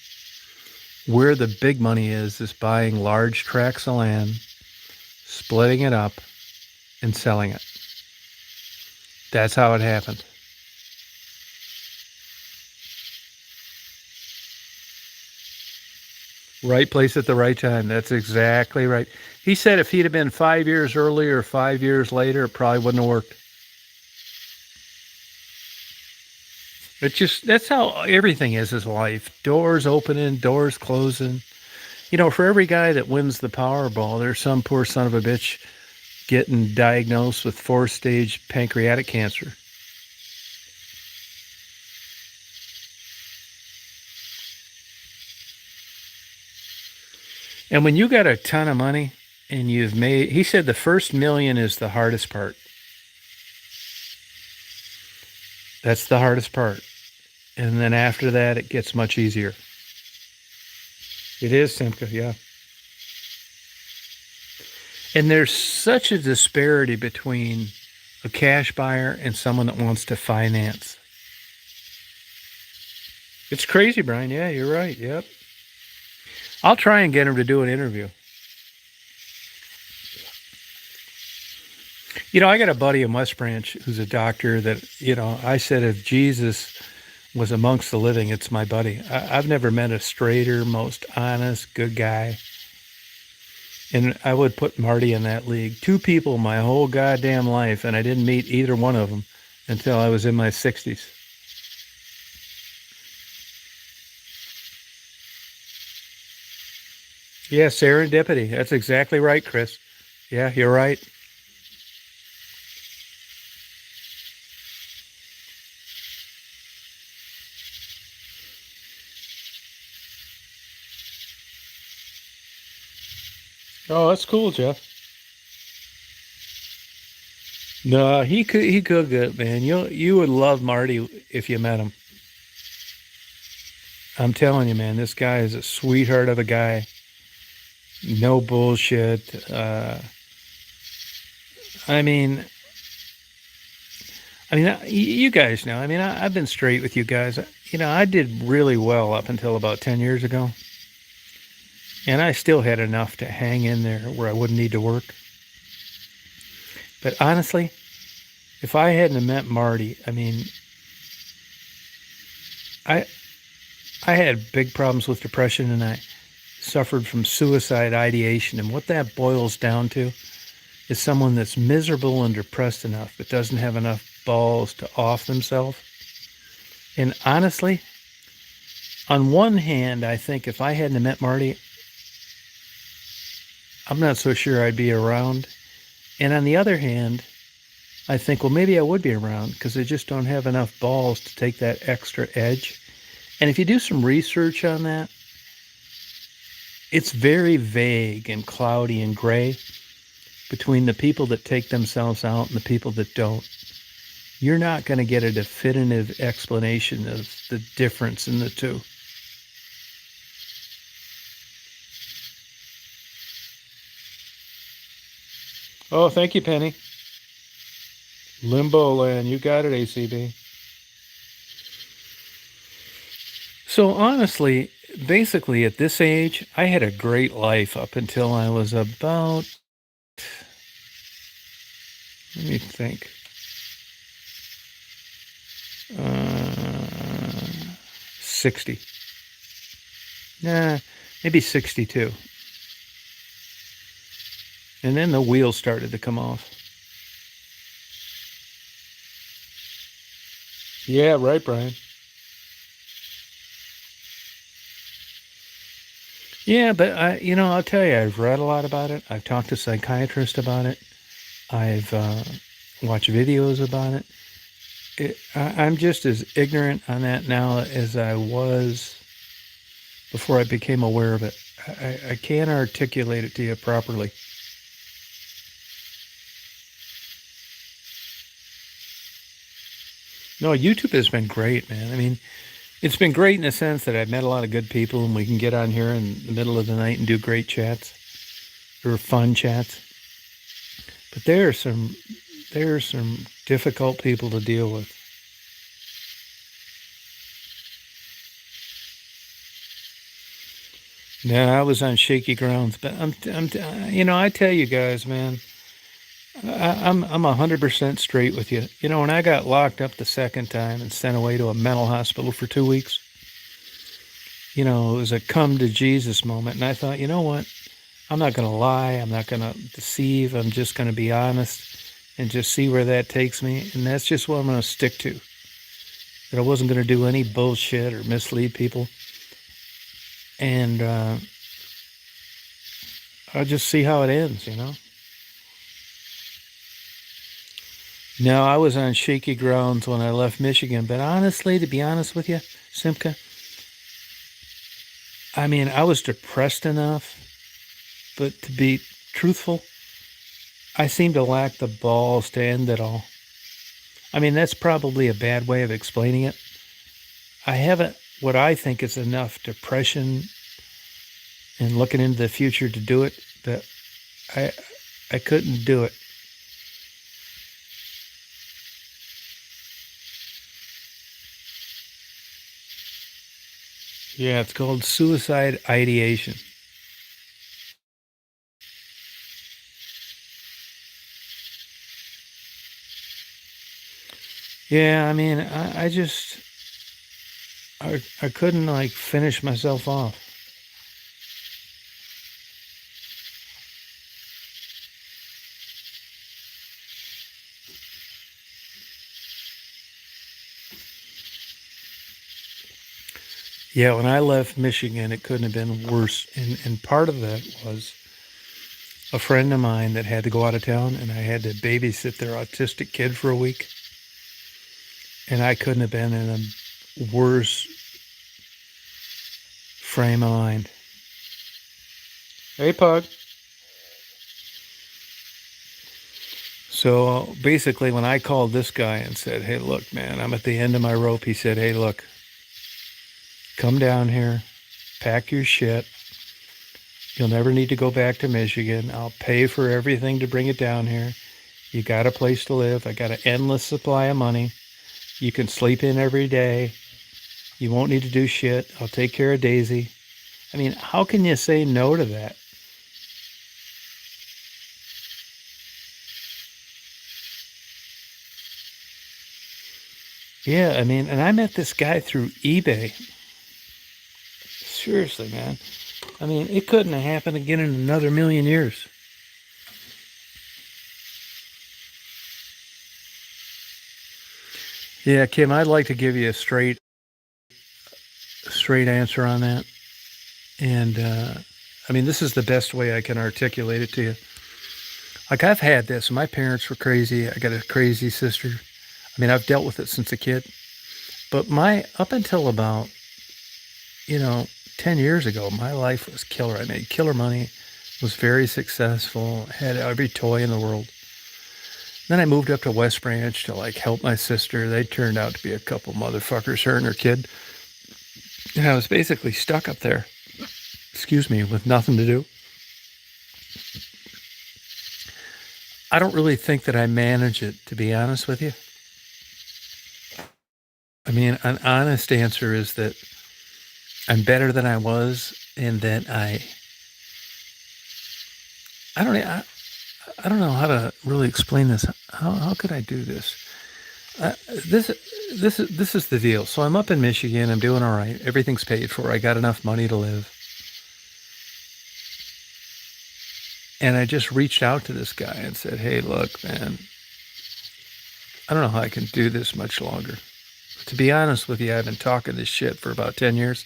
S1: where the big money is buying large tracts of land, splitting it up, and selling it. That's how it happened. Right place at the right time. That's exactly right. He said if he'd have been 5 years earlier or 5 years later, it probably wouldn't have worked. That's how everything is in life. Doors opening, doors closing. You know, for every guy that wins the Powerball, there's some poor son of a bitch getting diagnosed with 4-stage pancreatic cancer. And when you got a ton of money and you've made, he said the first million is the hardest part. That's the hardest part. And then after that, it gets much easier. It is, Simca, yeah. And there's such a disparity between a cash buyer and someone that wants to finance. It's crazy, Brian. Yeah, you're right. Yep. I'll try and get him to do an interview. You know, I got a buddy in West Branch who's a doctor that, you know, I said if Jesus was amongst the living, it's my buddy. I've never met a straighter, most honest, good guy. And I would put Marty in that league. 2 people my whole goddamn life, and I didn't meet either one of them until I was in my 60s. Yeah, serendipity. That's exactly right, Chris. Yeah, you're right. Oh, that's cool, Jeff. No, he could get, man. You would love Marty if you met him. I'm telling you, man, this guy is a sweetheart of a guy. No bullshit. I mean, you guys know. I mean, I've been straight with you guys. You know, I did really well up until about 10 years ago. And I still had enough to hang in there where I wouldn't need to work. But honestly, if I hadn't met Marty, I mean, I I had big problems with depression, and I suffered from suicide ideation. And what that boils down to is someone that's miserable and depressed enough but doesn't have enough balls to off themselves. And honestly, on one hand, I think if I hadn't met Marty, I'm not so sure I'd be around. And on the other hand, I think, well, maybe I would be around because I just don't have enough balls to take that extra edge. And if you do some research on that, it's very vague and cloudy and gray between the people that take themselves out and the people that don't. You're not going to get a definitive explanation of the difference in the two. Oh, thank you, Penny. Limbo land. You got it, ACB. So honestly, basically at this age, I had a great life up until I was about, let me think, 60. Nah, maybe 62. And then the wheels started to come off. Yeah, right, Brian. Yeah, but I'll tell you, I've read a lot about it. I've talked to psychiatrists about it. I've watched videos about it. I'm just as ignorant on that now as I was before I became aware of it. I can't articulate it to you properly. No, YouTube has been great, man. I mean, it's been great in the sense that I've met a lot of good people, and we can get on here in the middle of the night and do great chats or fun chats. But there are some difficult people to deal with. Now, I was on shaky grounds, but I tell you guys, man, I'm 100% straight with you. When I got locked up the second time and sent away to a mental hospital for 2 weeks, it was a come to Jesus moment. And I thought, you know what? I'm not going to lie. I'm not going to deceive. I'm just going to be honest and just see where that takes me. And that's just what I'm going to stick to. That I wasn't going to do any bullshit or mislead people. And I'll just see how it ends, Now, I was on shaky grounds when I left Michigan, but honestly, to be honest with you, Simka, I mean, I was depressed enough, but to be truthful, I seem to lack the balls to end it all. I mean, that's probably a bad way of explaining it. I haven't what I think is enough depression and looking into the future to do it, but I couldn't do it. Yeah, it's called suicide ideation. Yeah, I mean, I couldn't like finish myself off. Yeah, when I left Michigan, it couldn't have been worse. And part of that was a friend of mine that had to go out of town, and I had to babysit their autistic kid for a week. And I couldn't have been in a worse frame of mind. Hey, Pug. So basically, when I called this guy and said, hey, look, man, I'm at the end of my rope, he said, hey, look, come down here, pack your shit. You'll never need to go back to Michigan. I'll pay for everything to bring it down here. You got a place to live. I got an endless supply of money. You can sleep in every day. You won't need to do shit. I'll take care of Daisy. I mean, how can you say no to that? Yeah, I mean, and I met this guy through eBay. Seriously, man. I mean, it couldn't have happened again in another million years. Yeah, Kim, I'd like to give you a straight answer on that. And I mean, this is the best way I can articulate it to you. Like, I've had this. My parents were crazy. I got a crazy sister. I mean, I've dealt with it since a kid. But up until about, 10 years ago, my life was killer. I made killer money, was very successful, had every toy in the world. Then I moved up to West Branch to like help my sister. They turned out to be a couple motherfuckers, her and her kid. And I was basically stuck up there, excuse me, with nothing to do. I don't really think that I manage it, to be honest with you. I mean, an honest answer is that I'm better than I was, and that I don't know how to really explain this. How could I do this? This is the deal. So I'm up in Michigan. I'm doing all right. Everything's paid for. I got enough money to live. And I just reached out to this guy and said, hey, look, man, I don't know how I can do this much longer. To be honest with you, I've been talking this shit for about 10 years,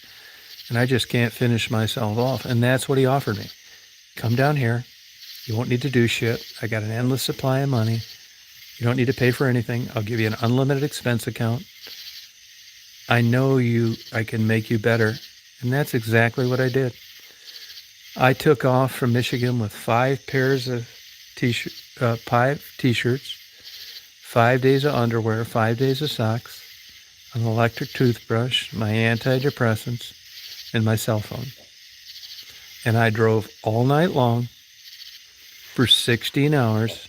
S1: and I just can't finish myself off. And that's what he offered me. Come down here. You won't need to do shit. I got an endless supply of money. You don't need to pay for anything. I'll give you an unlimited expense account. I know I can make you better. And that's exactly what I did. I took off from Michigan with 5 pairs of t-shirts, 5 days of underwear, 5 days of socks, an electric toothbrush, my antidepressants, and my cell phone. And I drove all night long for 16 hours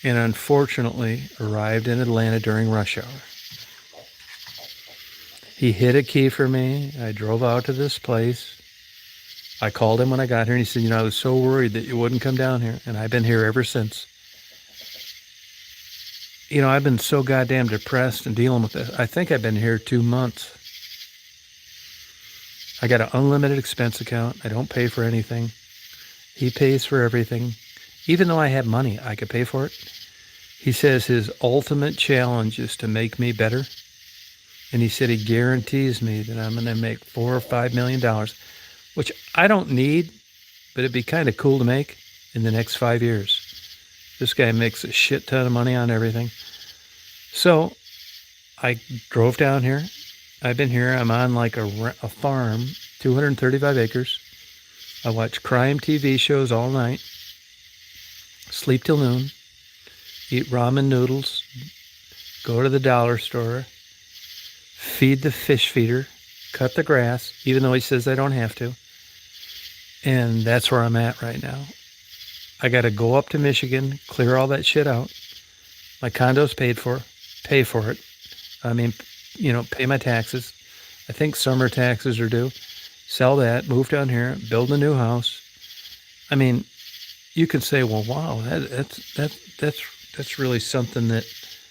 S1: and unfortunately arrived in Atlanta during rush hour. He hid a key for me. I drove out to this place. I called him when I got here and he said, I was so worried that you wouldn't come down here. And I've been here ever since. I've been so goddamn depressed and dealing with this. I think I've been here 2 months. I got an unlimited expense account. I don't pay for anything. He pays for everything. Even though I have money, I could pay for it. He says his ultimate challenge is to make me better. And he said he guarantees me that I'm going to make $4 or $5 million, which I don't need, but it'd be kind of cool to make in the next 5 years. This guy makes a shit ton of money on everything. So I drove down here. I've been here. I'm on like a farm, 235 acres. I watch crime TV shows all night, sleep till noon, eat ramen noodles, go to the dollar store, feed the fish feeder, cut the grass, even though he says I don't have to. And that's where I'm at right now. I got to go up to Michigan, clear all that shit out. My condo's paid for, pay for it. Pay my taxes. I think summer taxes are due. Sell that, move down here, build a new house. You can say, well, wow, that's really something that's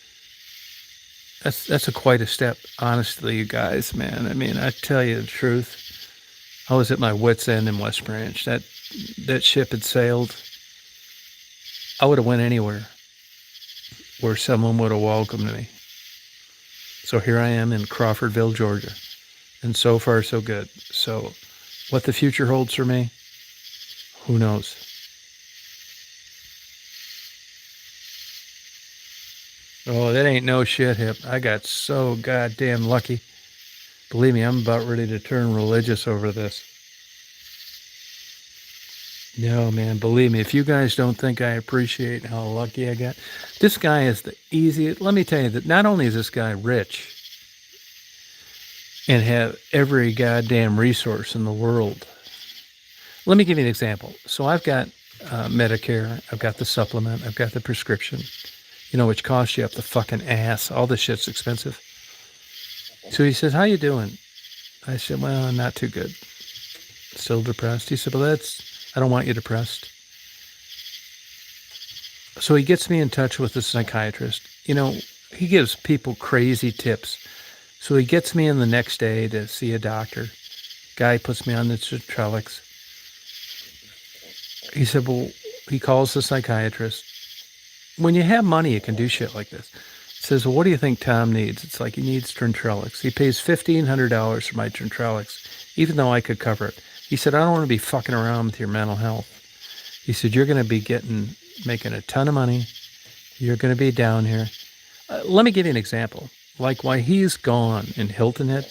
S1: quite a step. Honestly, you guys, man. I tell you the truth. I was at my wit's end in West Branch. That ship had sailed. I would have went anywhere where someone would have welcomed me. So here I am in Crawfordville, Georgia. And so far, so good. So what the future holds for me, who knows? Oh, that ain't no shit, Hip. I got so goddamn lucky. Believe me, I'm about ready to turn religious over this. No, man, believe me, if you guys don't think I appreciate how lucky I got, this guy is the easiest. Let me tell you that not only is this guy rich and have every goddamn resource in the world. Let me give you an example. So I've got Medicare, I've got the supplement, I've got the prescription, which costs you up the fucking ass. All this shit's expensive. So he says, how you doing? I said, well, not too good. Still depressed. He said, well, I don't want you depressed. So he gets me in touch with a psychiatrist. He gives people crazy tips. So he gets me in the next day to see a doctor. Guy puts me on the Citrix. He said, well, he calls the psychiatrist. When you have money, you can do shit like this. He says, well, what do you think Tom needs? It's like he needs Trentrelix. He pays $1,500 for my Trentrelix, even though I could cover it. He said, I don't want to be fucking around with your mental health. He said, you're going to be making a ton of money. You're going to be down here. Let me give you an example. Like while he's gone in Hilton Head,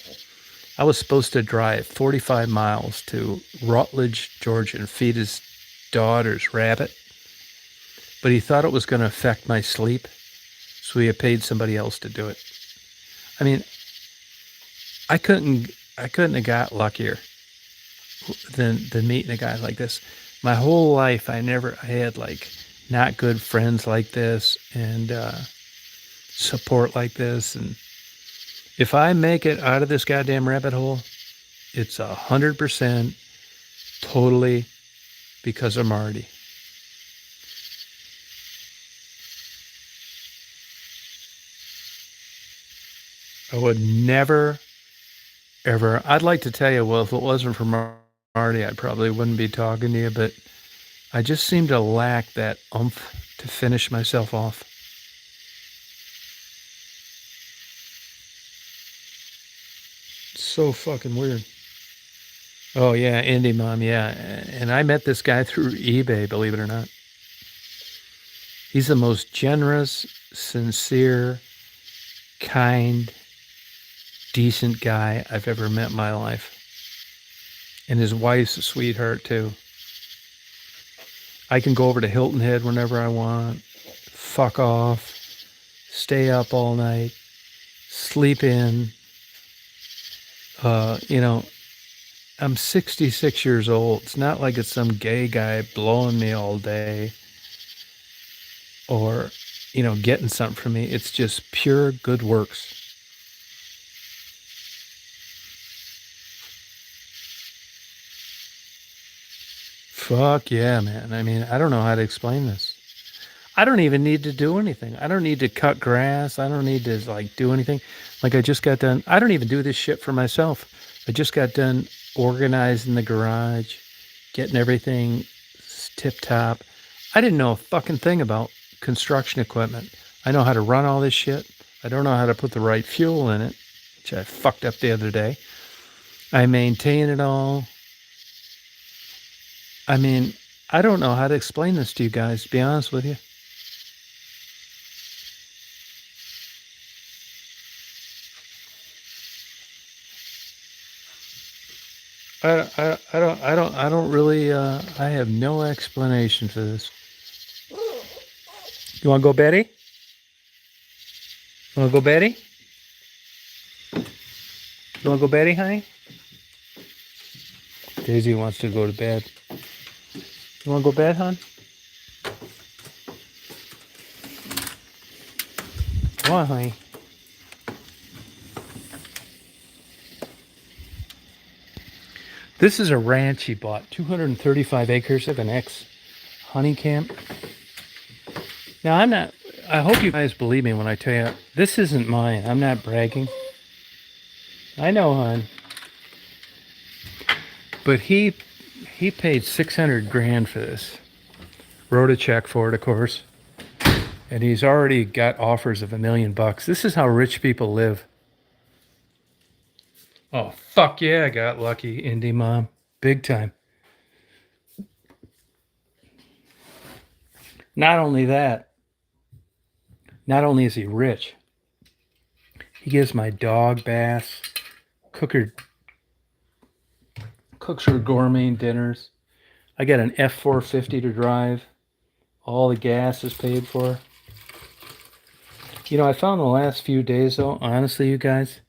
S1: I was supposed to drive 45 miles to Rutledge, Georgia, and feed his daughter's rabbit. But he thought it was going to affect my sleep, so he had paid somebody else to do it. I couldn't have got luckier than meeting a guy like this. My whole life, I had like not good friends like this and support like this. And if I make it out of this goddamn rabbit hole, it's 100% totally because of Marty. I would never, ever. I'd like to tell you, well, if it wasn't for Marty, I probably wouldn't be talking to you, but I just seem to lack that oomph to finish myself off. So fucking weird. Oh, yeah, Indie Mom, yeah. And I met this guy through eBay, believe it or not. He's the most generous, sincere, kind, decent guy I've ever met in my life. And his wife's a sweetheart, too. I can go over to Hilton Head whenever I want, fuck off, stay up all night, sleep in. You know, I'm 66 years old. It's not like it's some gay guy blowing me all day or, you know, getting something from me. It's just pure good works. Fuck yeah, man. I mean, I don't know how to explain this. I don't even need to do anything. I don't need to cut grass. I don't need to like do anything. Like I just got done. I don't even do this shit for myself. I just got done organizing the garage, getting everything tip top. I didn't know a fucking thing about construction equipment. I know how to run all this shit. I don't know how to put the right fuel in it, which I fucked up the other day. I maintain it all. I mean, I don't know how to explain this to you guys, to be honest with you. I don't really, I have no explanation for this. You want to go, Betty? You want to go, Betty? You want to go, Betty, honey? Daisy wants to go to bed. You want to go bed, hon? Come on, honey. This is a ranch he bought, 235 acres of an ex-honey camp. Now, I hope you guys believe me when I tell you, this isn't mine. I'm not bragging. I know, hon. But he paid 600 grand for this. Wrote a check for it, of course. And he's already got offers of $1 million. This is how rich people live. Oh, fuck yeah, I got lucky, indie mom. Big time. Not only that, not only is he rich, he gives my dog baths, cooks her gourmet dinners. I got an F450 to drive. All the gas is paid for. You know, I found the last few days, though, honestly, you guys,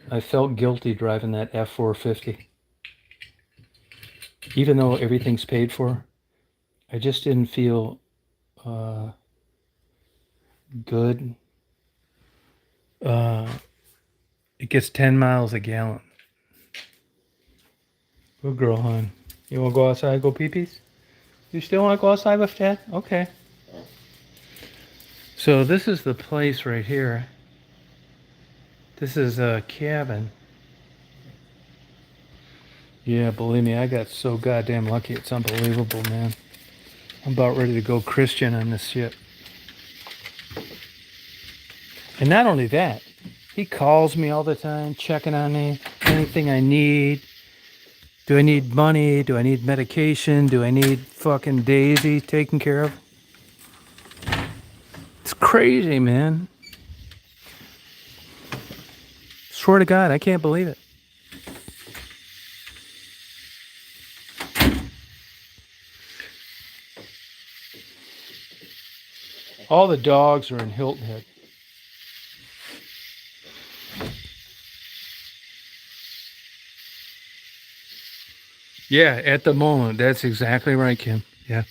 S1: I felt guilty driving that F450. Even though everything's paid for, I just didn't feel good. It gets 10 miles a gallon. Good girl, hon. You want to go outside, go pee-pees? You still want to go outside with Dad? Okay. So this is the place right here. This is a cabin. Yeah, believe me, I got so goddamn lucky. It's unbelievable, man. I'm about ready to go Christian on this shit. And not only that, he calls me all the time, checking on me, anything I need. Do I need money? Do I need medication? Do I need fucking Daisy taken care of? It's crazy, man. Swear to God, I can't believe it. All the dogs are in Hilton Head. Yeah, at the moment, that's exactly right, Kim. Yeah.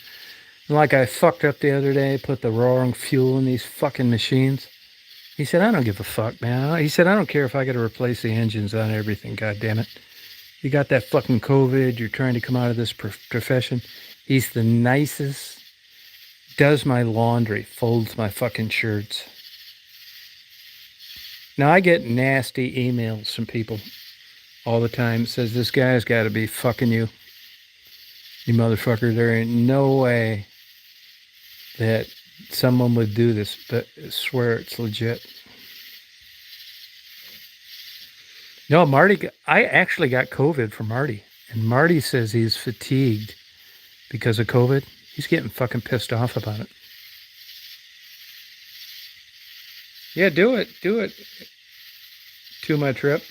S1: Like I fucked up the other day, put the wrong fuel in these fucking machines. He said, I don't give a fuck, man. He said, I don't care if I got to replace the engines on everything, God damn it. You got that fucking COVID, you're trying to come out of this profession. He's the nicest, does my laundry, folds my fucking shirts. Now, I get nasty emails from people all the time. It says, this guy's got to be fucking you. You motherfucker, there ain't no way that someone would do this, but I swear it's legit. No, Marty, I actually got COVID from Marty. And Marty says he's fatigued because of COVID. He's getting fucking pissed off about it. Yeah, do it. Do it. To my trip.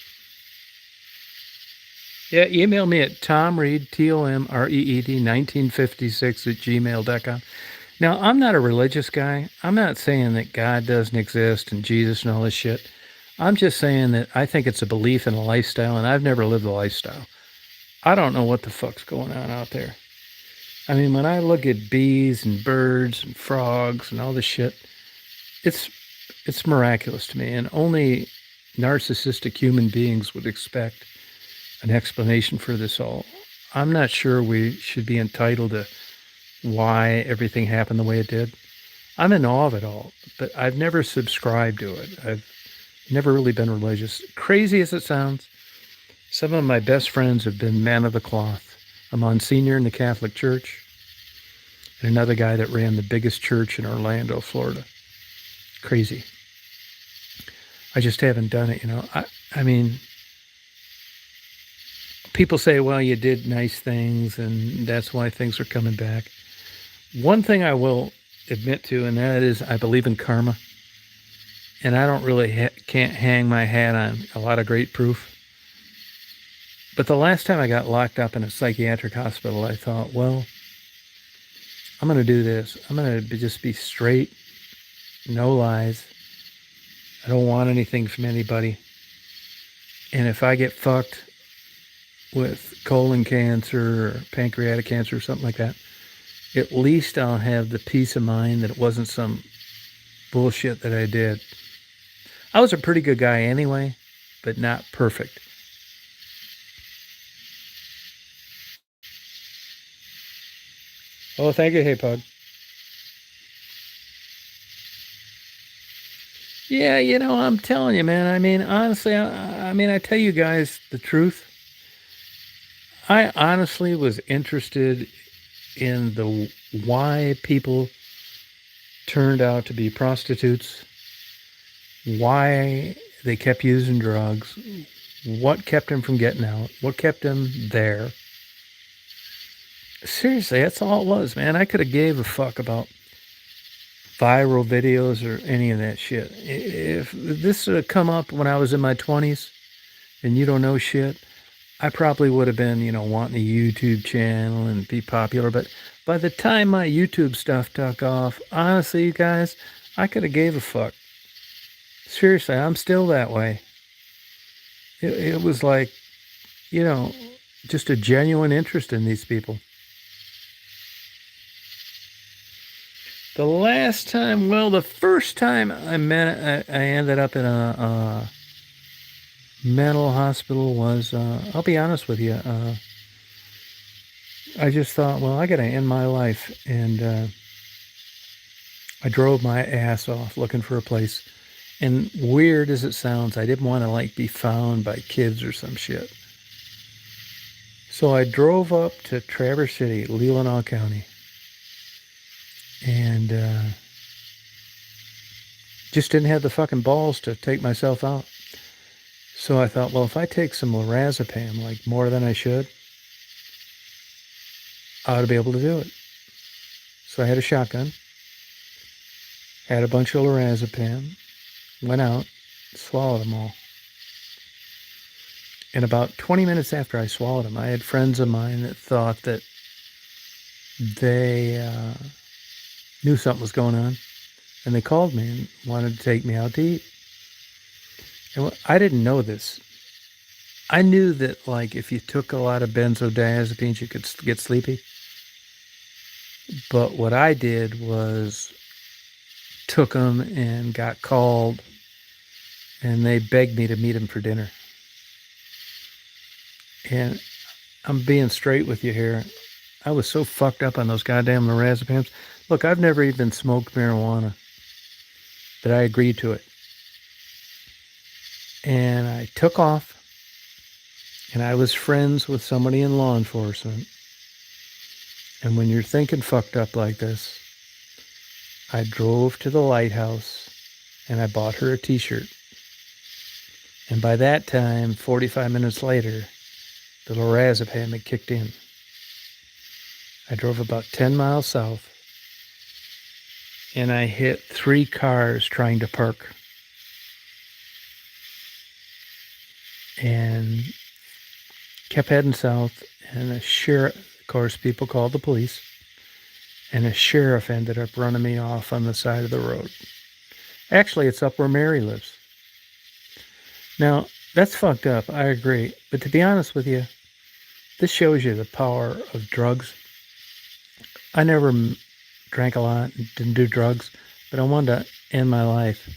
S1: Yeah, email me at tomreed, TOMREED, 1956 @gmail.com. Now, I'm not a religious guy. I'm not saying that God doesn't exist and Jesus and all this shit. I'm just saying that I think it's a belief and a lifestyle, and I've never lived the lifestyle. I don't know what the fuck's going on out there. I mean, when I look at bees and birds and frogs and all this shit, it's miraculous to me, and only narcissistic human beings would expect an explanation for this all. I'm not sure we should be entitled to why everything happened the way it did. I'm in awe of it all, but I've never subscribed to it. I've never really been religious. Crazy as it sounds, some of my best friends have been men of the cloth. A Monsignor in the Catholic Church, and another guy that ran the biggest church in Orlando, Florida. Crazy. I just haven't done it, you know. I mean, people say, well, you did nice things, and that's why things are coming back. One thing I will admit to, and that is I believe in karma. And I don't really can't hang my hat on a lot of great proof. But the last time I got locked up in a psychiatric hospital, I thought, well, I'm going to do this. I'm going to just be straight, no lies. I don't want anything from anybody. And if I get fucked with colon cancer or pancreatic cancer or something like that, at least I'll have the peace of mind that it wasn't some bullshit that I did. I was a pretty good guy anyway, but not perfect. Oh, thank you. Hey, Pug. Yeah, you know, I'm telling you, man. I mean, honestly, I tell you guys the truth. I honestly was interested in the why people turned out to be prostitutes, why they kept using drugs, what kept them from getting out, what kept them there. Seriously, that's all it was, man. I could have gave a fuck about viral videos or any of that shit. If this had come up when I was in my 20s and you don't know shit, I probably would have been, you know, wanting a YouTube channel and be popular. But by the time my YouTube stuff took off, honestly, you guys, I could have gave a fuck. Seriously, I'm still that way. It was like, you know, just a genuine interest in these people. The last time, well, the first time I ended up in a mental hospital was, I'll be honest with you, I just thought, well, I got to end my life. And I drove my ass off looking for a place. And weird as it sounds, I didn't want to like be found by kids or some shit. So I drove up to Traverse City, Leelanau County. And just didn't have the fucking balls to take myself out. So I thought, well, if I take some lorazepam, like more than I should, I ought to be able to do it. So I had a shotgun, had a bunch of lorazepam, went out, swallowed them all. And about 20 minutes after I swallowed them, I had friends of mine that thought that they knew something was going on. And they called me and wanted to take me out to eat. And I didn't know this. I knew that, like, if you took a lot of benzodiazepines, you could get sleepy. But what I did was took them and got called, and they begged me to meet them for dinner. And I'm being straight with you here. I was so fucked up on those goddamn lorazepams. Look, I've never even smoked marijuana, but I agreed to it. And I took off, and I was friends with somebody in law enforcement. And when you're thinking fucked up like this, I drove to the lighthouse and I bought her a t-shirt. And by that time, 45 minutes later, the lorazepam had kicked in. I drove about 10 miles south, and I hit 3 cars trying to park. And kept heading south, and the sheriff, of course, people called the police. and a sheriff ended up running me off on the side of the road. Actually, it's up where Mary lives. Now, that's fucked up, I agree. But to be honest with you, this shows you the power of drugs. I never drank a lot, didn't do drugs, but I wanted to end my life.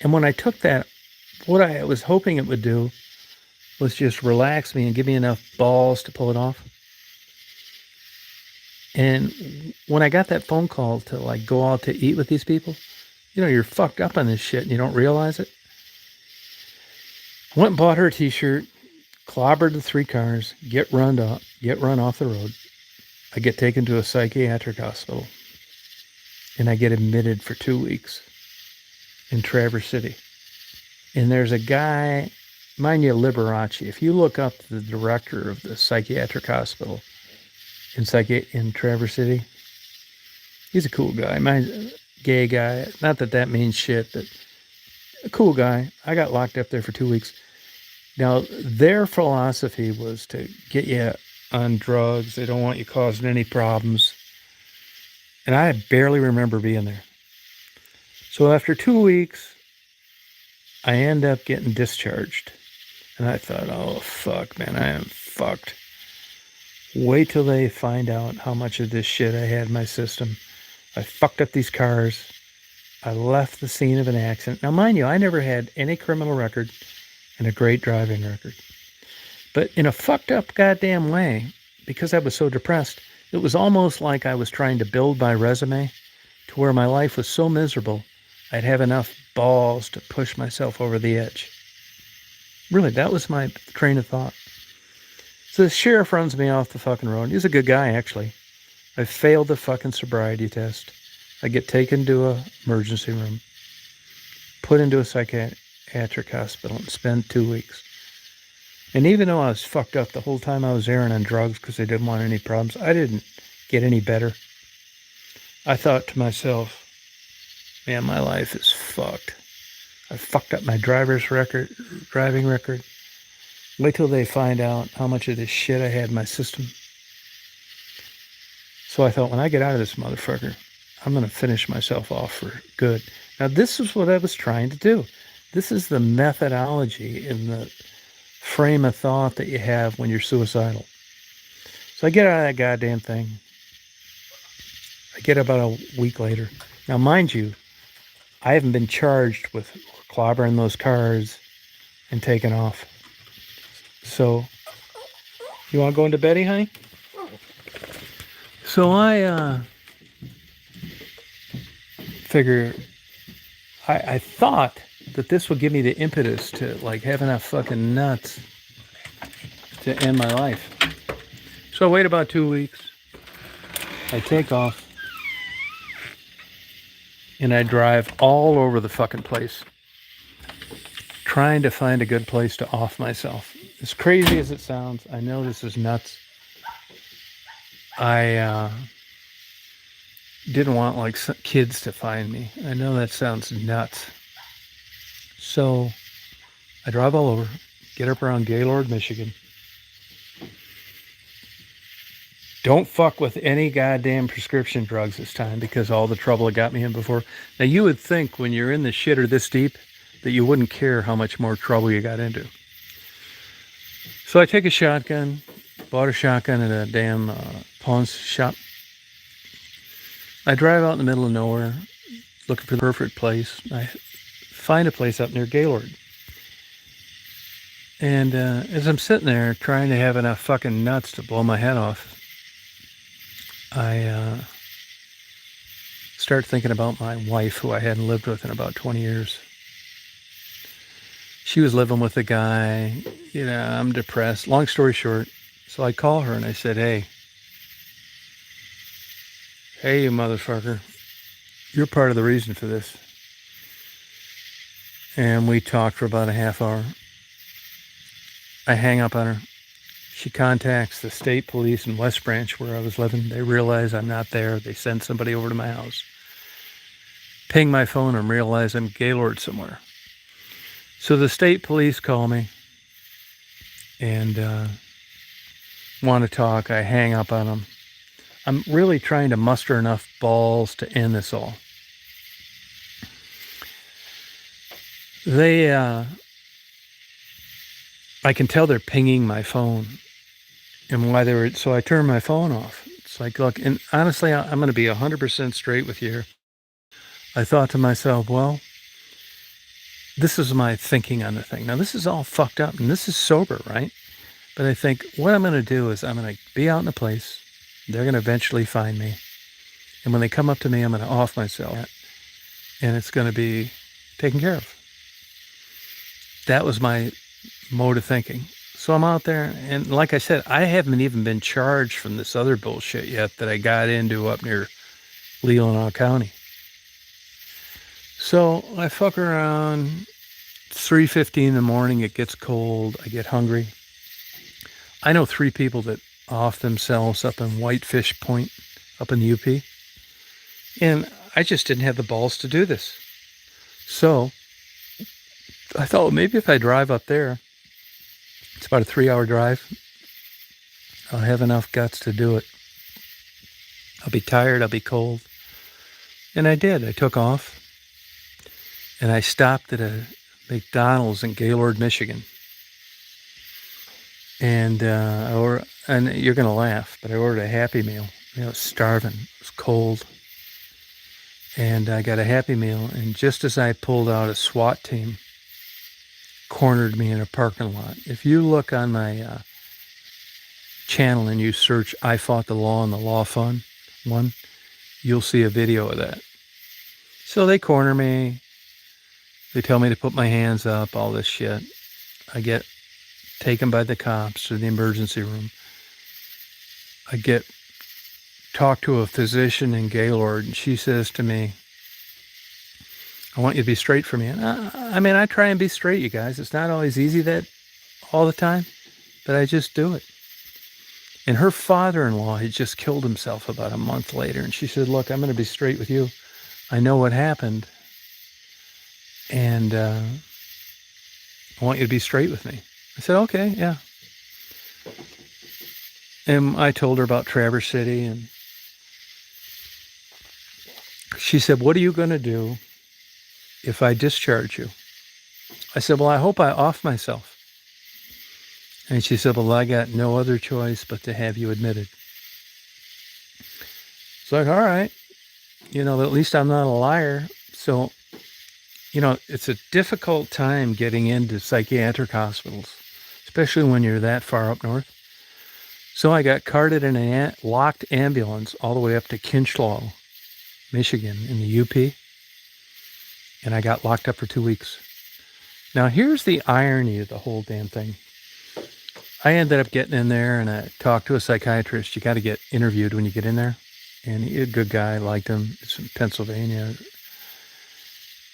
S1: And when I took that, what I was hoping it would do was just relax me and give me enough balls to pull it off. And when I got that phone call to like go out to eat with these people, you know, you're fucked up on this shit and you don't realize it. I went and bought her a t-shirt, clobbered the 3 cars, get run off the road. I get taken to a psychiatric hospital and I get admitted for 2 weeks in Traverse City. And there's a guy, mind you, Liberace. If you look up the director of the psychiatric hospital in Traverse City, he's a cool guy. Mine's a gay guy. Not that that means shit, but a cool guy. I got locked up there for 2 weeks. Now, their philosophy was to get you on drugs. They don't want you causing any problems. And I barely remember being there. So after 2 weeks, I end up getting discharged. And I thought, oh, fuck, man, I am fucked. Wait till they find out how much of this shit I had in my system. I fucked up these cars. I left the scene of an accident. Now, mind you, I never had any criminal record and a great driving record. But in a fucked up goddamn way, because I was so depressed, it was almost like I was trying to build my resume to where my life was so miserable, I'd have enough balls to push myself over the edge. Really, that was my train of thought. So the sheriff runs me off the fucking road. He's a good guy, actually. I failed the fucking sobriety test. I get taken to a emergency room, put into a psychiatric hospital, and spend 2 weeks. And even though I was fucked up the whole time I was there on drugs because they didn't want any problems, I didn't get any better. I thought to myself, man, my life is fucked. I fucked up my driving record. Wait till they find out how much of this shit I had in my system. So I thought, when I get out of this motherfucker, I'm going to finish myself off for good. Now, this is what I was trying to do. This is the methodology in the frame of thought that you have when you're suicidal. So I get out of that goddamn thing. I get about a week later. Now, mind you, I haven't been charged with clobbering those cars and taking off. So, you want to go into Betty, honey? So I figure, I thought that this would give me the impetus to like have enough fucking nuts to end my life. So I wait about 2 weeks. I take off. And I drive all over the fucking place, trying to find a good place to off myself. As crazy as it sounds, I know this is nuts. I didn't want like kids to find me. I know that sounds nuts. So I drive all over, get up around Gaylord, Michigan. Don't fuck with any goddamn prescription drugs this time because all the trouble it got me in before. Now, you would think when you're in the shitter this deep that you wouldn't care how much more trouble you got into. So I take a shotgun, bought a shotgun at a damn pawn shop. I drive out in the middle of nowhere looking for the perfect place. I find a place up near Gaylord. And as I'm sitting there trying to have enough fucking nuts to blow my head off, I start thinking about my wife, who I hadn't lived with in about 20 years. She was living with a guy. You know, I'm depressed. Long story short, so I call her and I said, hey, you motherfucker, you're part of the reason for this. And we talked for about a half hour. I hang up on her. She contacts the state police in West Branch where I was living. They realize I'm not there. They send somebody over to my house. Ping my phone and realize I'm Gaylord somewhere. So the state police call me and want to talk. I hang up on them. I'm really trying to muster enough balls to end this all. I can tell they're pinging my phone, and why so I turned my phone off. It's like, look, and honestly, I'm going to be 100% straight with you here. I thought to myself, well, this is my thinking on the thing. Now, this is all fucked up, and this is sober, right? But I think what I'm going to do is I'm going to be out in a place. They're going to eventually find me. And when they come up to me, I'm going to off myself. And it's going to be taken care of. That was my mode of thinking. So I'm out there, and like I said, I haven't even been charged from this other bullshit yet that I got into up near Leelanau County. So I fuck around. 3:50 in the morning, it gets cold. I get hungry. I know 3 people that off themselves up in Whitefish Point, up in the UP. And I just didn't have the balls to do this. So I thought, well, maybe if I drive up there, it's about a 3-hour drive, I'll have enough guts to do it. I'll be tired, I'll be cold. And I did. I took off. And I stopped at a McDonald's in Gaylord, Michigan. And and you're going to laugh, but I ordered a Happy Meal. I was starving. It was cold. And I got a Happy Meal, and just as I pulled out, a SWAT team cornered me in a parking lot. If you look on my channel and you search I Fought the Law and the Law Fund one, you'll see a video of that. So they corner me. They tell me to put my hands up, all this shit. I get taken by the cops to the emergency room. I get talked to a physician in Gaylord, and she says to me, I want you to be straight for me. And I try and be straight, you guys. It's not always easy that all the time, but I just do it. And her father-in-law had just killed himself about a month later, and she said, look, I'm going to be straight with you. I know what happened. And I want you to be straight with me. I said, okay, yeah. And I told her about Traverse City, and she said, what are you going to do if I discharge you? I said, well, I hope I off myself. And she said, well, I got no other choice but to have you admitted. It's like, all right, at least I'm not a liar. So, it's a difficult time getting into psychiatric hospitals, especially when you're that far up north. So I got carted in a locked ambulance all the way up to Kinchlow, Michigan, in the UP. And I got locked up for 2 weeks. Now, here's the irony of the whole damn thing. I ended up getting in there, and I talked to a psychiatrist. You got to get interviewed when you get in there. And he's a good guy, liked him. It's in Pennsylvania.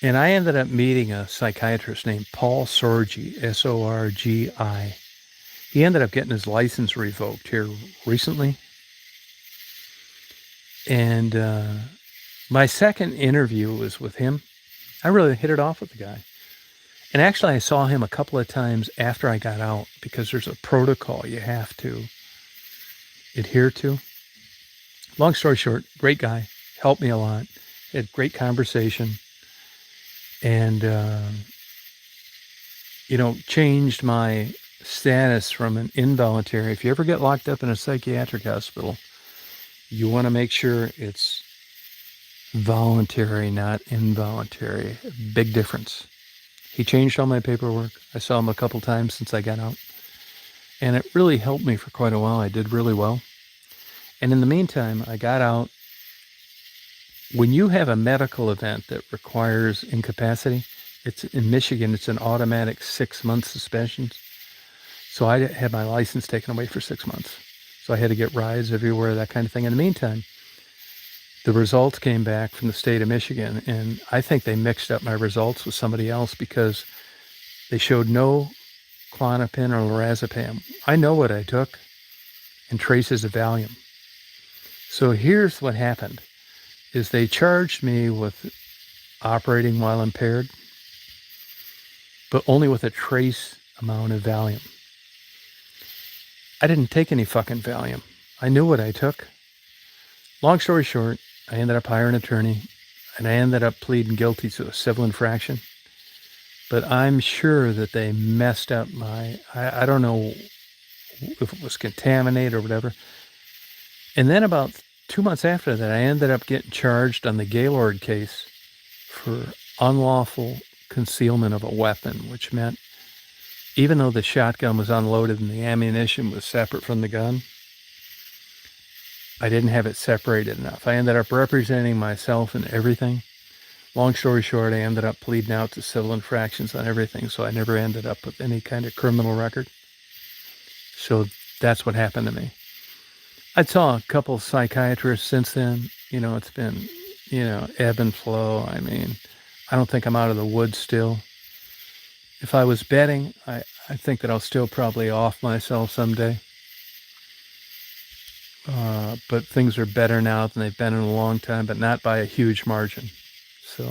S1: And I ended up meeting a psychiatrist named Paul Sorgi, S-O-R-G-I. He ended up getting his license revoked here recently. And my second interview was with him. I really hit it off with the guy. And actually, I saw him a couple of times after I got out, because there's a protocol you have to adhere to. Long story short, great guy, helped me a lot, had great conversation, and, changed my status from an involuntary. If you ever get locked up in a psychiatric hospital, you want to make sure it's voluntary, not involuntary. Big difference. He changed all my paperwork. I saw him a couple times since I got out. And it really helped me for quite a while. I did really well. And in the meantime, I got out. When you have a medical event that requires incapacity, it's in Michigan, it's an automatic 6-month suspension. So I had my license taken away for 6 months. So I had to get rides everywhere, that kind of thing. In the meantime, the results came back from the state of Michigan, and I think they mixed up my results with somebody else because they showed no Klonopin or lorazepam. I know what I took, and traces of Valium. So here's what happened, is they charged me with operating while impaired, but only with a trace amount of Valium. I didn't take any fucking Valium. I knew what I took. Long story short, I ended up hiring an attorney, and I ended up pleading guilty to a civil infraction. But I'm sure that they messed up I don't know if it was contaminated or whatever. And then about 2 months after that, I ended up getting charged on the Gaylord case for unlawful concealment of a weapon, which meant even though the shotgun was unloaded and the ammunition was separate from the gun, I didn't have it separated enough. I ended up representing myself in everything. Long story short, I ended up pleading out to civil infractions on everything, so I never ended up with any kind of criminal record. So that's what happened to me. I saw a couple of psychiatrists since then. It's been, ebb and flow. I mean, I don't think I'm out of the woods still. If I was betting, I think that I'll still probably off myself someday. But things are better now than they've been in a long time, but not by a huge margin. So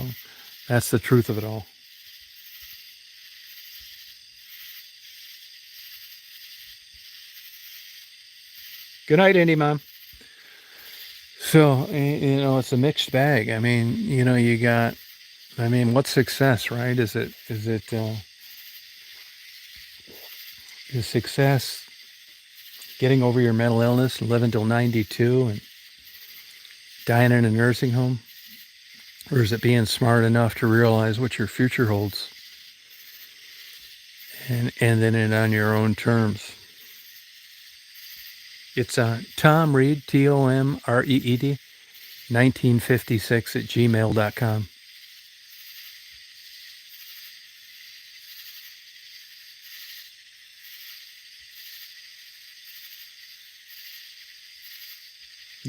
S1: that's the truth of it all. Good night, Indy Mom. So, it's a mixed bag. I mean, you got, what's success, right? Is success getting over your mental illness and living till 92 and dying in a nursing home? Or is it being smart enough to realize what your future holds and then it on your own terms? It's Tom Reed, TOMREED, 1956 at gmail.com.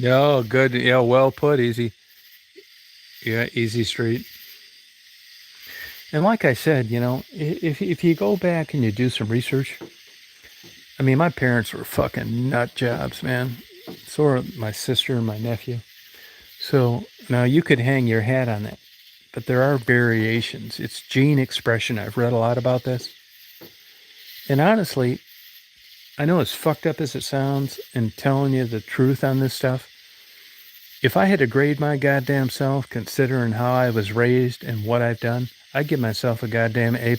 S1: Oh, good. Yeah, well put, Easy. Yeah, Easy Street. And like I said, if you go back and you do some research, my parents were fucking nut jobs, man. So are my sister and my nephew. So now you could hang your hat on that, but there are variations. It's gene expression. I've read a lot about this. And honestly, I know as fucked up as it sounds and telling you the truth on this stuff, if I had to grade my goddamn self considering how I was raised and what I've done, I'd give myself a goddamn A+.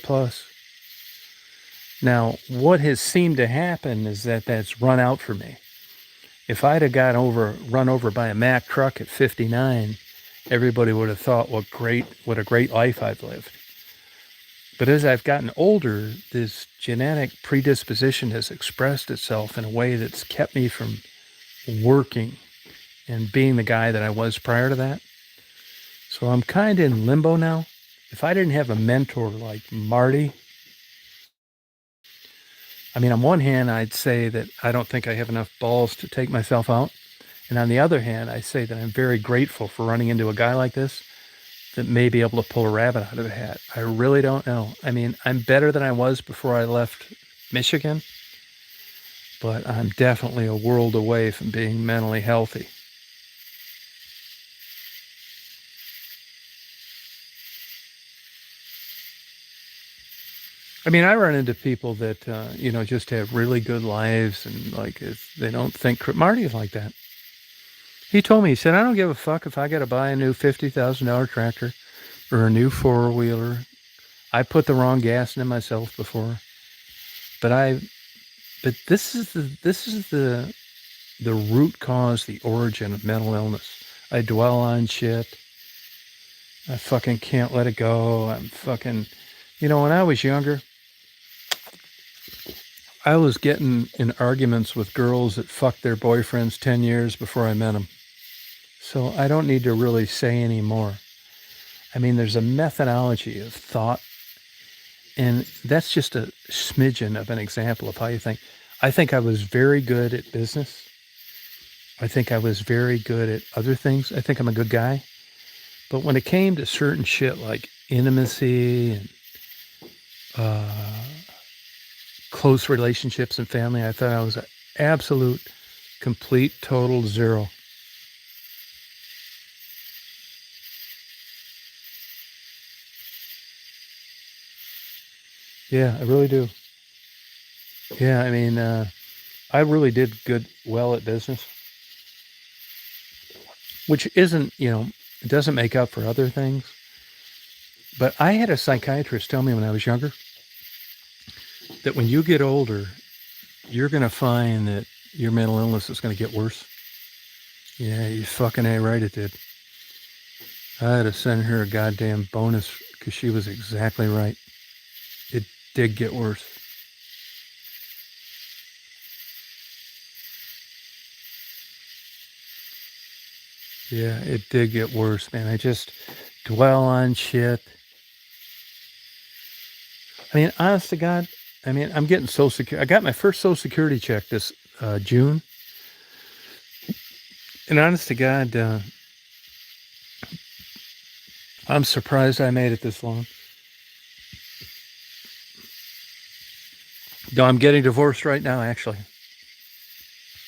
S1: Now, what has seemed to happen is that's run out for me. If I'd have run over by a Mack truck at 59, everybody would have thought, what a great life I've lived. But as I've gotten older, this genetic predisposition has expressed itself in a way that's kept me from working and being the guy that I was prior to that. So I'm kind of in limbo now. If I didn't have a mentor like Marty, on one hand, I'd say that I don't think I have enough balls to take myself out. And on the other hand, I say that I'm very grateful for running into a guy like this that may be able to pull a rabbit out of a hat. I really don't know. I'm better than I was before I left Michigan, but I'm definitely a world away from being mentally healthy. I run into people that, just have really good lives and they don't think. Marty's like that. He told me, he said, I don't give a fuck if I got to buy a new $50,000 tractor or a new four-wheeler. I put the wrong gas in it myself before. But this is the root cause, the origin of mental illness. I dwell on shit. I fucking can't let it go. I'm fucking, when I was younger, I was getting in arguments with girls that fucked their boyfriends 10 years before I met them. So I don't need to really say any more. There's a methodology of thought, and that's just a smidgen of an example of how you think. I think I was very good at business. I think I was very good at other things. I think I'm a good guy. But when it came to certain shit like intimacy and close relationships and family, I thought I was an absolute, complete, total zero. Yeah, I really do. Yeah, I really did well at business. which isn't, it doesn't make up for other things. But I had a psychiatrist tell me when I was younger that when you get older, you're going to find that your mental illness is going to get worse. Yeah, you fucking A right it did. I had to send her a goddamn bonus because she was exactly right. It did get worse. Yeah, it did get worse, man. I just dwell on shit. I mean, honest to God, I'm getting Social Security. I got my first Social Security check this June. And honest to God, I'm surprised I made it this long. No, I'm getting divorced right now, actually.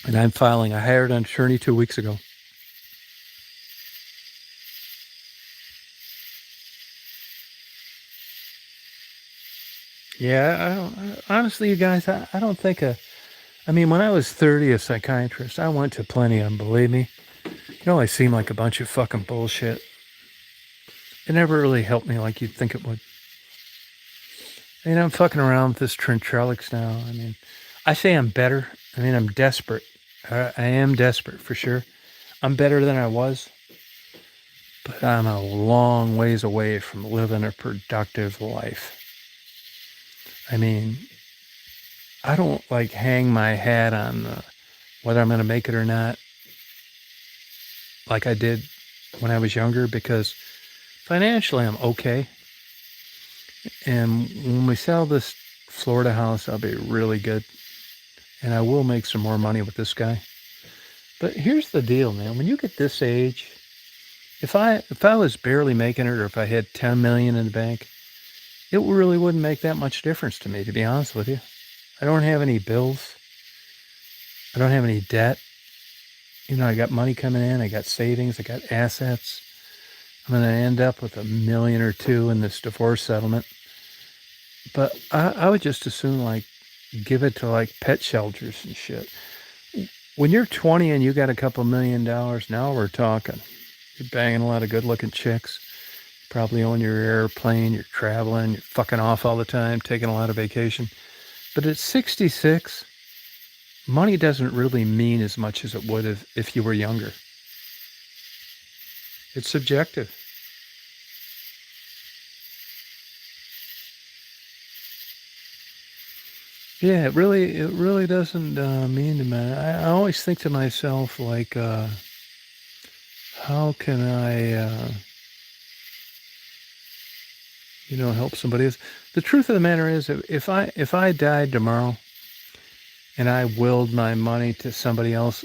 S1: And I'm filing. I hired an attorney 2 weeks ago. Yeah, honestly, you guys, I don't think when I was 30, a psychiatrist, I went to plenty of them, believe me. It only seemed like a bunch of fucking bullshit. It never really helped me like you'd think it would. I'm fucking around with this Trentrelix now. I say I'm better. I'm desperate. I am desperate, for sure. I'm better than I was. But I'm a long ways away from living a productive life. I don't hang my hat on whether I'm going to make it or not like I did when I was younger, because financially I'm okay. And when we sell this Florida house, I'll be really good. And I will make some more money with this guy. But here's the deal, man. When you get this age, if I was barely making it, or if I had 10 million in the bank, it really wouldn't make that much difference to me, to be honest with you. I don't have any bills. I don't have any debt. I got money coming in. I got savings. I got assets. I'm going to end up with $1 million or $2 million in this divorce settlement. But I would just as soon give it to pet shelters and shit. When you're 20 and you got a couple $1 million, now we're talking. You're banging a lot of good looking chicks. Probably own your airplane, you're traveling, you're fucking off all the time, taking a lot of vacation. But at 66, money doesn't really mean as much as it would if you were younger. It's subjective. Yeah, it really doesn't mean to me. I always think to myself, how can I help somebody else? The truth of the matter is, if I died tomorrow and I willed my money to somebody else,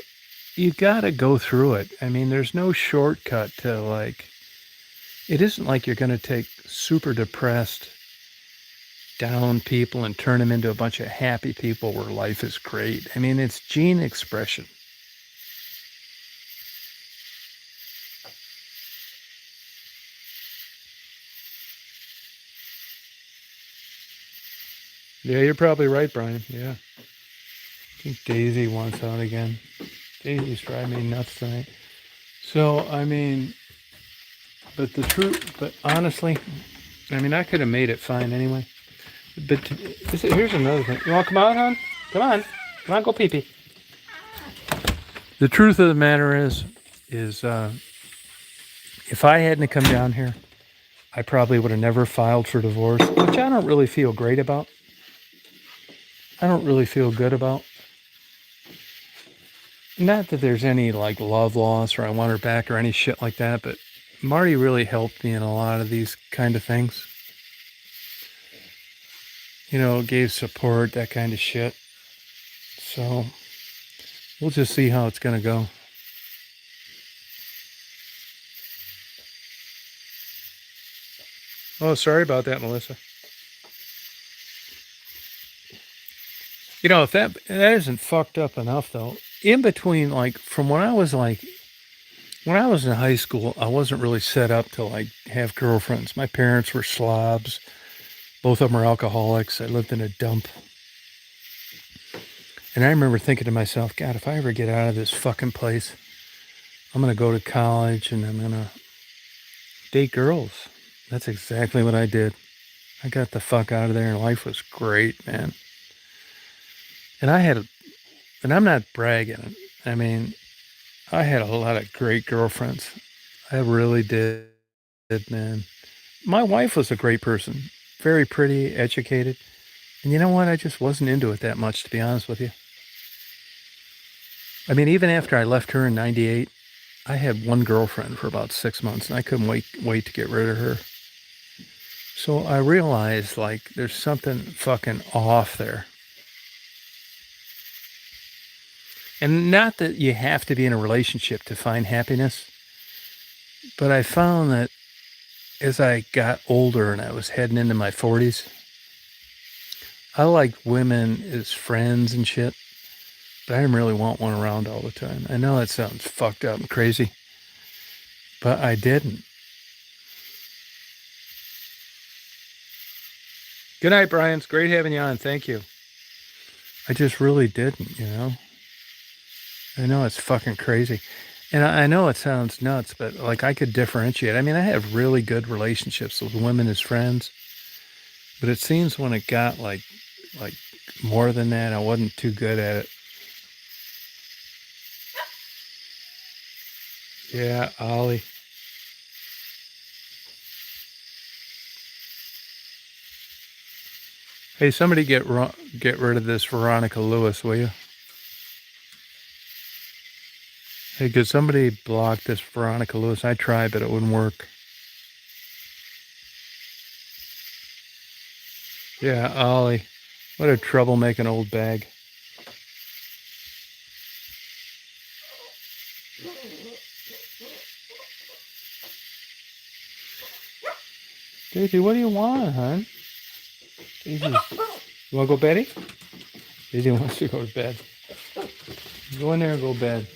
S1: you got to go through it. There's no shortcut to it isn't like you're going to take super depressed, down people and turn them into a bunch of happy people where life is great. It's gene expression. Yeah, you're probably right, Brian. Yeah. I think Daisy wants out again. Daisy's driving me nuts tonight. So, but honestly, I could have made it fine anyway. But here's another thing. You want to come out, hon? Come on, go pee-pee. The truth of the matter is if I hadn't come down here, I probably would have never filed for divorce, which I don't really feel great about. I don't really feel good about. Not that there's any love loss or I want her back or any shit like that, but Marty really helped me in a lot of these kind of things. Gave support, that kind of shit. So we'll just see how it's going to go. Oh, sorry about that, Melissa. If that isn't fucked up enough, though, in between, from when I was in high school, I wasn't really set up to have girlfriends. My parents were slobs. Both of them are alcoholics. I lived in a dump. And I remember thinking to myself, God, if I ever get out of this fucking place, I'm going to go to college and I'm going to date girls. That's exactly what I did. I got the fuck out of there and life was great, man. And and I'm not bragging. I mean, I had a lot of great girlfriends. I really did, man. My wife was a great person, very pretty, educated. And you know what? I just wasn't into it that much, to be honest with you. I mean, even after I left her in 98, I had one girlfriend for about 6 months and I couldn't wait to get rid of her. So I realized like there's something fucking off there. And not that you have to be in a relationship to find happiness, but I found that as I got older and I was heading into my 40s, I liked women as friends and shit, but I didn't really want one around all the time. I know that sounds fucked up and crazy, but I didn't. Good night, Brian. It's great having you on. Thank you. I just really didn't, you know? I know it's fucking crazy. And I know it sounds nuts, but like I could differentiate. I mean, I have really good relationships with women as friends, but it seems when it got like more than that, I wasn't too good at it. Yeah, Ollie. Hey, somebody get rid of this Veronica Lewis, will you? Hey, could somebody block this Veronica Lewis? I tried, but it wouldn't work. Yeah, Ollie. What a troublemaking old bag. Daisy, what do you want, hon? Daisy, you want to go beddy? Daisy wants to go to bed. Go in there and go to bed.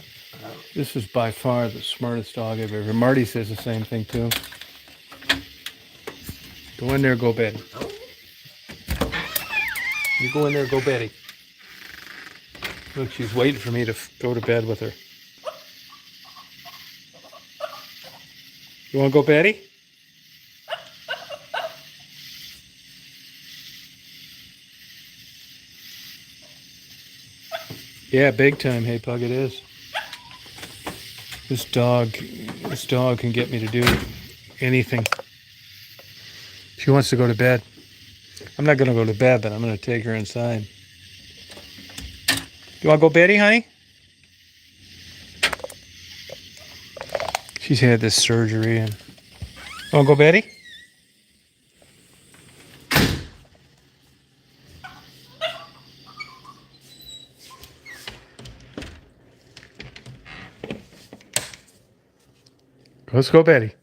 S1: This is by far the smartest dog I've ever. Marty says the same thing too. Go in there, go beddy. You go in there, go beddy. Look, she's waiting for me to go to bed with her. You want to go beddy? Yeah, big time. Hey, Pug, it is. This dog can get me to do anything. She wants to go to bed. I'm not going to go to bed, but I'm going to take her inside. You want to go beddy, honey? She's had this surgery and... Want to go beddy? Let's go beddy.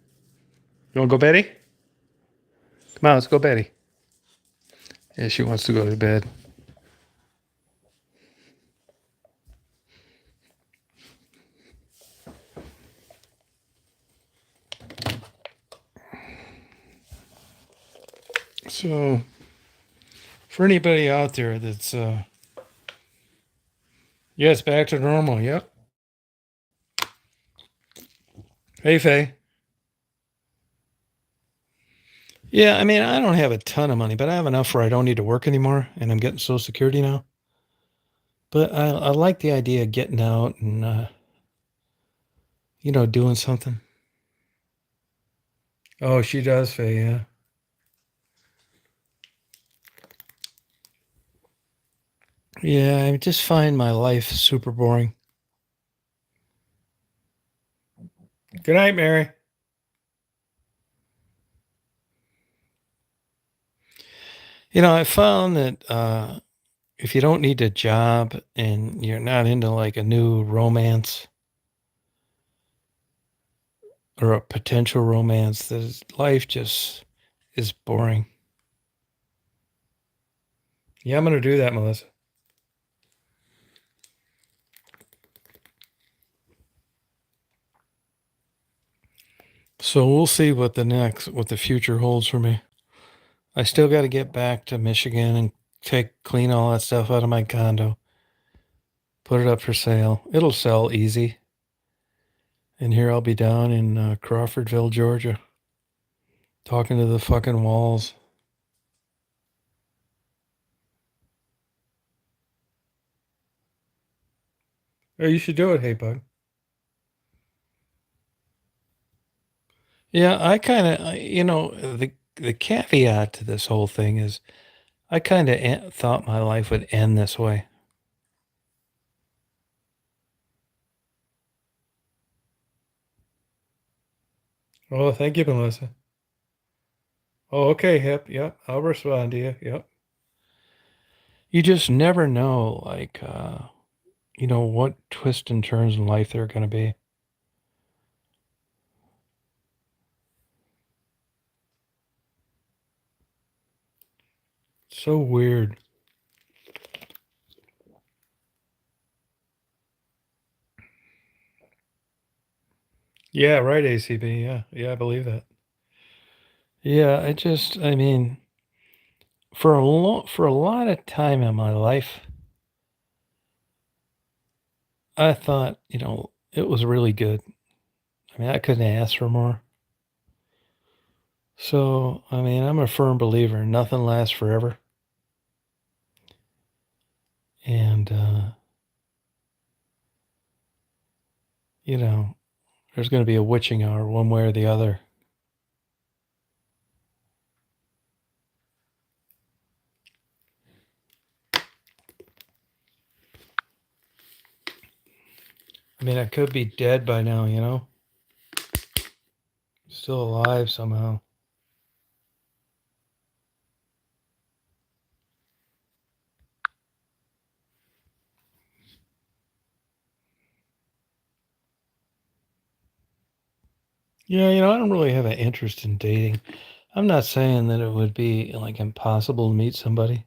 S1: You want to go beddy? Come on, let's go beddy. Yeah, she wants to go to bed. So, for anybody out there that's, yeah, it's back to normal. Yep. Hey, Faye. Yeah, I mean, I don't have a ton of money, but I have enough where I don't need to work anymore, and I'm getting Social Security now. But I like the idea of getting out and, doing something. Oh, she does, Faye, yeah. Yeah, I just find my life super boring. Good night, Mary. I found that if you don't need a job and you're not into like a new romance or a potential romance, that life just is boring. Yeah, I'm going to do that, Melissa. So we'll see what the future holds for me. I still got to get back to Michigan and clean all that stuff out of my condo, put it up for sale. It'll sell easy. And here I'll be down in Crawfordville, Georgia, talking to the fucking walls. Oh, you should do it, hey bug. Yeah, I kind of, the caveat to this whole thing is I kind of thought my life would end this way. Oh, thank you, Melissa. Oh, okay, Hip. Yep, I'll respond to you. Yep. You just never know, like, what twists and turns in life there are going to be. So weird. Yeah, right, ACB. Yeah, yeah, I believe that. Yeah, I mean, for a lot of time in my life, I thought, it was really good. I mean, I couldn't ask for more. So, I mean, I'm a firm believer nothing lasts forever. And, you know, there's going to be a witching hour one way or the other. I mean, I could be dead by now, still alive somehow. Yeah, I don't really have an interest in dating. I'm not saying that it would be like impossible to meet somebody,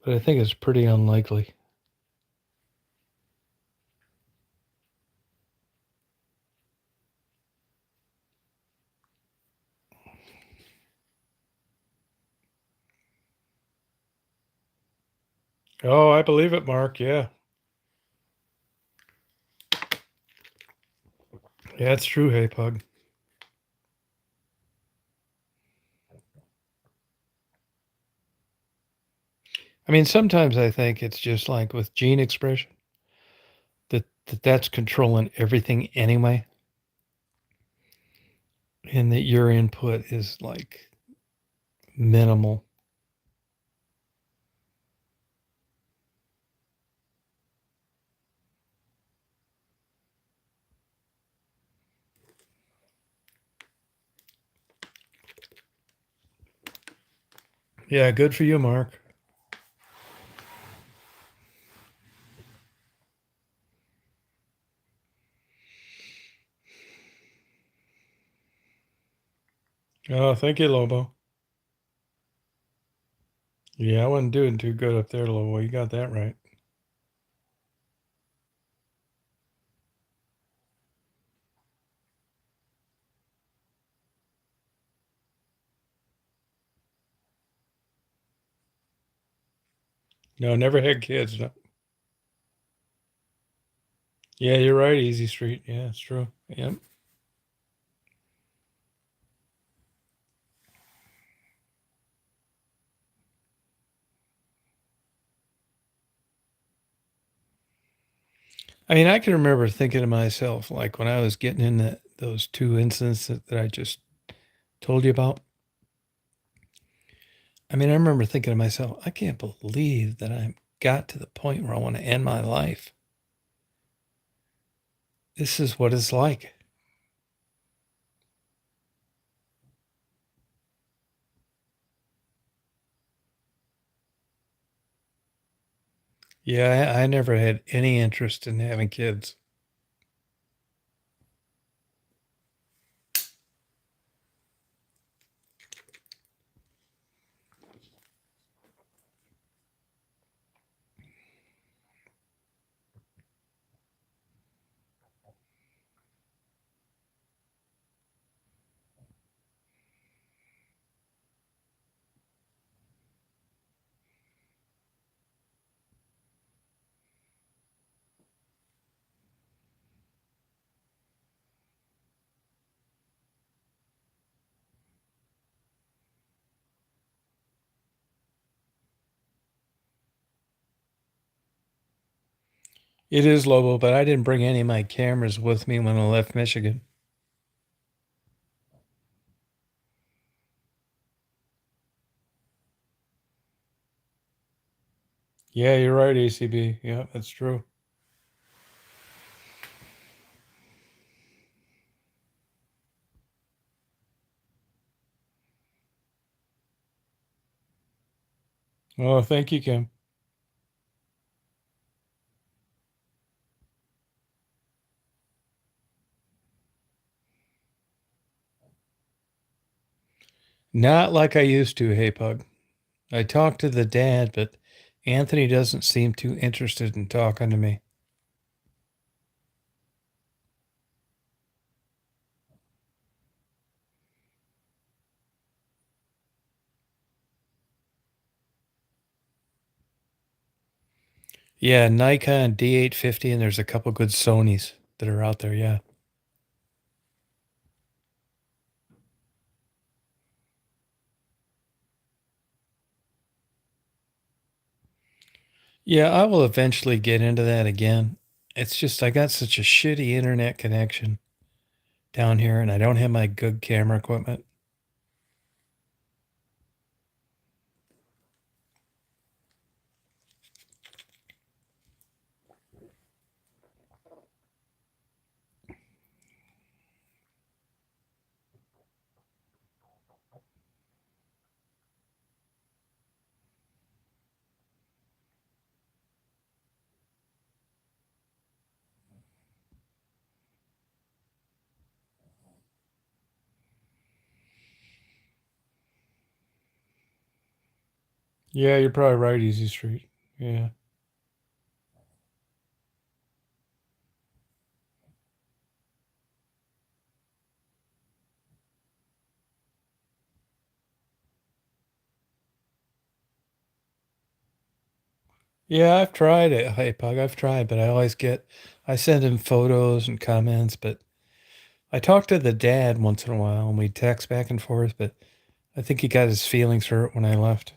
S1: but I think it's pretty unlikely. Oh, I believe it, Mark. Yeah. Yeah, it's true, hey pug. I mean, sometimes I think it's just like with gene expression that's controlling everything anyway, and that your input is like minimal. Yeah, good for you, Mark. Oh, thank you, Lobo. Yeah, I wasn't doing too good up there, Lobo. You got that right. No, never had kids. No. Yeah, you're right, Easy Street. Yeah, it's true. Yep. I mean, I can remember thinking to myself, like when I was getting in those two incidents that I just told you about. I mean, I remember thinking to myself, I can't believe that I got to the point where I want to end my life. This is what it's like. Yeah, I never had any interest in having kids. It is Lobo, but I didn't bring any of my cameras with me when I left Michigan. Yeah, you're right, ACB. Yeah, that's true. Oh, thank you, Kim. Not like I used to, Hey Pug. I talked to the dad, but Anthony doesn't seem too interested in talking to me. Yeah, Nikon D850, and there's a couple good Sonys that are out there. Yeah. Yeah, I will eventually get into that again. It's just I got such a shitty internet connection down here, and I don't have my good camera equipment. Yeah, you're probably right, Easy Street. Yeah. Yeah, I've tried it. Hey, Pug, I've tried, but I send him photos and comments, but I talk to the dad once in a while and we text back and forth, but I think he got his feelings hurt when I left.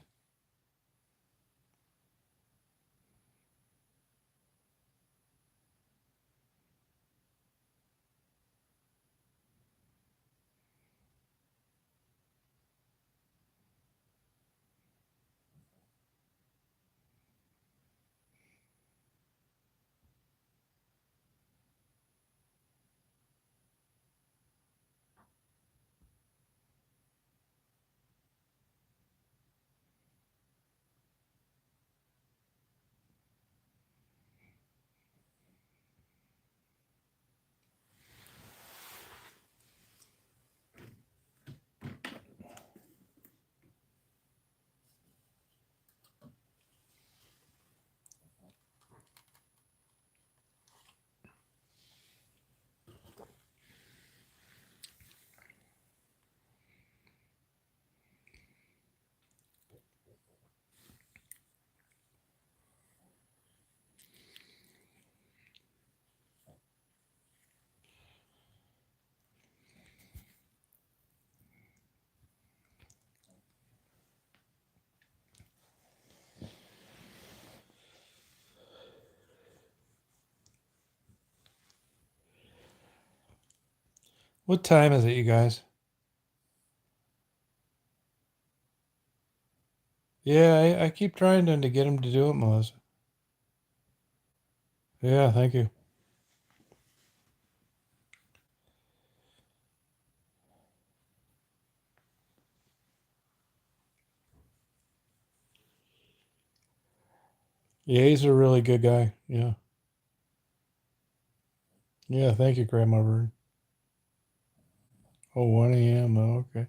S1: What time is it, you guys? Yeah, I keep trying to get him to do it, Melissa. Yeah, thank you. Yeah, he's a really good guy. Yeah. Yeah, thank you, Grandma Bird. Oh, 1 a.m. Oh, okay.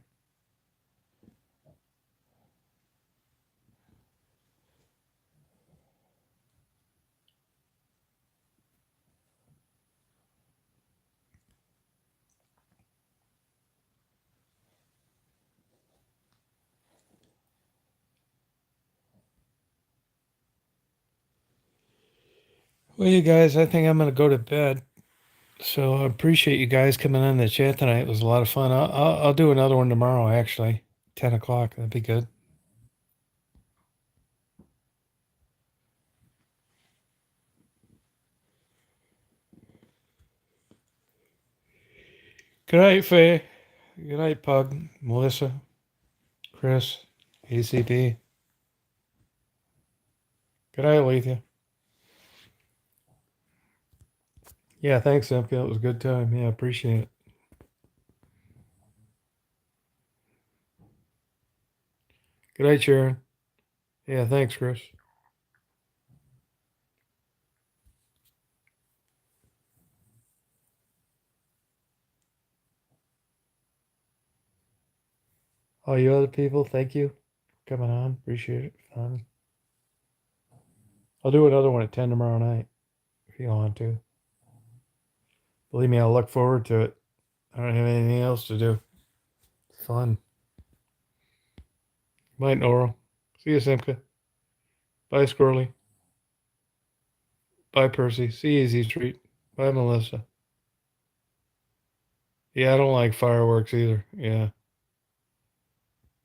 S1: Well, you guys, I think I'm going to go to bed. So I appreciate you guys coming on the chat tonight. It was a lot of fun. I'll do another one tomorrow, actually. 10 o'clock. That'd be good. Good night, Faye. Good night, Pug. Melissa. Chris. ACP. Good night, Alethea. Yeah, thanks, Simka. It was a good time. Yeah, appreciate it. Good night, Sharon. Yeah, thanks, Chris. All you other people, thank you for coming on. Appreciate it. Fun. I'll do another one at 10 tomorrow night if you want to. Believe me, I'll look forward to it. I don't have anything else to do. Fun. Night, Nora. See you, Simka. Bye, Squirrely. Bye, Percy. See you, Easy Street. Bye, Melissa. Yeah, I don't like fireworks either. Yeah.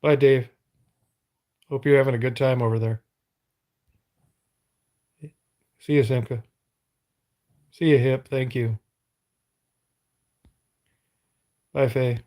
S1: Bye, Dave. Hope you're having a good time over there. See you, Simka. See you, Hip. Thank you. Bye, Faye.